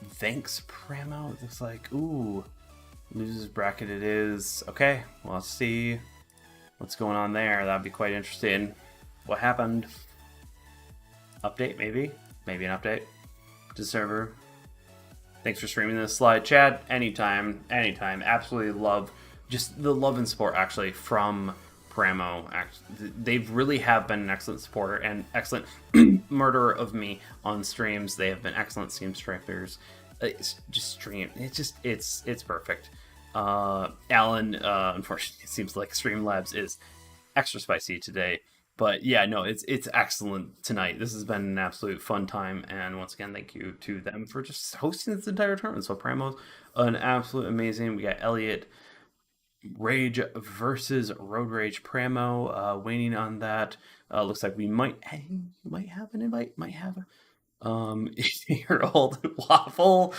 Thanks, Pramo. It looks like, ooh, losers bracket it is. Okay, well, let's see what's going on there. That'd be quite interesting. What happened? Update, maybe? Maybe an update to the server. Thanks for streaming this slide, Chad. Anytime. Absolutely love just the love and support actually from Pramo. They really have been an excellent supporter and excellent murderer of me on streams. They have been excellent stream stripers. It's just stream. It's perfect. Alan, unfortunately, it seems like Streamlabs is extra spicy today. But yeah, no, it's excellent tonight. This has been an absolute fun time, and once again, thank you to them for just hosting this entire tournament. So Pramo's an absolute amazing. We got Elliot Rage versus Road Rage Pramo, waiting on that. Looks like we might have an invite. Might have 8-year-old waffle.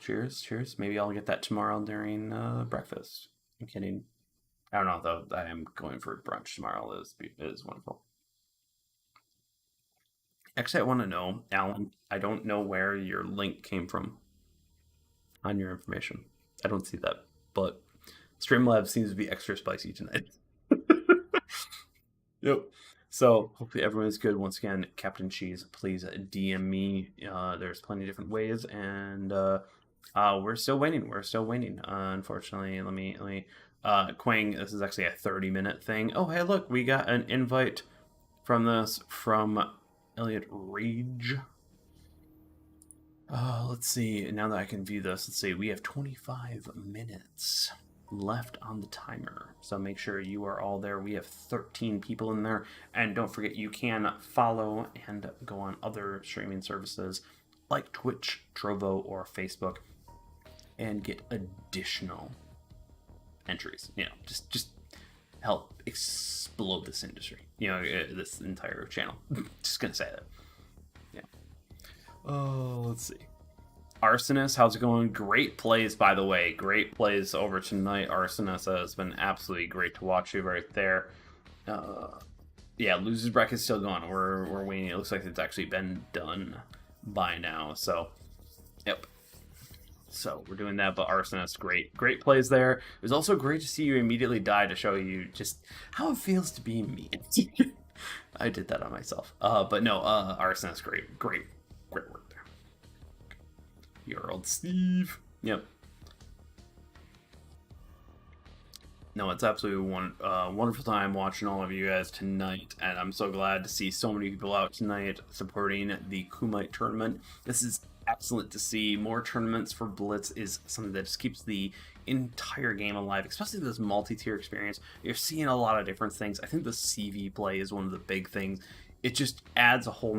Cheers. Maybe I'll get that tomorrow during breakfast. I'm kidding. I don't know though. I am going for brunch tomorrow. Is wonderful. Actually, I want to know, Alan. I don't know where your link came from on your information. I don't see that, but Streamlabs seems to be extra spicy tonight. Yep. So hopefully everyone's good. Once again, Captain Cheese, please DM me. There's plenty of different ways, and we're still waiting. Unfortunately, let me Quang, this is actually a 30-minute thing. Oh, hey, look, we got an invite from this from Elliot Rage. Let's see. Now that I can view this, let's see. We have 25 minutes left on the timer. So make sure you are all there. We have 13 people in there. And don't forget, you can follow and go on other streaming services like Twitch, Trovo, or Facebook and get additional entries. You know, just help explode this industry. You know, this entire channel. Just gonna say that. Yeah. Oh, let's see. Arsonist, how's it going? Great plays, by the way. Great plays over tonight. Arsonist has been absolutely great to watch you right there. Yeah, Loser's Bracket is still going. We're waiting. It looks like it's actually been done by now. So, yep. So we're doing that, but Arsonist, great plays there. It was also great to see you immediately die to show you just how it feels to be me. I did that on myself. But no, Arsonist, great work there. Your old Steve. Yep. No, it's absolutely wonderful time watching all of you guys tonight, and I'm so glad to see so many people out tonight supporting the Kumite tournament. This is excellent to see. More tournaments for Blitz is something that just keeps the entire game alive, especially this multi-tier experience. You're seeing a lot of different things. I think the CV play is one of the big things. It just adds a whole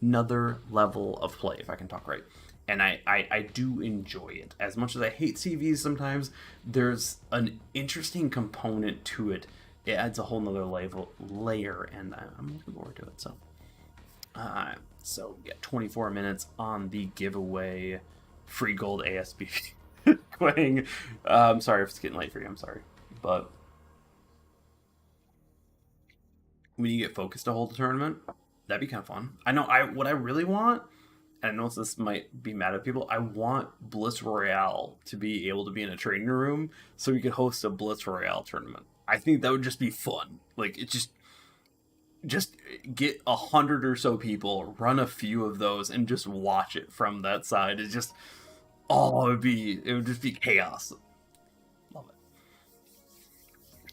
nother level of play, if I can talk right. And I do enjoy it. As much as I hate CVs sometimes, there's an interesting component to it. It adds a whole nother layer, and I'm looking forward to it. So yeah, 24 minutes on the giveaway. Free gold ASB. Quang. I'm sorry if it's getting late for you. I'm sorry. But when you get focused to hold a tournament, that'd be kind of fun. I know what I really want, and I know this might be mad at people, I want Blitz Royale to be able to be in a training room so we could host a Blitz Royale tournament. I think that would just be fun. Like, it just get 100 or so people, run a few of those, and just watch it from that side. It just, it would just be chaos. Love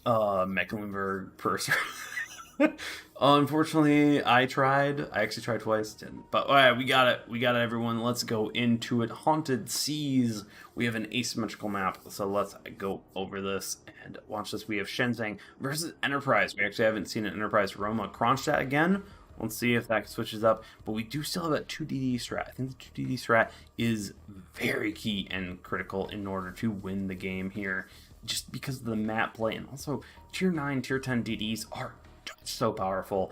it. Mecklenburg Purser. Unfortunately, I actually tried twice, didn't. But all right, we got it, everyone. Let's go into it. Haunted Seas. We have an asymmetrical map, so let's go over this and watch this. We have Shenzhen versus Enterprise. We actually haven't seen an Enterprise Roma Kronstadt again. Let's see if that switches up. But we do still have that 2DD strat. I think the 2DD strat is very key and critical in order to win the game here, just because of the map play. And also, Tier 9, Tier 10 DDs are so powerful,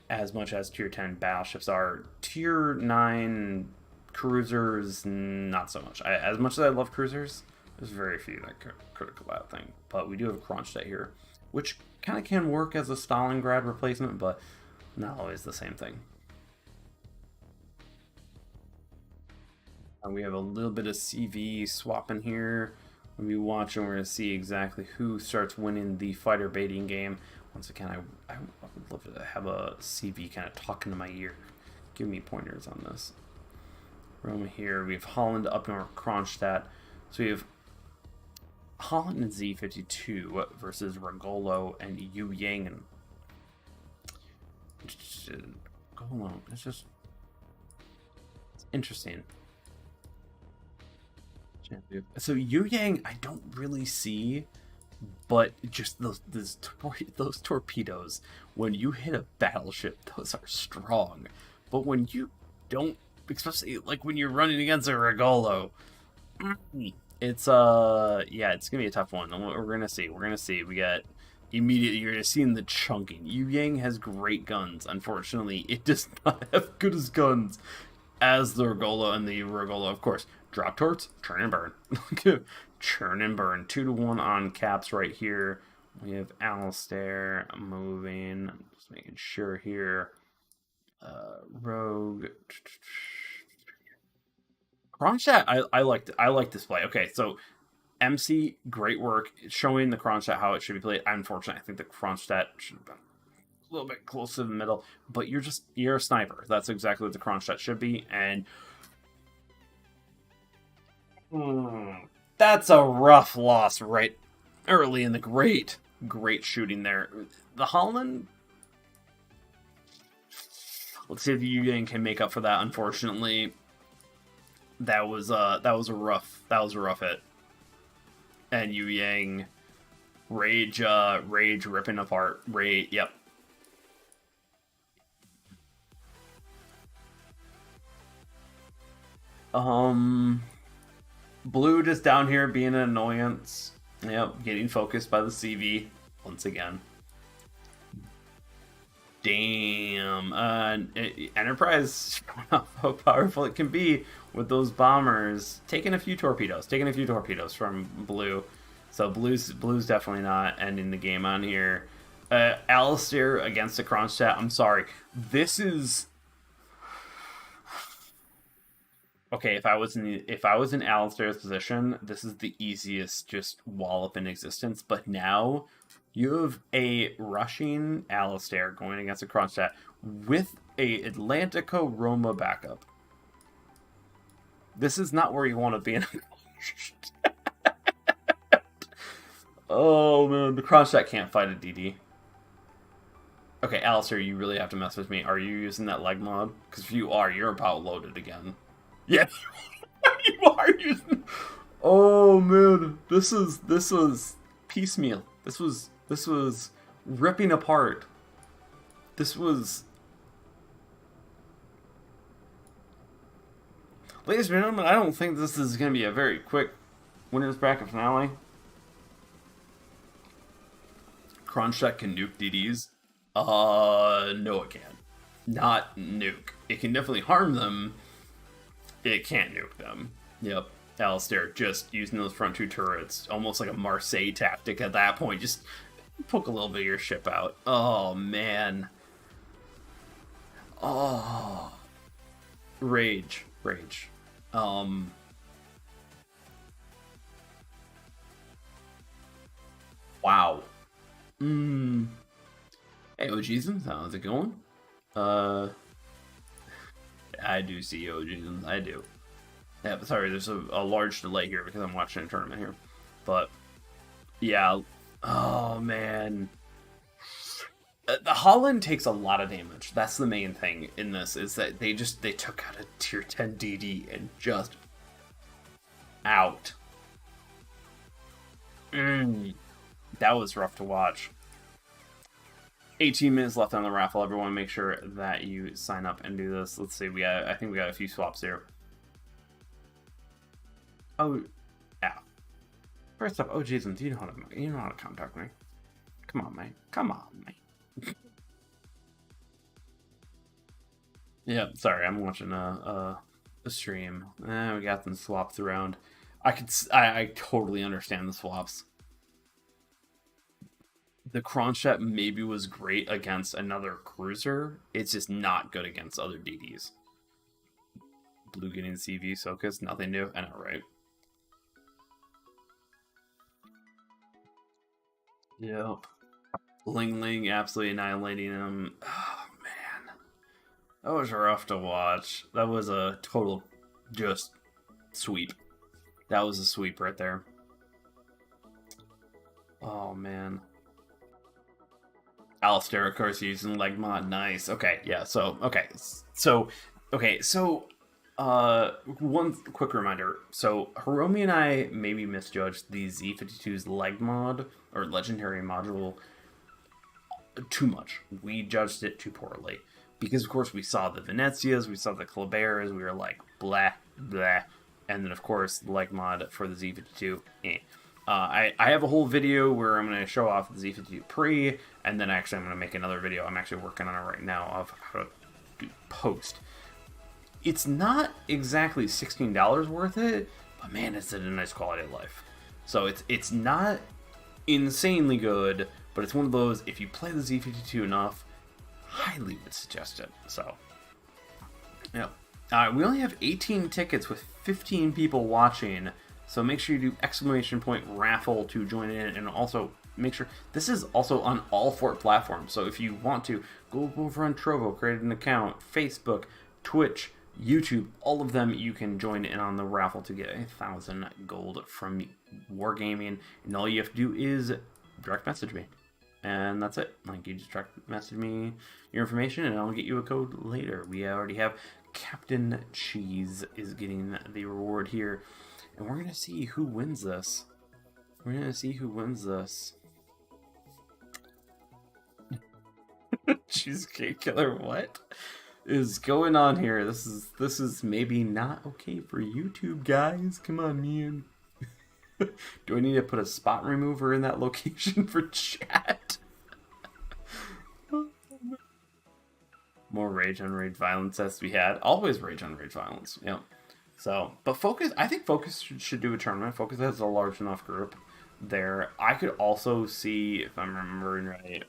as much as Tier 10 battleships are. Tier 9 cruisers, not so much. As much as I love cruisers, there's very few that are critical that thing. But we do have Kronstadt here, which kind of can work as a Stalingrad replacement, but not always the same thing. And we have a little bit of CV swapping here. When we watch, and we're going to see exactly who starts winning the fighter baiting game. Once again, I would love to have a CV kind of talking to my ear. Give me pointers on this. Roma here. We have Holland up north, Kronstadt. So we have Holland and Z52 versus Regolo and Yu Yang. And go along. It's interesting. So Yu Yang, I don't really see. But just those torpedoes, when you hit a battleship, those are strong. But when you don't, especially like when you're running against a Regolo, it's it's gonna be a tough one. We're gonna see. We got immediately, you're seeing the chunking. Yu Yang has great guns. Unfortunately, it does not have good as guns as the Regolo, and the Regolo, of course, drop torts, turn and burn. Churn and burn. 2-1 on caps right here. We have Alistair moving. Just making sure here. Rogue. Kronstadt, I like this play. Okay, so MC, great work showing the Kronstadt how it should be played. Unfortunately, I think the Kronstadt should have been a little bit close to the middle, but you're a sniper. That's exactly what the Kronstadt should be, and That's a rough loss right early in the great shooting there. The Holland. Let's see if Yu Yang can make up for that. Unfortunately, that was a rough hit. And Yu Yang rage ripping apart. Yep. Blue just down here being an annoyance. Yep, getting focused by the CV once again. Damn. Enterprise, how powerful it can be with those bombers. Taking a few torpedoes from Blue. So Blue's definitely not ending the game on here. Alistair against the Kronstadt. I'm sorry. This is... Okay, if I was in Alistair's position, this is the easiest just wallop in existence. But now you have a rushing Alistair going against a Kronstadt with a Atlantico Roma backup. This is not where you want to be in. Oh man, the Kronstadt can't fight a DD. Okay, Alistair, you really have to mess with me. Are you using that leg mod? Because if you are, you're about loaded again. Yes, you are using. Oh man, this was piecemeal. This was ripping apart. This was. Ladies and gentlemen, I don't think this is going to be a very quick winners bracket finale. Kronstadt can nuke DDs. No, it can't. Not nuke. It can definitely harm them. It can't nuke them. Yep. Alistair just using those front two turrets. Almost like a Marseille tactic at that point. Just poke a little bit of your ship out. Oh, man. Oh. Rage. Wow. Hey, OGs, how's it going? I do see OGs, I do. Yeah, sorry, there's a large delay here because I'm watching a tournament here. But, yeah. Oh, man. The Holland takes a lot of damage. That's the main thing in this, is that they took out a tier 10 DD and just out. That was rough to watch. 18 minutes left on the raffle. Everyone, make sure that you sign up and do this. Let's see. I think we got a few swaps here. Oh, yeah. First up, Jason, do you know how to contact me? Come on, mate. Come on, mate. Yeah, sorry. I'm watching a stream. We got them swaps around. I totally understand the swaps. The Kronstadt maybe was great against another cruiser. It's just not good against other DDs. Blue getting CV Sokas, nothing new. I know, right? Yep. Ling absolutely annihilating him. Oh, man. That was rough to watch. That was a total just sweep. That was a sweep right there. Oh, man. Alistair, of course, using leg mod. Nice. Okay, yeah. So, one quick reminder. So, Hiromi and I maybe misjudged the Z52's leg mod or legendary module too much. We judged it too poorly because, of course, we saw the Venezias, we saw the Kleber's. We were like blah blah, and then of course the leg mod for the Z52. I have a whole video where I'm going to show off the Z52 pre, and then actually I'm going to make another video. I'm actually working on it right now of how to do post. It's not exactly $16 worth it, but man, it's a nice quality of life. So it's not insanely good, but it's one of those, if you play the Z52 enough, highly would suggest it. So, yeah. We only have 18 tickets with 15 people watching. So make sure you do ! raffle to join in, and also make sure this is also on all 4 platforms. So if you want to, go over on Trovo, create an account, Facebook, Twitch, YouTube, all of them, you can join in on the raffle to get 1,000 gold from Wargaming, and all you have to do is direct message me, and that's it. Like, you just direct message me your information, and I'll get you a code later. We already have Captain Cheese is getting the reward here, and we're gonna see who wins this. Cheesecake Killer, what is going on here? This is maybe not okay for YouTube, guys. Come on, man. Do I need to put a spot remover in that location for chat? More rage on rage violence as we had. Always rage on rage violence. Yeah. So, but Focus, I think Focus should do a tournament. Focus has a large enough group there. I could also see, if I'm remembering right,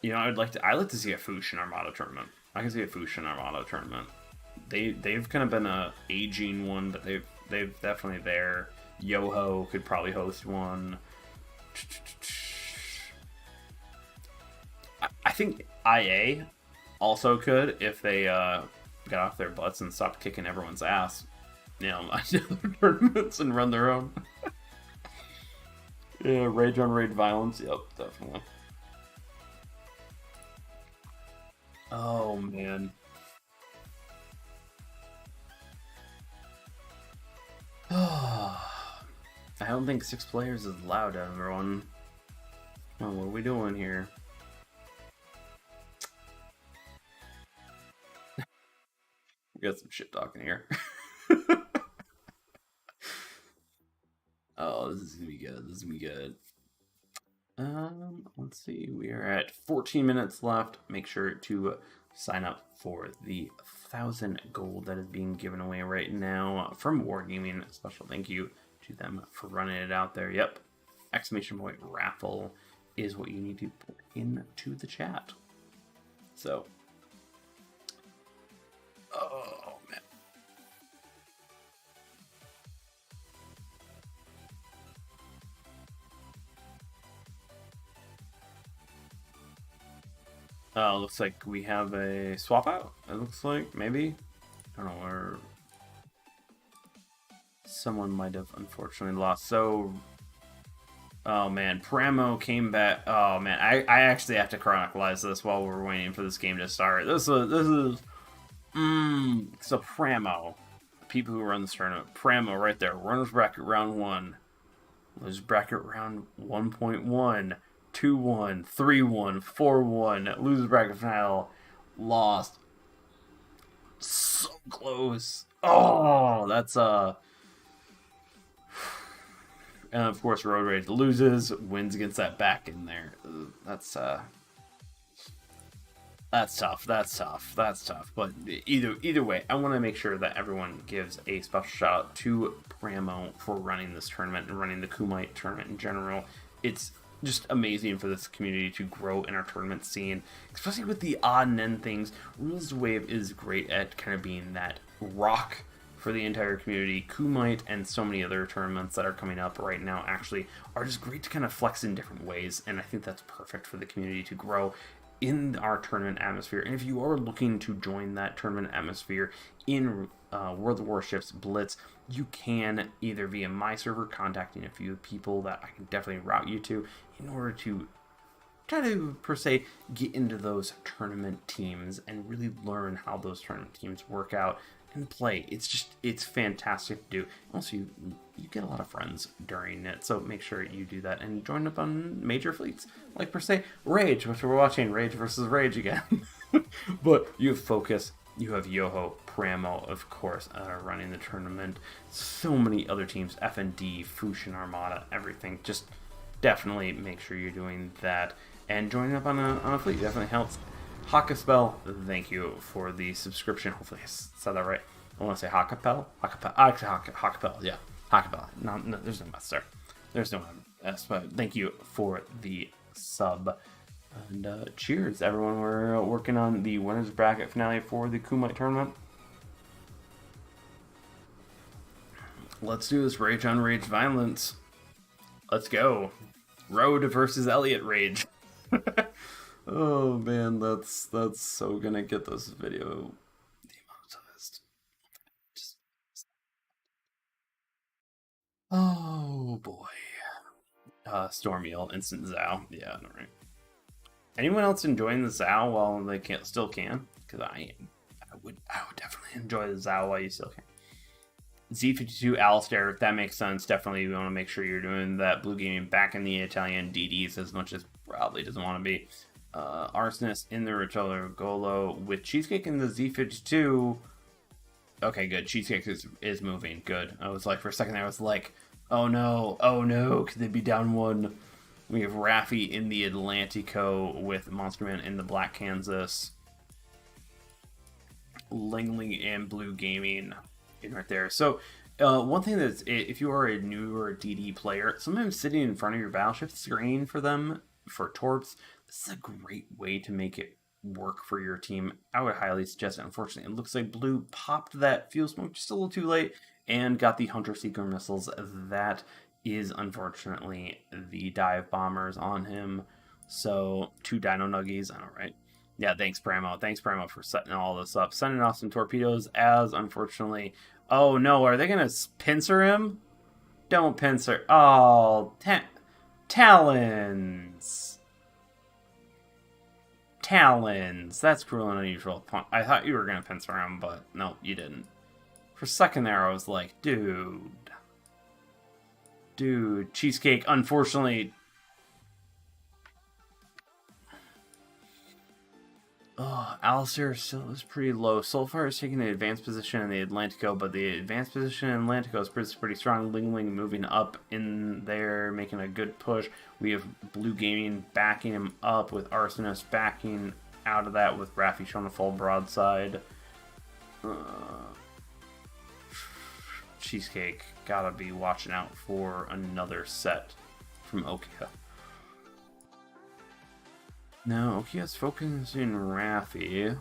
I'd like to see a Fushin Armada tournament. I can see a Fushin Armada tournament. They've kind of been a aging one, but they've definitely there. Yoho could probably host one. I think IA also could if they got off their butts and stopped kicking everyone's ass. Tournaments and run their own. Yeah, rage on rage violence. Yep, definitely. Oh, man. I don't think 6 players is allowed, everyone. Oh, what are we doing here? We got some shit talking here. Oh, this is gonna be good. Let's see. We are at 14 minutes left. Make sure to sign up for the 1,000 gold that is being given away right now from Wargaming. A special thank you to them for running it out there. Yep. Exclamation point raffle is what you need to put into the chat. So. Oh, man. Looks like we have a swap out. It looks like, maybe. I don't know, or someone might have unfortunately lost. So, oh man, Pramo came back. Oh man, I actually have to chronicleize this while we're waiting for this game to start. This is so Pramo, people who run this tournament, Pramo right there, runners bracket round 1, losers bracket round 1.1. 2-1, 3-1, 4-1, losers bracket final, lost. So close. Oh, that's and of course Road Rage loses, wins against that back in there. That's tough. That's tough. But either way, I want to make sure that everyone gives a special shout out to Pramo for running this tournament and running the Kumite tournament in general. It's just amazing for this community to grow in our tournament scene, especially with the odd and end things. Rules Wave is great at kind of being that rock for the entire community. Kumite and so many other tournaments that are coming up right now actually are just great to kind of flex in different ways, and I think that's perfect for the community to grow in our tournament atmosphere. And if you are looking to join that tournament atmosphere in World of Warships Blitz, you can either via my server contacting a few people that I can definitely route you to in order to try to, per se, get into those tournament teams and really learn how those tournament teams work out and play. It's fantastic to do. Also, you get a lot of friends during it, so make sure you do that and join up on major fleets, like per se Rage, which we're watching Rage versus Rage again. But you have Focus, you have Yoho, Pramo, of course, running the tournament. So many other teams, FND, Fushin Armada, everything. Just definitely make sure you're doing that and joining up on a fleet definitely helps. Hakaspell, thank you for the subscription. Hopefully I said that right. I want to say Hakapel. Actually, Hakapel, yeah. Hakapel. No, there's no mess there. There's no mess, but thank you for the sub. And cheers, everyone. We're working on the winners bracket finale for the Kumite tournament. Let's do this Rage on Rage violence. Let's go. Road versus Elliot Rage. Oh man, that's so gonna get this video demonetized. Oh boy. Storm Eel, instant Zao. Yeah, alright. Anyone else enjoying the Zao while they still can? Because I would definitely enjoy the Zao while you still can. Z52 Alistair, that makes sense. Definitely, we want to make sure you're doing that blue gaming back in the Italian DDs as much as probably doesn't want to be. Arsonist in the Rotolo Golo with Cheesecake in the Z52. Okay, good. Cheesecake is moving. Good. I was like, for a second there, I was like, oh no, could they be down one? We have Raffi in the Atlantico with Monster Man in the Black Kansas. Ling and Blue Gaming in right there. So, one thing that's, if you are a newer DD player, sometimes sitting in front of your battleship screen for them, for torps, this is a great way to make it work for your team. I would highly suggest it. Unfortunately, it looks like Blue popped that fuel smoke just a little too late and got the Hunter Seeker missiles. That is unfortunately the dive bombers on him. So 2 Dino Nuggies. I know, right? Yeah, thanks Pramo. Thanks Pramo for setting all this up. Sending off some torpedoes as unfortunately. Oh no, are they gonna pincer him? Don't pincer. Oh, Talons. Talons. That's cruel and unusual. I thought you were gonna pincer him, but no, you didn't. For a second there, I was like, dude, Cheesecake, unfortunately. Oh, Alistair still is pretty low. Soulfire is taking the advanced position in the Atlantico, but the advanced position in Atlantico is pretty strong. Ling moving up in there, making a good push. We have Blue Gaming backing him up with Arsonist backing out of that with Raffi showing a full broadside. Cheesecake gotta be watching out for another set from Okia. No, Okia's focusing Raffi.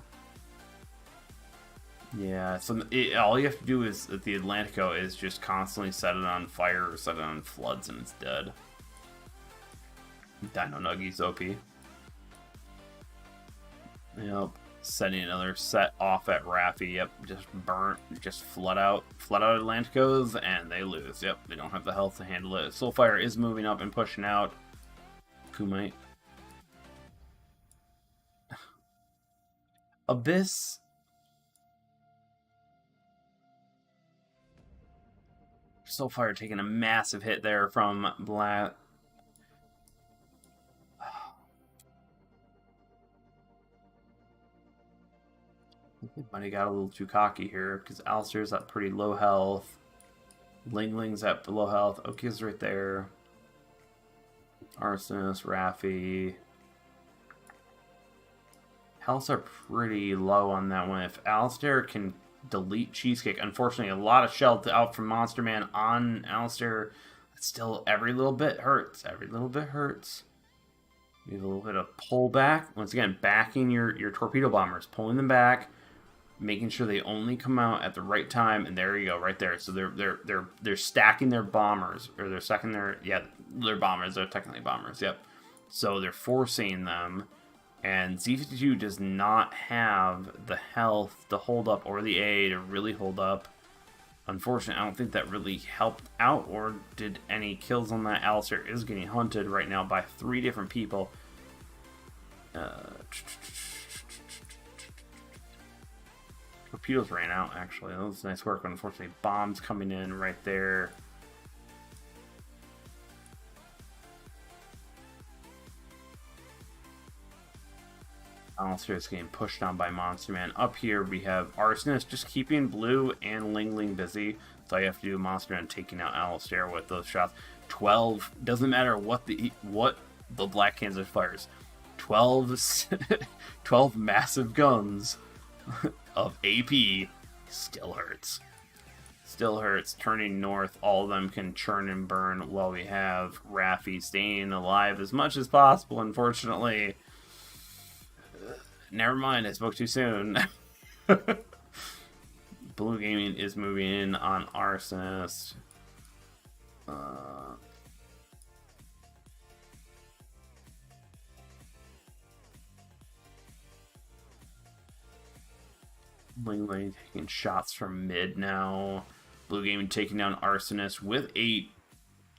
Yeah, so all you have to do is at the Atlantico is just constantly set it on fire or set it on floods and it's dead. Dino Nuggies OP. Yep. Setting another set off at Raffi. Yep, just flood out Atlanticos and they lose. Yep, they don't have the health to handle it. Soulfire is moving up and pushing out. Kumite. Abyss. Soulfire taking a massive hit there from Black. Might have got a little too cocky here because Alistair's at pretty low health. Ling's at low health. Okia's right there. Arsonist, Raffi. Healths are pretty low on that one. If Alistair can delete Cheesecake, unfortunately, a lot of shell out from Monster Man on Alistair. Still, every little bit hurts. Every little bit hurts. We have a little bit of pullback. Once again, backing your torpedo bombers, pulling them back, making sure they only come out at the right time. And there you go, right there. So they're stacking their bombers, or they're stacking their bombers. They're technically bombers. Yep. So they're forcing them. And Z52 does not have the health to hold up or the A to really hold up. Unfortunately, I don't think that really helped out or did any kills on that. Alistair is getting hunted right now by 3 different people. Torpedoes ran out, actually. That was nice work, but unfortunately, bombs coming in right there. Alistair is getting pushed down by Monster Man. Up here, we have Arsonist just keeping Blue and Ling busy. So all you have to do, Monster Man taking out Alistair with those shots. 12, doesn't matter what the Black Kansas fires. 12 massive guns of AP still hurts. Still hurts. Turning north, all of them can churn and burn while we have Raffi staying alive as much as possible, unfortunately. Never mind, I spoke too soon. Blue Gaming is moving in on Arsonist. Ling taking shots from mid now. Blue Gaming taking down Arsonist with 8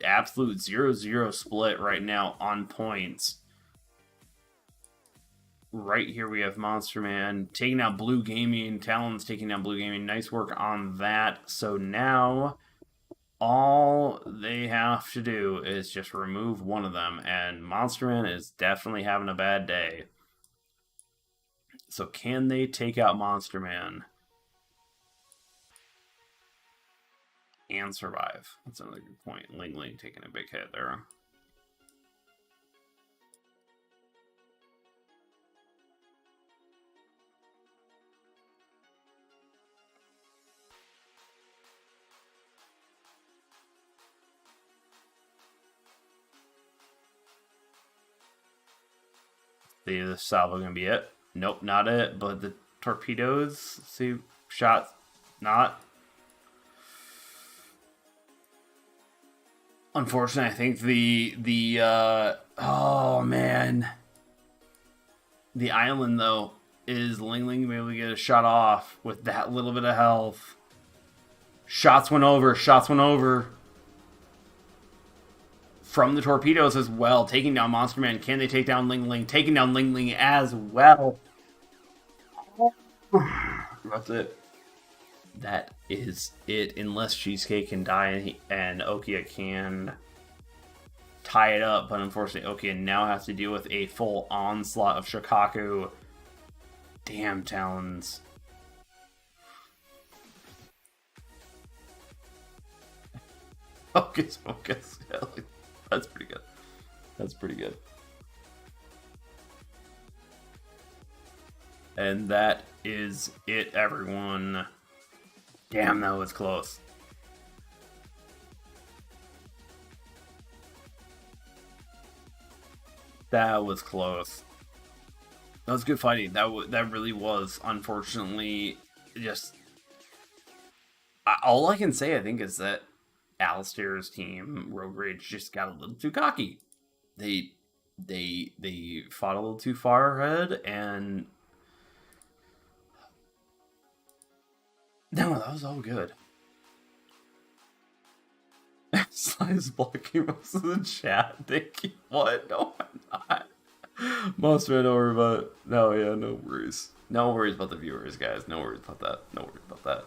absolute 0-0 split right now on points. Right here we have Monster Man taking out Blue Gaming. Talon's taking down Blue Gaming. Nice work on that. So now all they have to do is just remove one of them. And Monster Man is definitely having a bad day. So can they take out Monster Man and survive? That's another good point. Ling Ling taking a big hit there. The salvo gonna be it? Nope, not it. But the torpedoes. See, shot, not. Unfortunately, I think oh man, the island though is Ling Ling be able to get a shot off with that little bit of health. Shots went over. Shots went over. From the torpedoes as well, taking down Monster Man. Can they take down Ling Ling? Taking down Ling Ling as well. That's it. That is it. Unless Cheesecake can die and Okia can tie it up. But unfortunately, Okia now has to deal with a full onslaught of Shikaku. Damn, Talons. Focus. Yeah, that's pretty good. That's pretty good. And that is it, everyone. Damn, that was close. That was close. That was good fighting. That really was. Unfortunately, just all I can say, I think, is that Alistair's team, Rogue Rage, just got a little too cocky. They fought a little too far ahead, and no, that was all good. Slime's blocking most of the chat. Thank you. What? No, I'm not. Most of it, don't worry about it. No, yeah, no worries. No worries about the viewers, guys. No worries about that. No worries about that.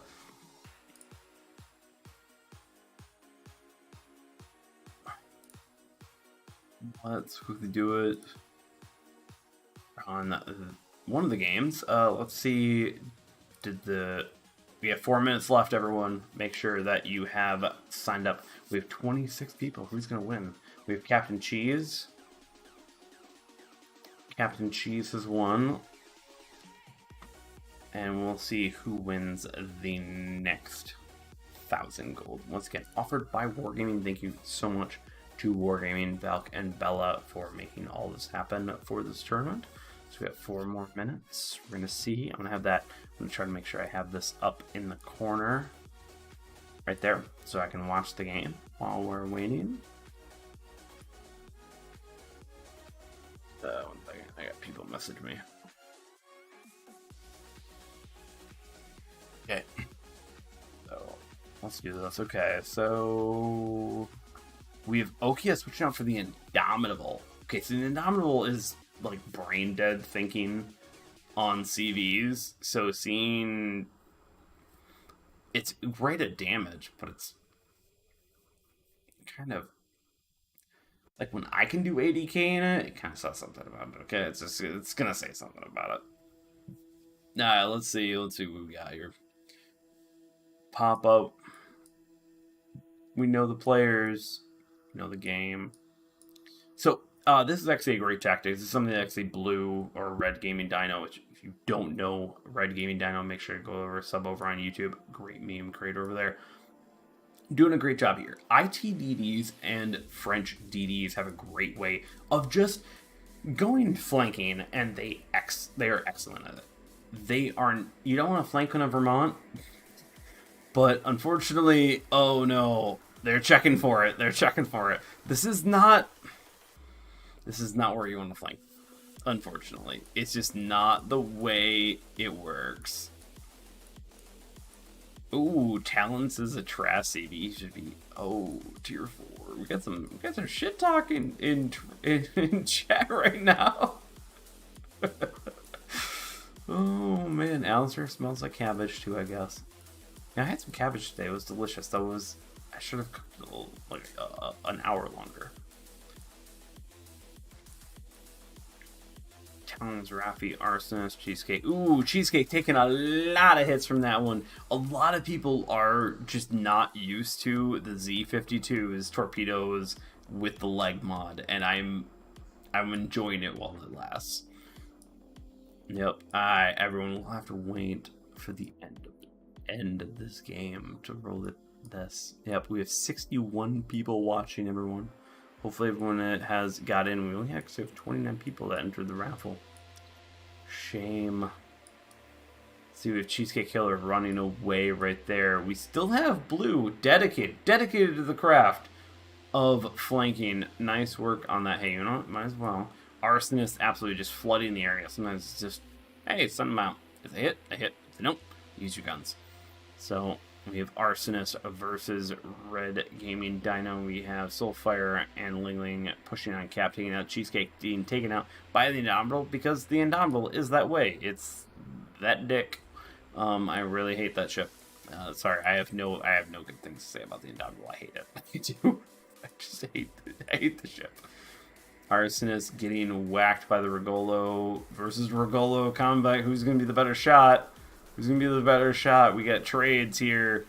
Let's quickly do it on one of the games. Let's see. We have 4 minutes left, everyone. Make sure that you have signed up. We have 26 people. Who's going to win? We have Captain Cheese. Captain Cheese has won. And we'll see who wins the next 1,000 gold. Once again, offered by Wargaming. Thank you so much to Wargaming, Valk, and Bella for making all this happen for this tournament. So we have 4 more minutes. We're going to see. I'm going to have that. I'm going to try to make sure I have this up in the corner right there so I can watch the game while we're waiting. 1 second. I got people message me. Okay. So let's do this. Okay, so we have Okia switching out for the Indomitable. Okay, so the Indomitable is like brain dead thinking on CVs. So seeing it's great at damage, but it's kind of like when I can do 80k in it, it kind of says something about it. Okay, it's gonna say something about it. Alright, let's see what we got here. Pop up. We know the players. We know the game. So this is actually a great tactic. This is something that actually Blue or Red Gaming Dino, which if you don't know Red Gaming Dino, make sure to go over, sub over on YouTube. Great meme creator over there. Doing a great job here. IT DDs and French DDs have a great way of just going flanking, and they are excellent at it. You don't want to flank on a Vermont, but unfortunately, oh no, they're checking for it. They're checking for it. This is not where you want to flank. Unfortunately, it's just not the way it works. Ooh, Talents is a trash CV. He should be tier 4. We got some shit talking in chat right now. Oh man, Alistair smells like cabbage too, I guess. Yeah, I had some cabbage today. It was delicious. I should have cooked it a little, like an hour longer. Talons, Raffi, Arsonist, Cheesecake. Ooh, Cheesecake taking a lot of hits from that one. A lot of people are just not used to the Z52's torpedoes with the leg mod, and I'm enjoying it while it lasts. Yep. Everyone will have to wait for the end of this game to roll this. Yep, we have 61 people watching, everyone. Hopefully everyone has got in. We only actually have 29 people that entered the raffle. Shame. See, we have Cheesecake Killer running away right there. We still have Blue dedicated to the craft of flanking. Nice work on that. Hey, you know what? Might as well. Arsonist absolutely just flooding the area. Sometimes it's just, hey, send them out. If they hit, they hit. If they don't, use your guns. So we have Arsonist versus Red Gaming Dino. We have Soulfire and Ling Ling pushing on Cap, taking out Cheesecake, being taken out by the Indomitable because the Indomitable is that way. It's that dick. I really hate that ship. Sorry, I have no good things to say about the Indomitable. I hate it. I do. I hate the ship. Arsonist getting whacked by the Regolo versus Regolo combat. Who's going to be the better shot? Who's going to be the better shot? We got trades here.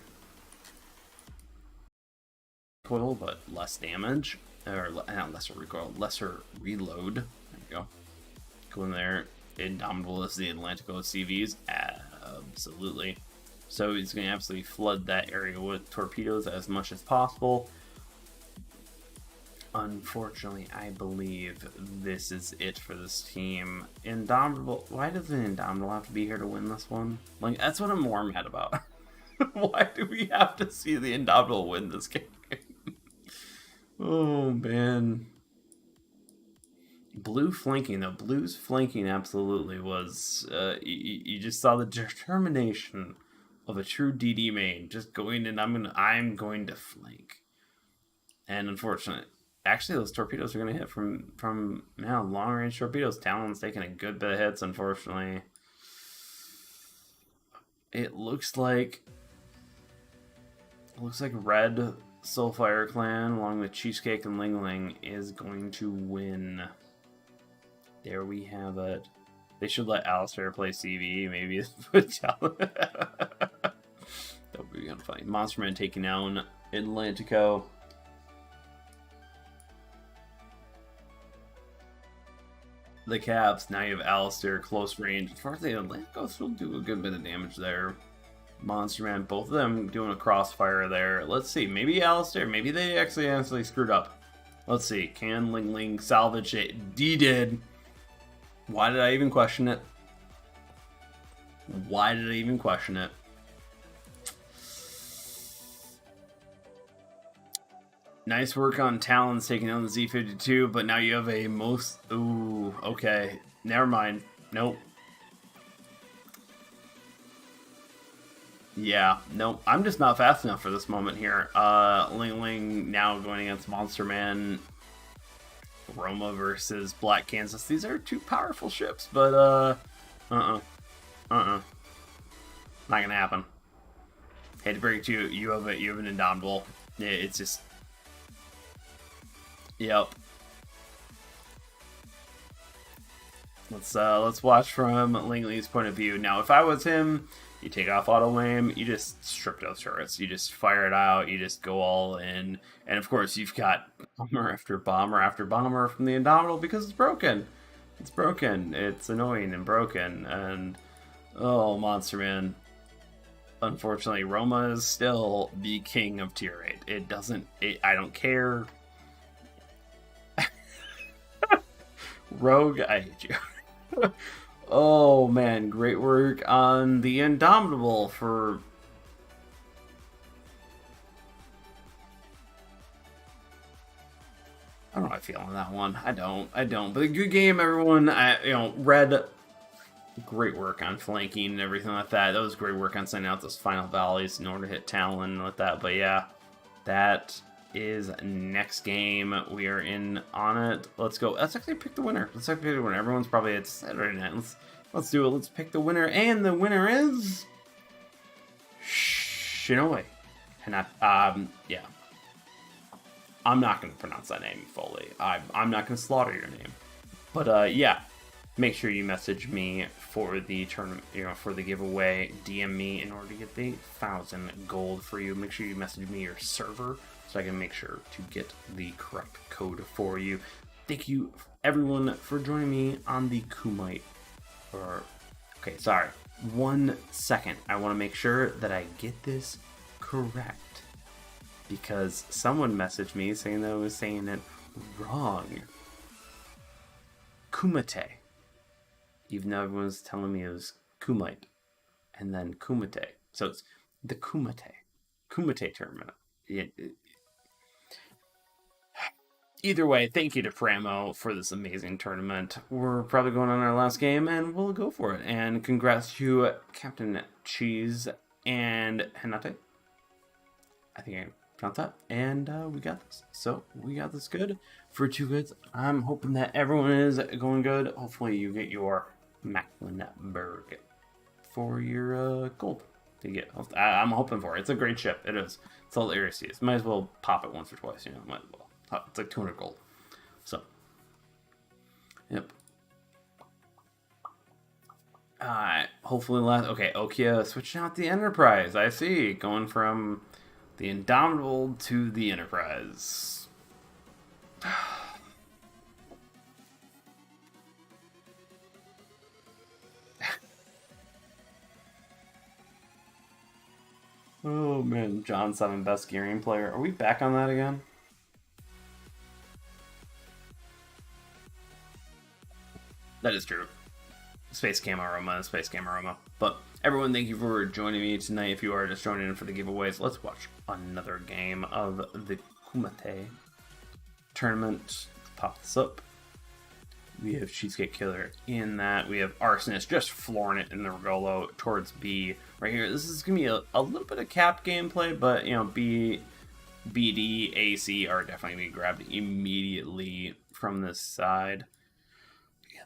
Recoil, but less damage. Or not lesser recoil, lesser reload. There you go. Go in there. Indomitable is the Atlantico CVs. Absolutely. So he's going to absolutely flood that area with torpedoes as much as possible. Unfortunately, I believe this is it for this team. Indomitable. Why does the Indomitable have to be here to win this one? Like, that's what I'm more mad about. Why do we have to see the Indomitable win this game? Oh, man. Blue flanking, though. Blue's flanking absolutely was... you just saw the determination of a true DD main. Just going in, I'm going to flank. And unfortunately... Actually, those torpedoes are going to hit from long-range torpedoes. Talon's taking a good bit of hits, unfortunately. It looks like Red Soulfire Clan, along with Cheesecake and Ling Ling, is going to win. There we have it. They should let Alistair play CV. Maybe put Talon. That would be kind of funny. Monster Man taking down Atlantico. The Caps. Now you have Alistair close range. As far as the Atlantico, still do a good bit of damage there. Monster Man, both of them doing a crossfire there. Let's see. Maybe Alistair. Maybe they accidentally screwed up. Let's see. Can Ling Ling salvage it? D did. Why did I even question it? Why did I even question it? Nice work on Talons taking down the Z52, but now you have a most... Ooh, okay. Never mind. Nope. Yeah, nope. I'm just not fast enough for this moment here. Ling Ling now going against Monster Man. Roma versus Black Kansas. These are two powerful ships, but, Not gonna happen. Hate to break it to you, you have an Indomitable. It's just... Yep. Let's watch from Ling Ling's point of view. Now, if I was him, you take off auto aim, you just strip those turrets, you just fire it out, you just go all in, and of course you've got bomber after bomber after bomber from the Indomitable because it's broken. It's broken. It's annoying and broken, and oh, Monster Man. Unfortunately, Roma is still the king of tier 8. I don't care. Rogue, I hate you. Oh man, great work on the Indomitable for... I don't know how I feel on that one. I don't. But a good game, everyone. Red great work on flanking and everything like that. That was great work on sending out those final volleys in order to hit Talon and like that. But yeah, that is next game. We are in on it. Let's go. Let's actually pick the winner. Let's actually pick the winner. Everyone's probably at Saturday night. Let's do it. Let's pick the winner. And the winner is Shinoe. Yeah. I'm not going to pronounce that name fully. I'm not going to slaughter your name. But yeah, make sure you message me for the tournament, for the giveaway. DM me in order to get the 1,000 gold for you. Make sure you message me your server so I can make sure to get the correct code for you. Thank you, everyone, for joining me on the Kumite. Okay, sorry. 1 second. I want to make sure that I get this correct, because someone messaged me saying that I was saying it wrong. Kumite. Even though everyone's telling me it was Kumite. And then Kumite. So it's the Kumite tournament. Either way, thank you to Pramo for this amazing tournament. We're probably going on our last game, and we'll go for it. And congrats to Captain Cheese and Hinate. I think I pronounced that. And we got this. So we got this good for 2 goods. I'm hoping that everyone is going good. Hopefully you get your Mecklenburg for your gold to get. I'm hoping for it. It's a great ship. It is. It's all Ares. Might as well pop it once or twice. Might as well. It's like 200 gold. So, yep. Hopefully okay, Okia switching out the Enterprise. I see. Going from the Indomitable to the Enterprise. Oh man, John 7 best gearing player. Are we back on that again? That is true. Space Cam Aroma. But everyone, thank you for joining me tonight. If you are just joining in for the giveaways, let's watch another game of the Kumite tournament. Let's pop this up. We have Cheesecake Killer in that. We have Arsonist just flooring it in the Regolo towards B right here. This is going to be a little bit of capped gameplay, but, B, BD, AC are definitely going to be grabbed immediately from this side.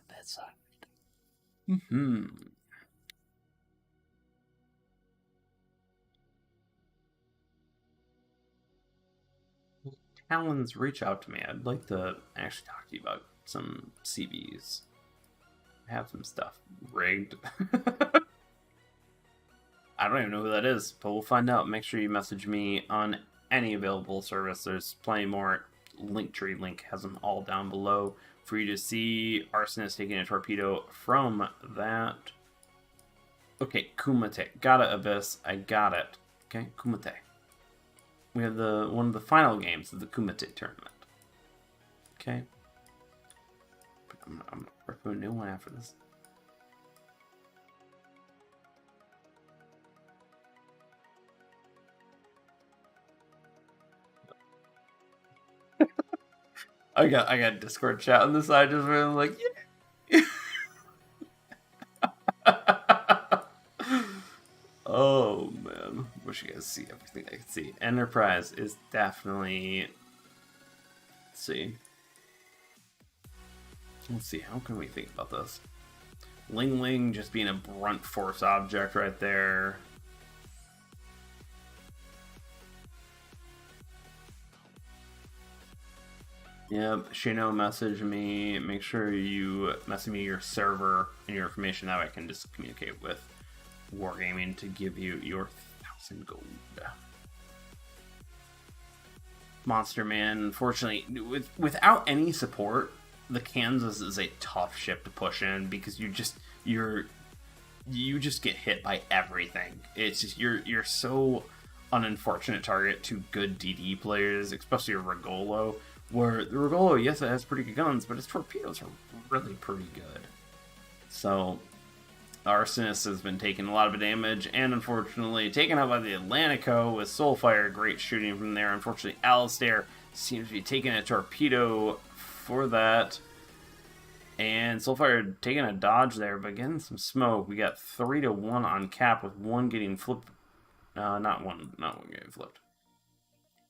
That side. Talons, reach out to me. I'd like to actually talk to you about some CVs. I have some stuff rigged. I don't even know who that is, but we'll find out. Make sure you message me on any available service. There's plenty more. Linktree link has them all down below for you to see. Arsonist taking a torpedo from that. Okay, Kumite. Got it, Abyss. I got it. Okay, Kumite. We have one of the final games of the Kumite tournament. Okay. I'm going to work on a new one after this. I got Discord chat on the side just really like, yeah. Oh man, wish you guys see everything I can see. Enterprise is definitely. Let's see. How can we think about this? Ling Ling just being a brunt force object right there. Yep, Shino, message me. Make sure you message me your server and your information. That way I can just communicate with Wargaming to give you your 1,000 gold. Monster Man, unfortunately, without any support, the Kansas is a tough ship to push in because you just get hit by everything. It's just you're so an unfortunate target to good DD players, especially a Regolo. Where the Regolo, yes, it has pretty good guns, but its torpedoes are really pretty good. So, Arsonist has been taking a lot of damage, and unfortunately taken out by the Atlantico with Soulfire. Great shooting from there. Unfortunately, Alistair seems to be taking a torpedo for that. And Soulfire taking a dodge there, but getting some smoke. We got 3-1 on cap with one getting flipped. Not one getting flipped.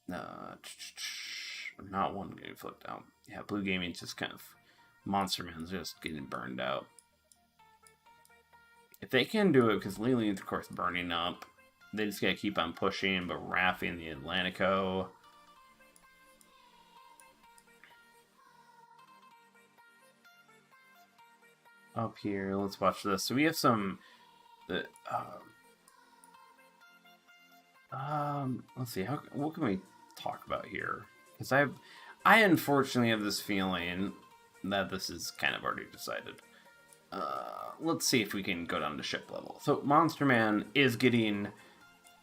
Not one getting flipped out. Yeah, Blue Gaming's just kind of Monster Man's just getting burned out. If they can do it, because Lilian's of course burning up, they just gotta keep on pushing. But Raffi and the Atlantico. Up here, let's watch this. So we have some. Let's see. What can we talk about here? Because I unfortunately have this feeling that this is kind of already decided. Let's see if we can go down to ship level. So Monster Man is getting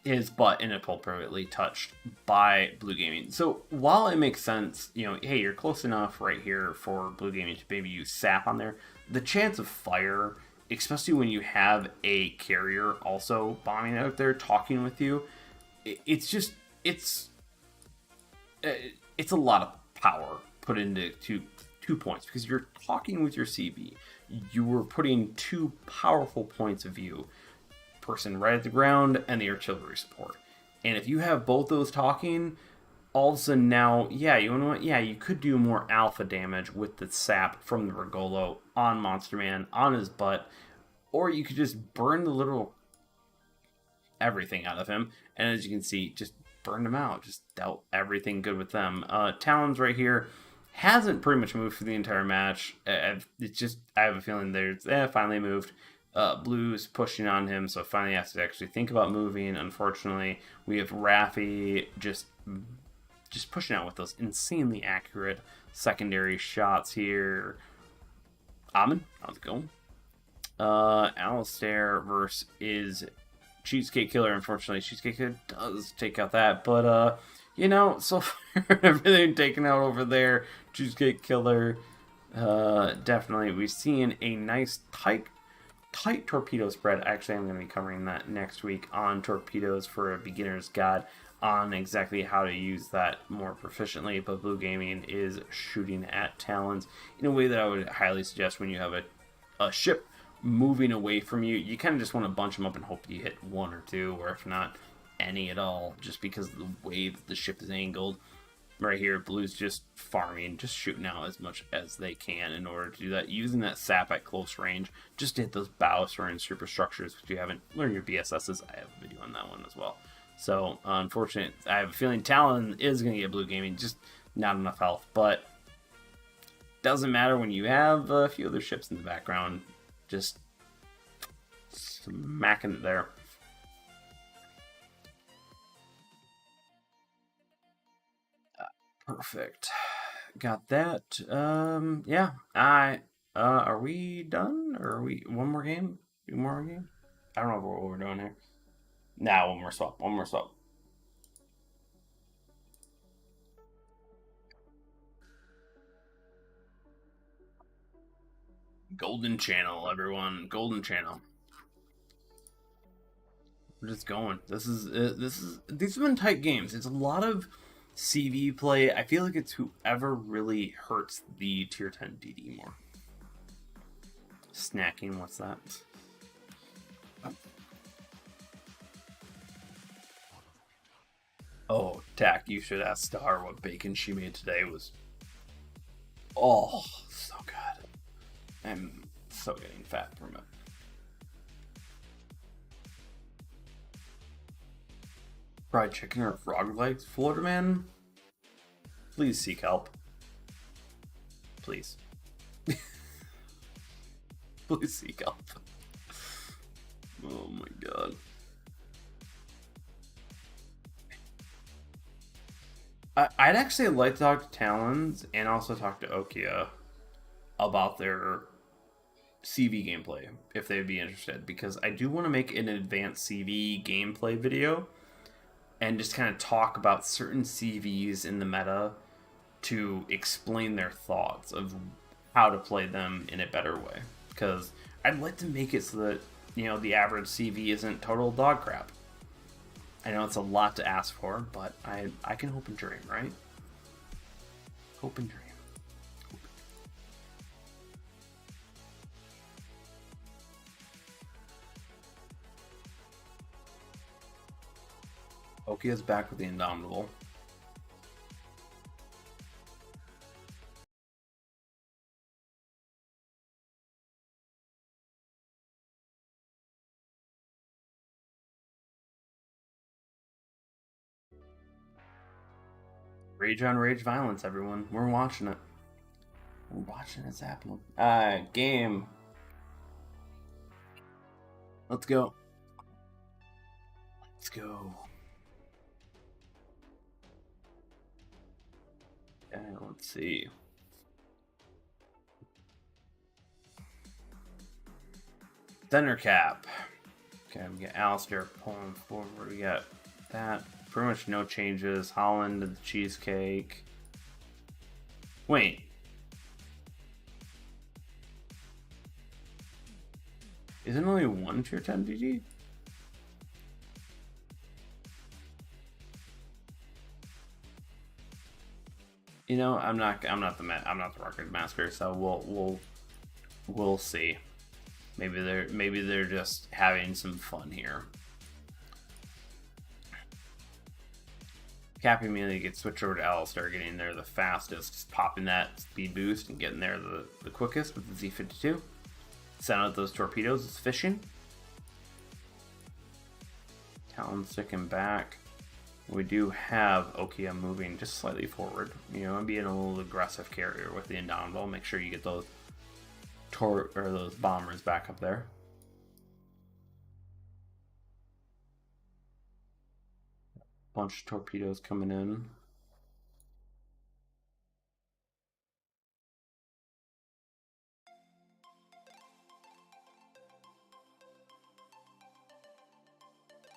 his butt inappropriately touched by Blue Gaming. So while it makes sense, you know, hey, you're close enough right here for Blue Gaming to maybe use sap on there, the chance of fire, especially when you have a carrier also bombing out there talking with you, it's a lot of power put into 2 points, because you're talking with your CV. You were putting 2 powerful points of view, person right at the ground and the artillery support. And if you have both those talking, all of a sudden now, yeah, you know what? Yeah, you could do more alpha damage with the sap from the Regolo on Monster Man, on his butt, or you could just burn the literal everything out of him. And as you can see, just burned him out, just dealt everything good with them. Talons right here hasn't pretty much moved for the entire match. I have a feeling there's finally moved. Blue's pushing on him, so finally has to actually think about moving. Unfortunately, we have Raffi just pushing out with those insanely accurate secondary shots here. Amin, how's it going? Alistair versus Cheesecake Killer. Unfortunately, Cheesecake Killer does take out that, but you know, so far everything taken out over there. Cheesecake Killer, definitely. We've seen a nice tight torpedo spread. Actually, I'm going to be covering that next week on torpedoes for a beginner's guide on exactly how to use that more proficiently. But Blue Gaming is shooting at Talons in a way that I would highly suggest when you have a ship moving away from you. You kind of just want to bunch them up and hope you hit 1 or 2, or if not any at all, just because of the way that the ship is angled. Right here, Blue's just farming, just shooting out as much as they can in order to do that, using that sap at close range just to hit those bowser and superstructures. If you haven't learned your BSSs, I have a video on that one as well. So, unfortunately, I have a feeling Talon is going to get Blue Gaming, just not enough health. But doesn't matter when you have a few other ships in the background, just smacking it there. Perfect. Got that. Yeah. Are we done? Or are we one more game? Two more game? I don't know what we're doing here. Nah, one more swap. One more swap. Golden Channel, everyone. Golden Channel. We're just going. These have been tight games. It's a lot of CV play. I feel like it's whoever really hurts the tier 10 DD more. Snacking, what's that? Oh, Tack, you should ask Star what bacon she made today was. Oh, so good. I'm so getting fat from it. Fried chicken or frog legs? Florida man? Please seek help. Please. Please seek help. Oh my god. I'd actually like to talk to Talons and also talk to Okia about their CV gameplay, if they'd be interested, because I do want to make an advanced CV gameplay video and just kind of talk about certain CVs in the meta to explain their thoughts of how to play them in a better way. Because I'd like to make it so that, you know, the average CV isn't total dog crap. I know it's a lot to ask for, but I can hope and dream, right? Hope and dream. Oki is back with the Indomitable. Rage on rage violence, everyone. We're watching it. We're watching it's happening. Game. Let's go. Let's go. And let's see. Center cap. Okay, we got Alistair pulling forward. We got that. Pretty much no changes. Holland to the cheesecake. Wait. Isn't only one tier 10 DD? You know, I'm not the record master, so we'll see. Maybe they're just having some fun here. Cappy immediately gets switched over to Alistair, getting there the fastest, just popping that speed boost and getting there the quickest with the Z52. Send out those torpedoes, it's fishing. Talon sticking back. We do have Okia moving just slightly forward. You know, and being a little aggressive carrier with the Indomitable. Make sure you get those those bombers back up there. Bunch of torpedoes coming in.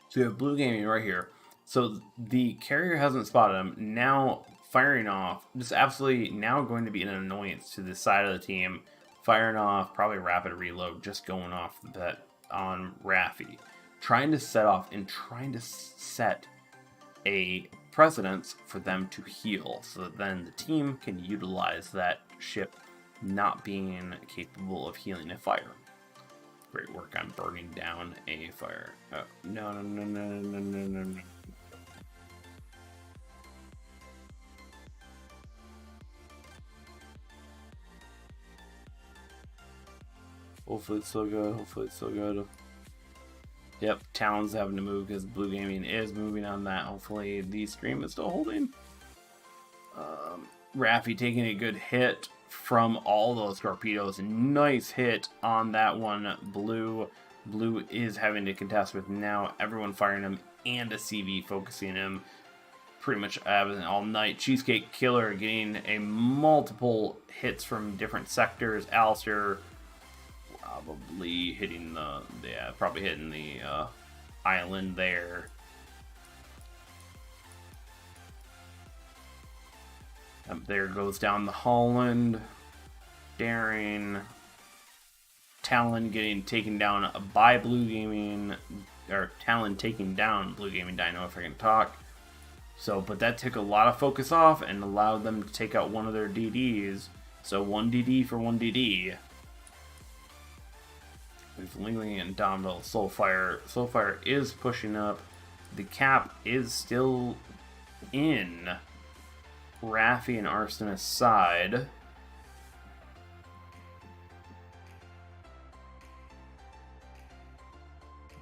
So you have blue gaming right here. So the carrier hasn't spotted him. Now firing off, just absolutely now going to be an annoyance to the side of the team. Firing off, probably rapid reload, just going off the bet on Raffi. Trying to set off and trying to set a precedence for them to heal. So that then the team can utilize that ship not being capable of healing a fire. Great work on burning down a fire. Oh, no. Hopefully it's still good. Yep, Talon's having to move because Blue Gaming is moving on that. Hopefully the stream is still holding. Raffi taking a good hit from all those torpedoes. Nice hit on that one. Blue is having to contest with now everyone firing him and a CV focusing him pretty much all night. Cheesecake Killer getting a multiple hits from different sectors. Alistair probably hitting the island there. There goes down the Holland. Daring. Talon getting taken down by Blue Gaming. Or Talon taking down Blue Gaming Dino, if I can talk. So, but that took a lot of focus off and allowed them to take out one of their DDs. So 1 DD for 1 DD. We've lingering Indomitable. Soulfire is pushing up. The cap is still in Raffi and Arsonist's side.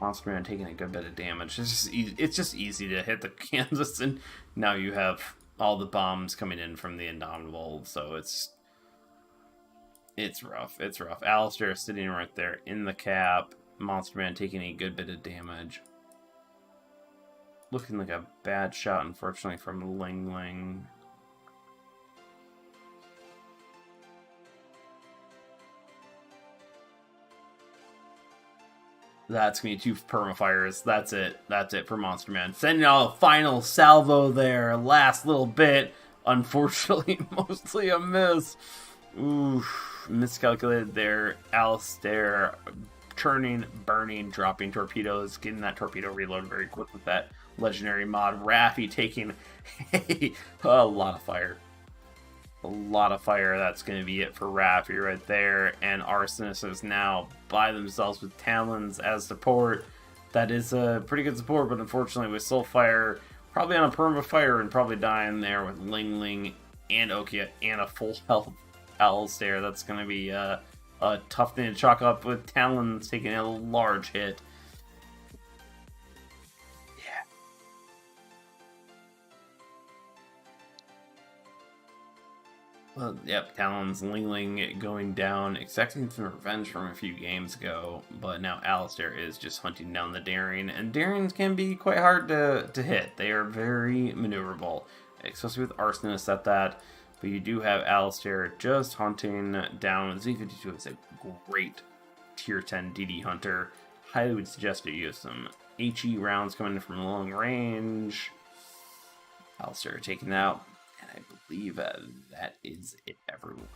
Monster Man taking a good bit of damage. It's just easy to hit the Kansas, and now you have all the bombs coming in from the Indomitable, so it's rough. It's rough. Alistair sitting right there in the cap. Monster Man taking a good bit of damage. Looking like a bad shot, unfortunately, from Ling Ling. That's going to be 2 permafires. That's it for Monster Man. Sending out a final salvo there. Last little bit. Unfortunately, mostly a miss. Oof. Miscalculated there. Alistair turning, burning, dropping torpedoes. Getting that torpedo reload very quick with that legendary mod. Raffi taking a lot of fire. A lot of fire. That's going to be it for Raffi right there. And Arsonist is now by themselves with Talons as support. That is a pretty good support, but unfortunately with Soulfire, Probably on a perma fire and probably dying there with Ling Ling and Okia and a full health Alistair. That's going to be a tough thing to chalk up with Talons taking a large hit. Yeah. Well, yep, Talons, Ling Ling going down, expecting some revenge from a few games ago, but now Alistair is just hunting down the Daring, and Darings can be quite hard to hit. They are very maneuverable, especially with Arsonist at that. But you do have Alistair just hunting down. Z52 is a great tier 10 DD hunter. Highly would suggest you use some HE rounds coming in from long range. Alistair taken out. And I believe that is it, everyone.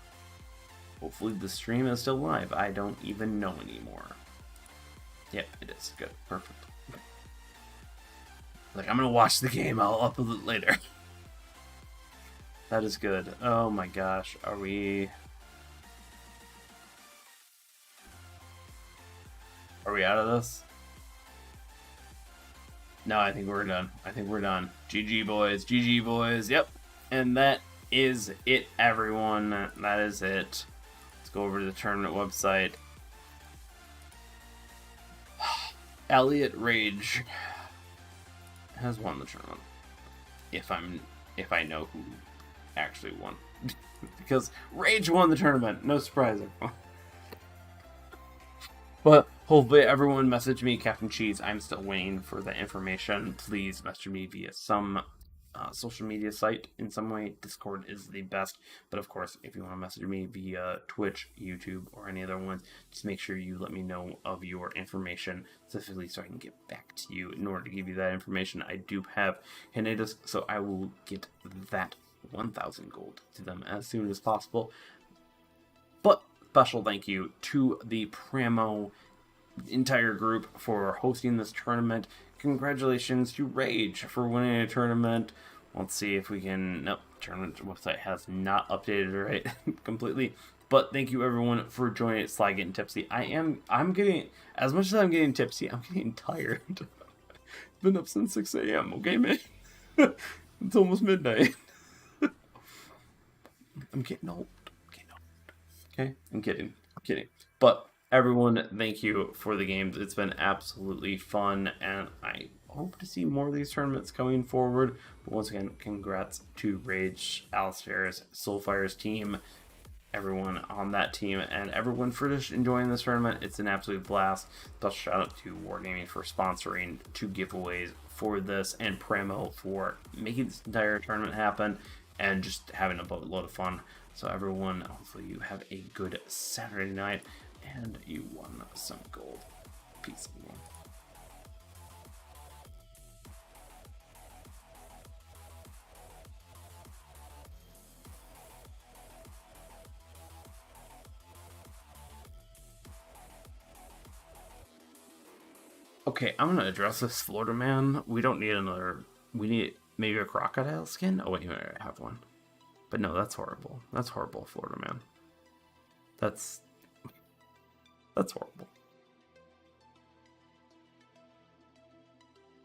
Hopefully the stream is still live. I don't even know anymore. Yep, it is. Good. Perfect. Okay. Like, I'm going to watch the game. I'll upload it later. That is good. Oh my gosh. Are we out of this? No, I think we're done. I think we're done. GG boys. GG boys. Yep. And that is it, everyone. That is it. Let's go over to the tournament website. Elliot Rage has won the tournament. If I know who actually won. Because Rage won the tournament. No surprise, everyone. But hopefully everyone message me, Captain Cheese. I'm still waiting for the information. Please message me via some social media site in some way. Discord is the best. But of course, if you want to message me via Twitch, YouTube, or any other ones, just make sure you let me know of your information specifically so I can get back to you. In order to give you that information, I do have Hinetus, so I will get that 1,000 gold to them as soon as possible. But special thank you to the Pramo entire group for hosting this tournament. Congratulations to Rage for winning a tournament. Let's see if we can... Nope, tournament website has not updated right completely. But thank you everyone for joining Sly Getting Tipsy. I'm getting... As much as I'm getting tipsy, I'm getting tired. Been up since 6 a.m., okay, man? It's almost midnight. I'm getting old. Okay? I'm kidding. But everyone, thank you for the games. It's been absolutely fun, and I hope to see more of these tournaments going forward. But once again, congrats to Rage, Alistair's, Soulfire's team, everyone on that team, and everyone for just enjoying this tournament. It's an absolute blast. Special shout out to Wargaming for sponsoring 2 giveaways for this, and Pramo for making this entire tournament happen, and just having a load of fun. So everyone, hopefully you have a good Saturday night, and you won some gold. Peace, everyone. Okay, I'm gonna address this Florida man. We don't need another... We need maybe a crocodile skin? Oh wait, I have one. But no, that's horrible. That's horrible, Florida man. That's horrible.